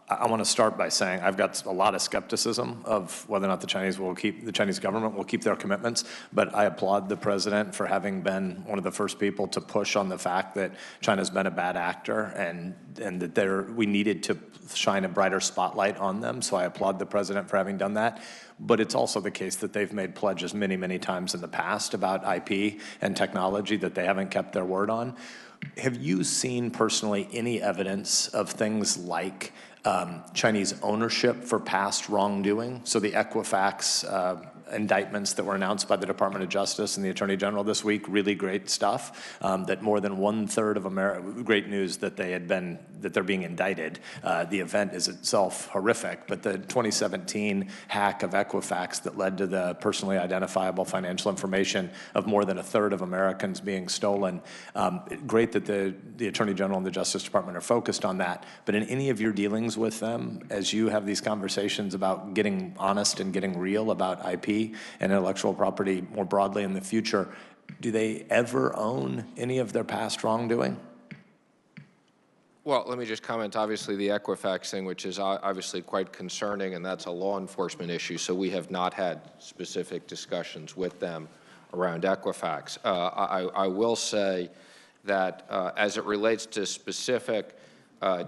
I want to start by saying I've got a lot of skepticism of whether or not the Chinese government will keep their commitments, but I applaud the president for having been one of the first people to push on the fact that China's been a bad actor and that we needed to shine a brighter spotlight on them. So I applaud the president for having done that. But it's also the case that they've made pledges many, many times in the past about IP and technology that they haven't kept their word on. Have you seen personally any evidence of things like Chinese ownership for past wrongdoing? So the Equifax indictments that were announced by the Department of Justice and the Attorney General this week, really great stuff, that more than 1/3 of America, great news that they're being indicted. The event is itself horrific, but the 2017 hack of Equifax that led to the personally identifiable financial information of more than 1/3 of Americans being stolen, great that the Attorney General and the Justice Department are focused on that, but in any of your dealings with them, as you have these conversations about getting honest and getting real about IP and intellectual property more broadly in the future, do they ever own any of their past wrongdoing? Well, let me just comment, obviously, the Equifax thing, which is obviously quite concerning, and that's a law enforcement issue, so we have not had specific discussions with them around Equifax. I will say that as it relates to specific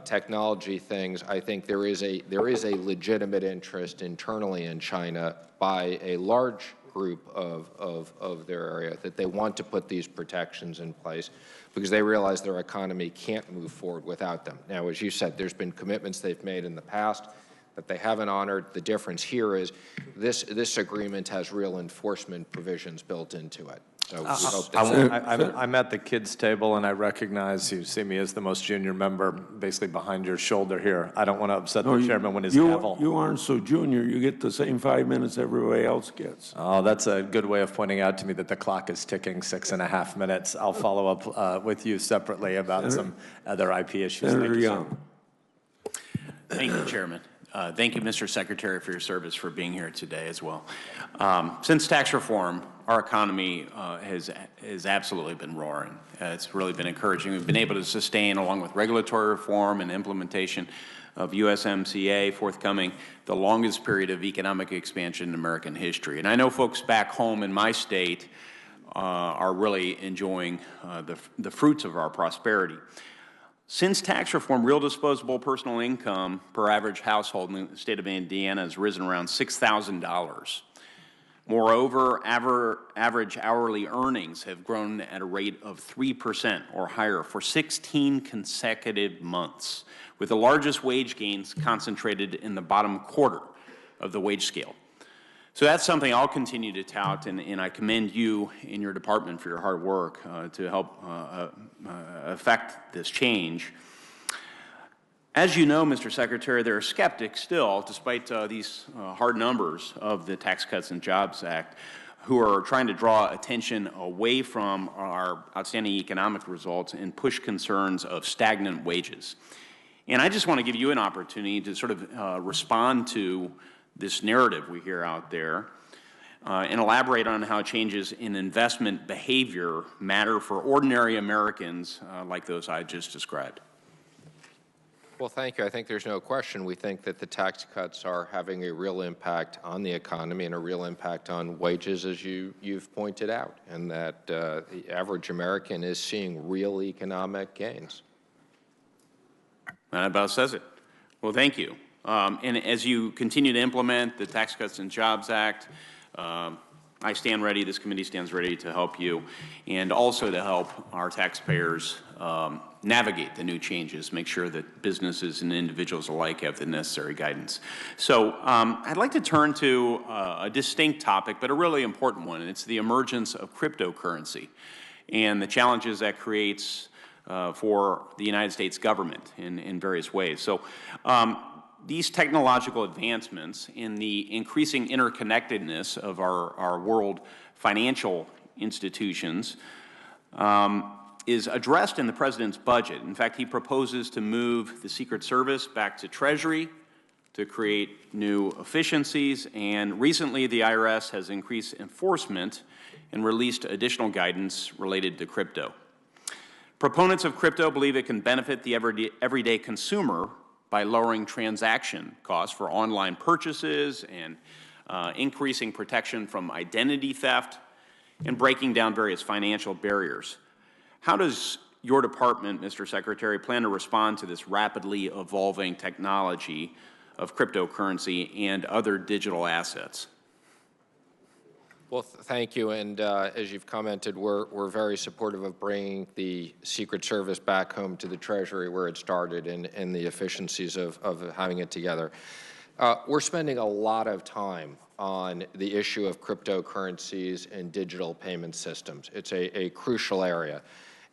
technology things, I think there is a legitimate interest internally in China by a large group of their area that they want to put these protections in place because they realize their economy can't move forward without them. Now, as you said, there's been commitments they've made in the past. that they haven't honored. The difference here is this agreement has real enforcement provisions built into it. So we hope that I'm at the kids' table, and I recognize you see me as the most junior member, basically behind your shoulder here. I don't want to upset the chairman when his gavel. You aren't so junior. You get the same 5 minutes everybody else gets. Oh, that's a good way of pointing out to me that the clock is ticking 6.5 minutes. I'll follow up with you separately about some other IP issues. Senator Young. Thank you, Chairman. Thank you, Mr. Secretary, for your service for being here today as well. Since tax reform, our economy has absolutely been roaring. It's really been encouraging. We've been able to sustain, along with regulatory reform and implementation of USMCA forthcoming, the longest period of economic expansion in American history. And I know folks back home in my state are really enjoying the fruits of our prosperity. Since tax reform, real disposable personal income per average household in the state of Indiana has risen around $6,000. Moreover, average hourly earnings have grown at a rate of 3% or higher for 16 consecutive months, with the largest wage gains concentrated in the bottom quarter of the wage scale. So that's something I'll continue to tout, and I commend you and your department for your hard work to help affect this change. As you know, Mr. Secretary, there are skeptics still, despite these hard numbers of the Tax Cuts and Jobs Act, who are trying to draw attention away from our outstanding economic results and push concerns of stagnant wages. And I just want to give you an opportunity to sort of respond to this narrative we hear out there and elaborate on how changes in investment behavior matter for ordinary Americans like those I just described. Well, thank you. I think there's no question. We think that the tax cuts are having a real impact on the economy and a real impact on wages, as you've pointed out, and that the average American is seeing real economic gains. That about says it. Well, thank you. And as you continue to implement the Tax Cuts and Jobs Act, I stand ready, this committee stands ready to help you, and also to help our taxpayers navigate the new changes, make sure that businesses and individuals alike have the necessary guidance. So I'd like to turn to a distinct topic, but a really important one, and it's the emergence of cryptocurrency and the challenges that creates for the United States government in various ways. So these technological advancements in the increasing interconnectedness of our world financial institutions is addressed in the President's budget. In fact, he proposes to move the Secret Service back to Treasury to create new efficiencies, and recently the IRS has increased enforcement and released additional guidance related to crypto. Proponents of crypto believe it can benefit the everyday consumer by lowering transaction costs for online purchases and increasing protection from identity theft and breaking down various financial barriers. How does your department, Mr. Secretary, plan to respond to this rapidly evolving technology of cryptocurrency and other digital assets? Well, thank you, and as you've commented, we're very supportive of bringing the Secret Service back home to the Treasury where it started and the efficiencies of having it together. We're spending a lot of time on the issue of cryptocurrencies and digital payment systems. It's a crucial area,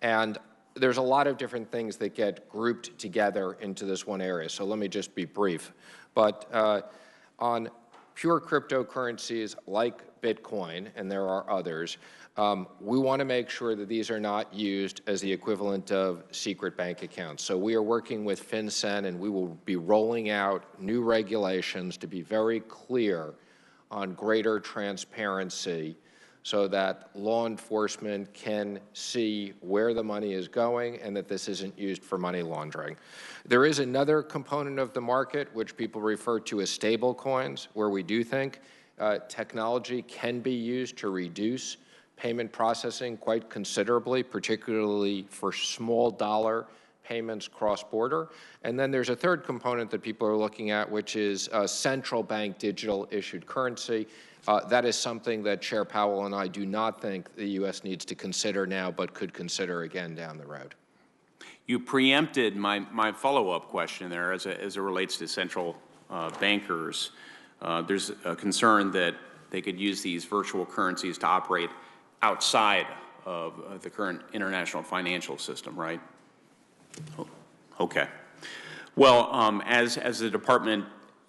and there's a lot of different things that get grouped together into this one area, so let me just be brief. But on pure cryptocurrencies like Bitcoin, and there are others, we want to make sure that these are not used as the equivalent of secret bank accounts. So we are working with FinCEN, and we will be rolling out new regulations to be very clear on greater transparency so that law enforcement can see where the money is going and that this isn't used for money laundering. There is another component of the market which people refer to as stable coins, where we do think technology can be used to reduce payment processing quite considerably, particularly for small dollar payments cross-border. And then there's a third component that people are looking at, which is central bank digital issued currency. That is something that Chair Powell and I do not think the U.S. needs to consider now, but could consider again down the road. You preempted my follow-up question there as it relates to central bankers, there's a concern that they could use these virtual currencies to operate outside of the current international financial system, right? Okay. Well, as the department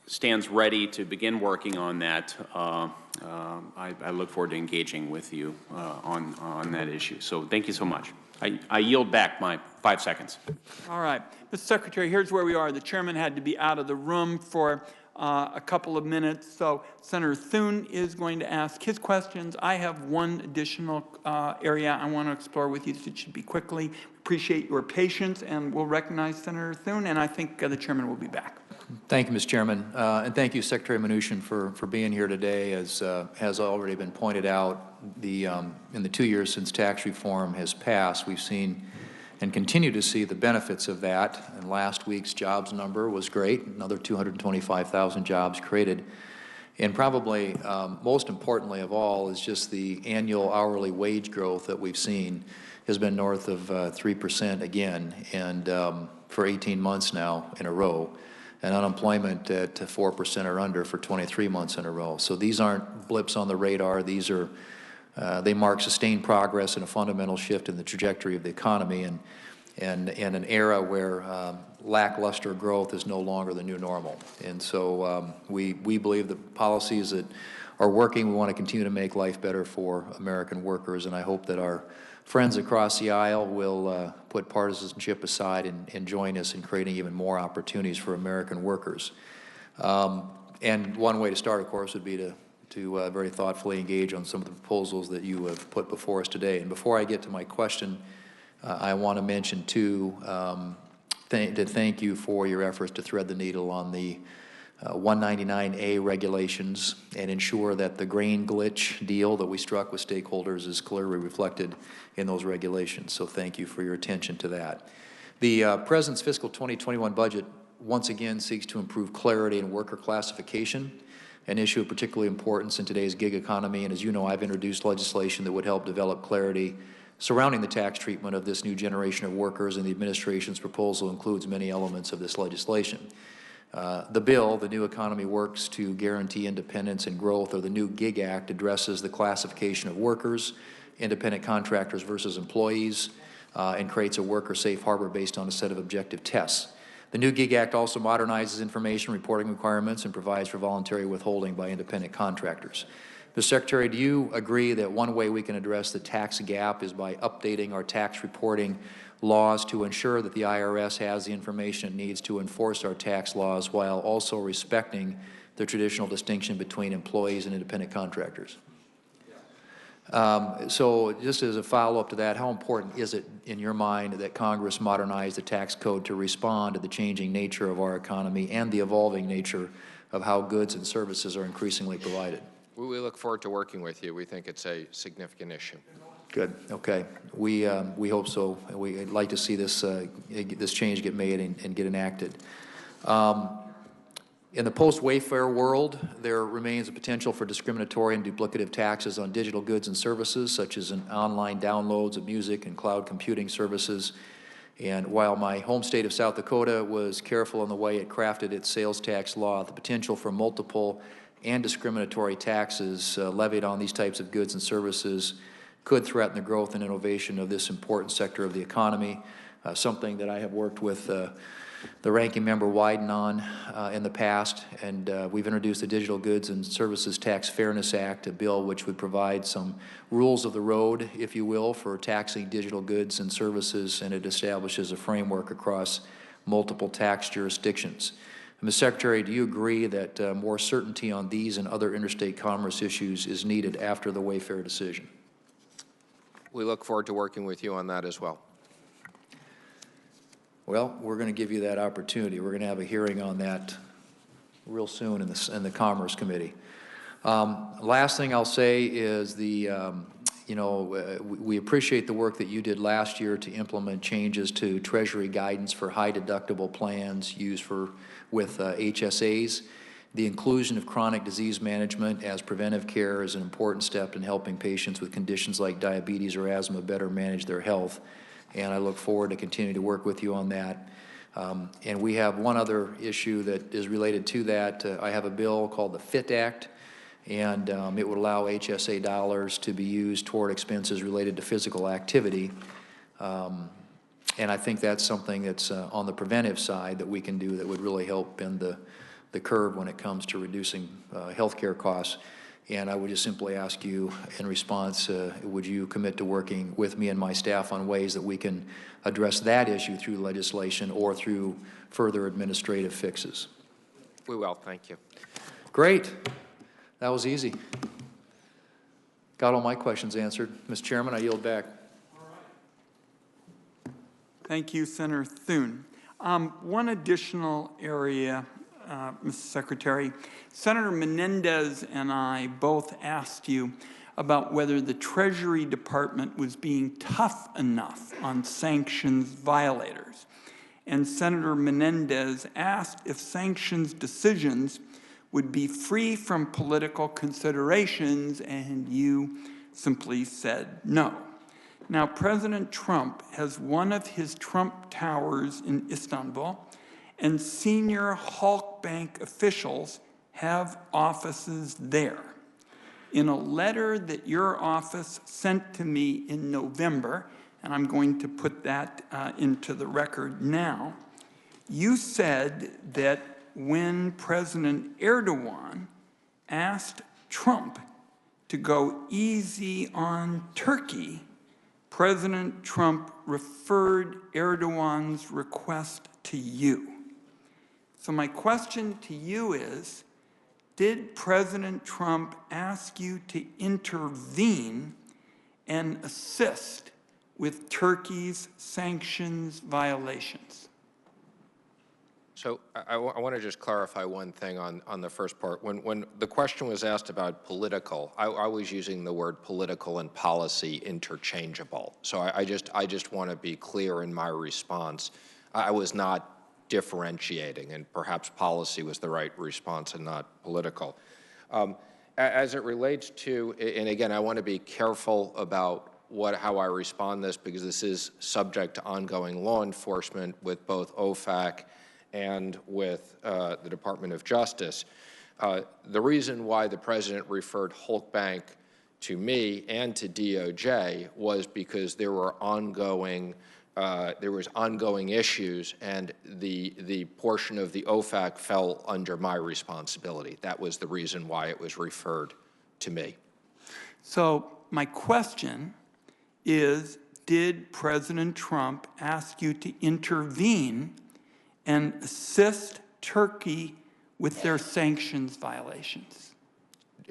stands ready to begin working on that, I look forward to engaging with you on that issue. So thank you so much. I yield back my 5 seconds. All right. Mr. Secretary, here's where we are. The chairman had to be out of the room for a couple of minutes, so Senator Thune is going to ask his questions. I have one additional area I want to explore with you. It should be quickly. Appreciate your patience, and we'll recognize Senator Thune, and I think the chairman will be back. Thank you, Mr. Chairman, and thank you, Secretary Mnuchin, for being here today. As has already been pointed out, in the 2 years since tax reform has passed, we've seen and continue to see the benefits of that. And last week's jobs number was great, another 225,000 jobs created. And probably most importantly of all is just the annual hourly wage growth that we've seen has been north of 3% again, and for 18 months now in a row, and unemployment at 4% or under for 23 months in a row. So these aren't blips on the radar. These are they mark sustained progress and a fundamental shift in the trajectory of the economy, and an era where lackluster growth is no longer the new normal. And so we believe the policies that are working, we want to continue to make life better for American workers, and I hope that our friends across the aisle will put partisanship aside and join us in creating even more opportunities for American workers. And one way to start, of course, would be to very thoughtfully engage on some of the proposals that you have put before us today. And before I get to my question, I want to mention, too, to thank you for your efforts to thread the needle on the 199A regulations and ensure that the grain glitch deal that we struck with stakeholders is clearly reflected in those regulations. So thank you for your attention to that. The President's fiscal 2021 budget once again seeks to improve clarity in worker classification, an issue of particularly importance in today's gig economy. And as you know, I've introduced legislation that would help develop clarity surrounding the tax treatment of this new generation of workers, and the administration's proposal includes many elements of this legislation. The bill, the New Economy Works to Guarantee Independence and Growth, or the new GIG Act, addresses the classification of workers, independent contractors versus employees, and creates a worker safe harbor based on a set of objective tests. The new GIG Act also modernizes information reporting requirements and provides for voluntary withholding by independent contractors. Mr. Secretary, do you agree that one way we can address the tax gap is by updating our tax reporting laws to ensure that the IRS has the information it needs to enforce our tax laws while also respecting the traditional distinction between employees and independent contractors? So just as a follow-up to that, how important is it in your mind that Congress modernize the tax code to respond to the changing nature of our economy and the evolving nature of how goods and services are increasingly provided? We look forward to working with you. We think it's a significant issue. Good. Okay. We hope so. We'd like to see this this change get made and get enacted. In the post-Wayfair world, there remains a potential for discriminatory and duplicative taxes on digital goods and services, such as in online downloads of music and cloud computing services. And while my home state of South Dakota was careful in the way it crafted its sales tax law, the potential for multiple and discriminatory taxes levied on these types of goods and services could threaten the growth and innovation of this important sector of the economy, something that I have worked with the ranking member Wyden on in the past, and we've introduced the Digital Goods and Services Tax Fairness Act, a bill which would provide some rules of the road, if you will, for taxing digital goods and services, and it establishes a framework across multiple tax jurisdictions. Ms. Secretary, do you agree that more certainty on these and other interstate commerce issues is needed after the Wayfair decision? We look forward to working with you on that as well. Well, we're going to give you that opportunity. We're going to have a hearing on that real soon in the Commerce Committee. Last thing I'll say is we appreciate the work that you did last year to implement changes to Treasury guidance for high deductible plans used with HSAs. The inclusion of chronic disease management as preventive care is an important step in helping patients with conditions like diabetes or asthma better manage their health, and I look forward to continuing to work with you on that. And we have one other issue that is related to that. I have a bill called the FIT Act, and it would allow HSA dollars to be used toward expenses related to physical activity. And I think that's something that's on the preventive side that we can do that would really help bend the curve when it comes to reducing healthcare costs. And I would just simply ask you in response, would you commit to working with me and my staff on ways that we can address that issue through legislation or through further administrative fixes? We will, thank you. Great. That was easy. Got all my questions answered. Mr. Chairman, I yield back. Thank you, Senator Thune. One additional area, Mr. Secretary. Senator Menendez and I both asked you about whether the Treasury Department was being tough enough on sanctions violators. And Senator Menendez asked if sanctions decisions would be free from political considerations, and you simply said no. Now, President Trump has one of his Trump Towers in Istanbul, and senior Hulk Bank officials have offices there. In a letter that your office sent to me in November, and I'm going to put that into the record now, you said that when President Erdogan asked Trump to go easy on Turkey, President Trump referred Erdogan's request to you. So my question to you is, did President Trump ask you to intervene and assist with Turkey's sanctions violations? So I want to just clarify one thing on the first part. When the question was asked about political, I was using the word political and policy interchangeable. So I just want to be clear in my response. I was not differentiating, and perhaps policy was the right response and not political. As it relates to, and again, I want to be careful about how I respond to this, because this is subject to ongoing law enforcement with both OFAC and with the Department of Justice. The reason why the President referred Hulk Bank to me and to DOJ was because there were ongoing issues, and the portion of the OFAC fell under my responsibility. That was the reason why it was referred to me. So my question is, did President Trump ask you to intervene and assist Turkey with their sanctions violations?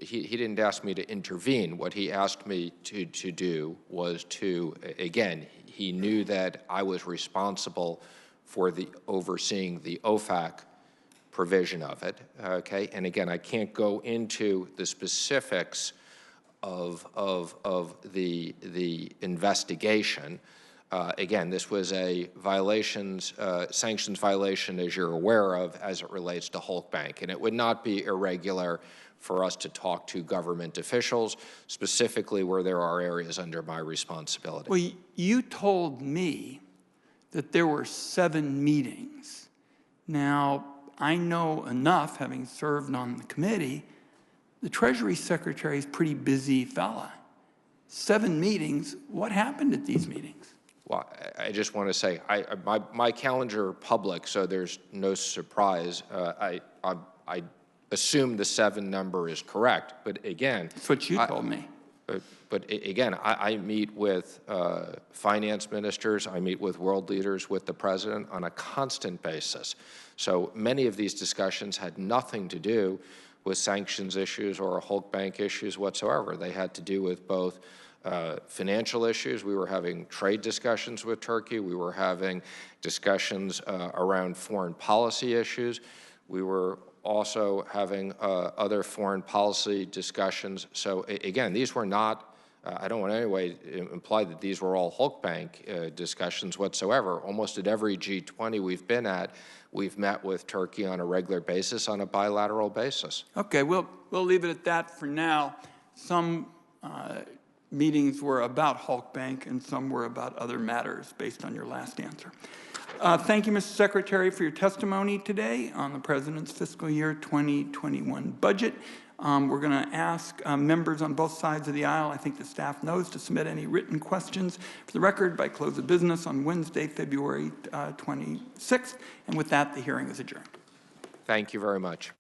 He didn't ask me to intervene. What he asked me to do was to, again, he knew that I was responsible for overseeing the OFAC provision of it, okay? And again, I can't go into the specifics of the investigation. Again, this was a sanctions violation, as you're aware of, as it relates to Hulk Bank. And it would not be irregular for us to talk to government officials, specifically where there are areas under my responsibility. Well, you told me that there were 7 meetings. Now, I know enough, having served on the committee, the Treasury Secretary is a pretty busy fella. 7 meetings, what happened at these meetings? Well, I just want to say, my calendar public, so there's no surprise. I assume the 7 number is correct, but again— That's what you told me. But again, I meet with finance ministers, I meet with world leaders, with the president on a constant basis. So many of these discussions had nothing to do with sanctions issues or Hulk Bank issues whatsoever. They had to do with both financial issues. We were having trade discussions with Turkey. We were having discussions around foreign policy issues. We were also having other foreign policy discussions. So again, these were not, I don't want to in any way imply that these were all Hulk Bank discussions whatsoever. Almost at every G20 we've been at, we've met with Turkey on a regular basis, on a bilateral basis. Okay, we'll leave it at that for now. Some meetings were about Hulk Bank and some were about other matters based on your last answer. Thank you, Mr. Secretary, for your testimony today on the President's fiscal year 2021 budget. We're going to ask members on both sides of the aisle, I think the staff knows, to submit any written questions for the record by close of business on Wednesday, February 26th. And with that, the hearing is adjourned. Thank you very much.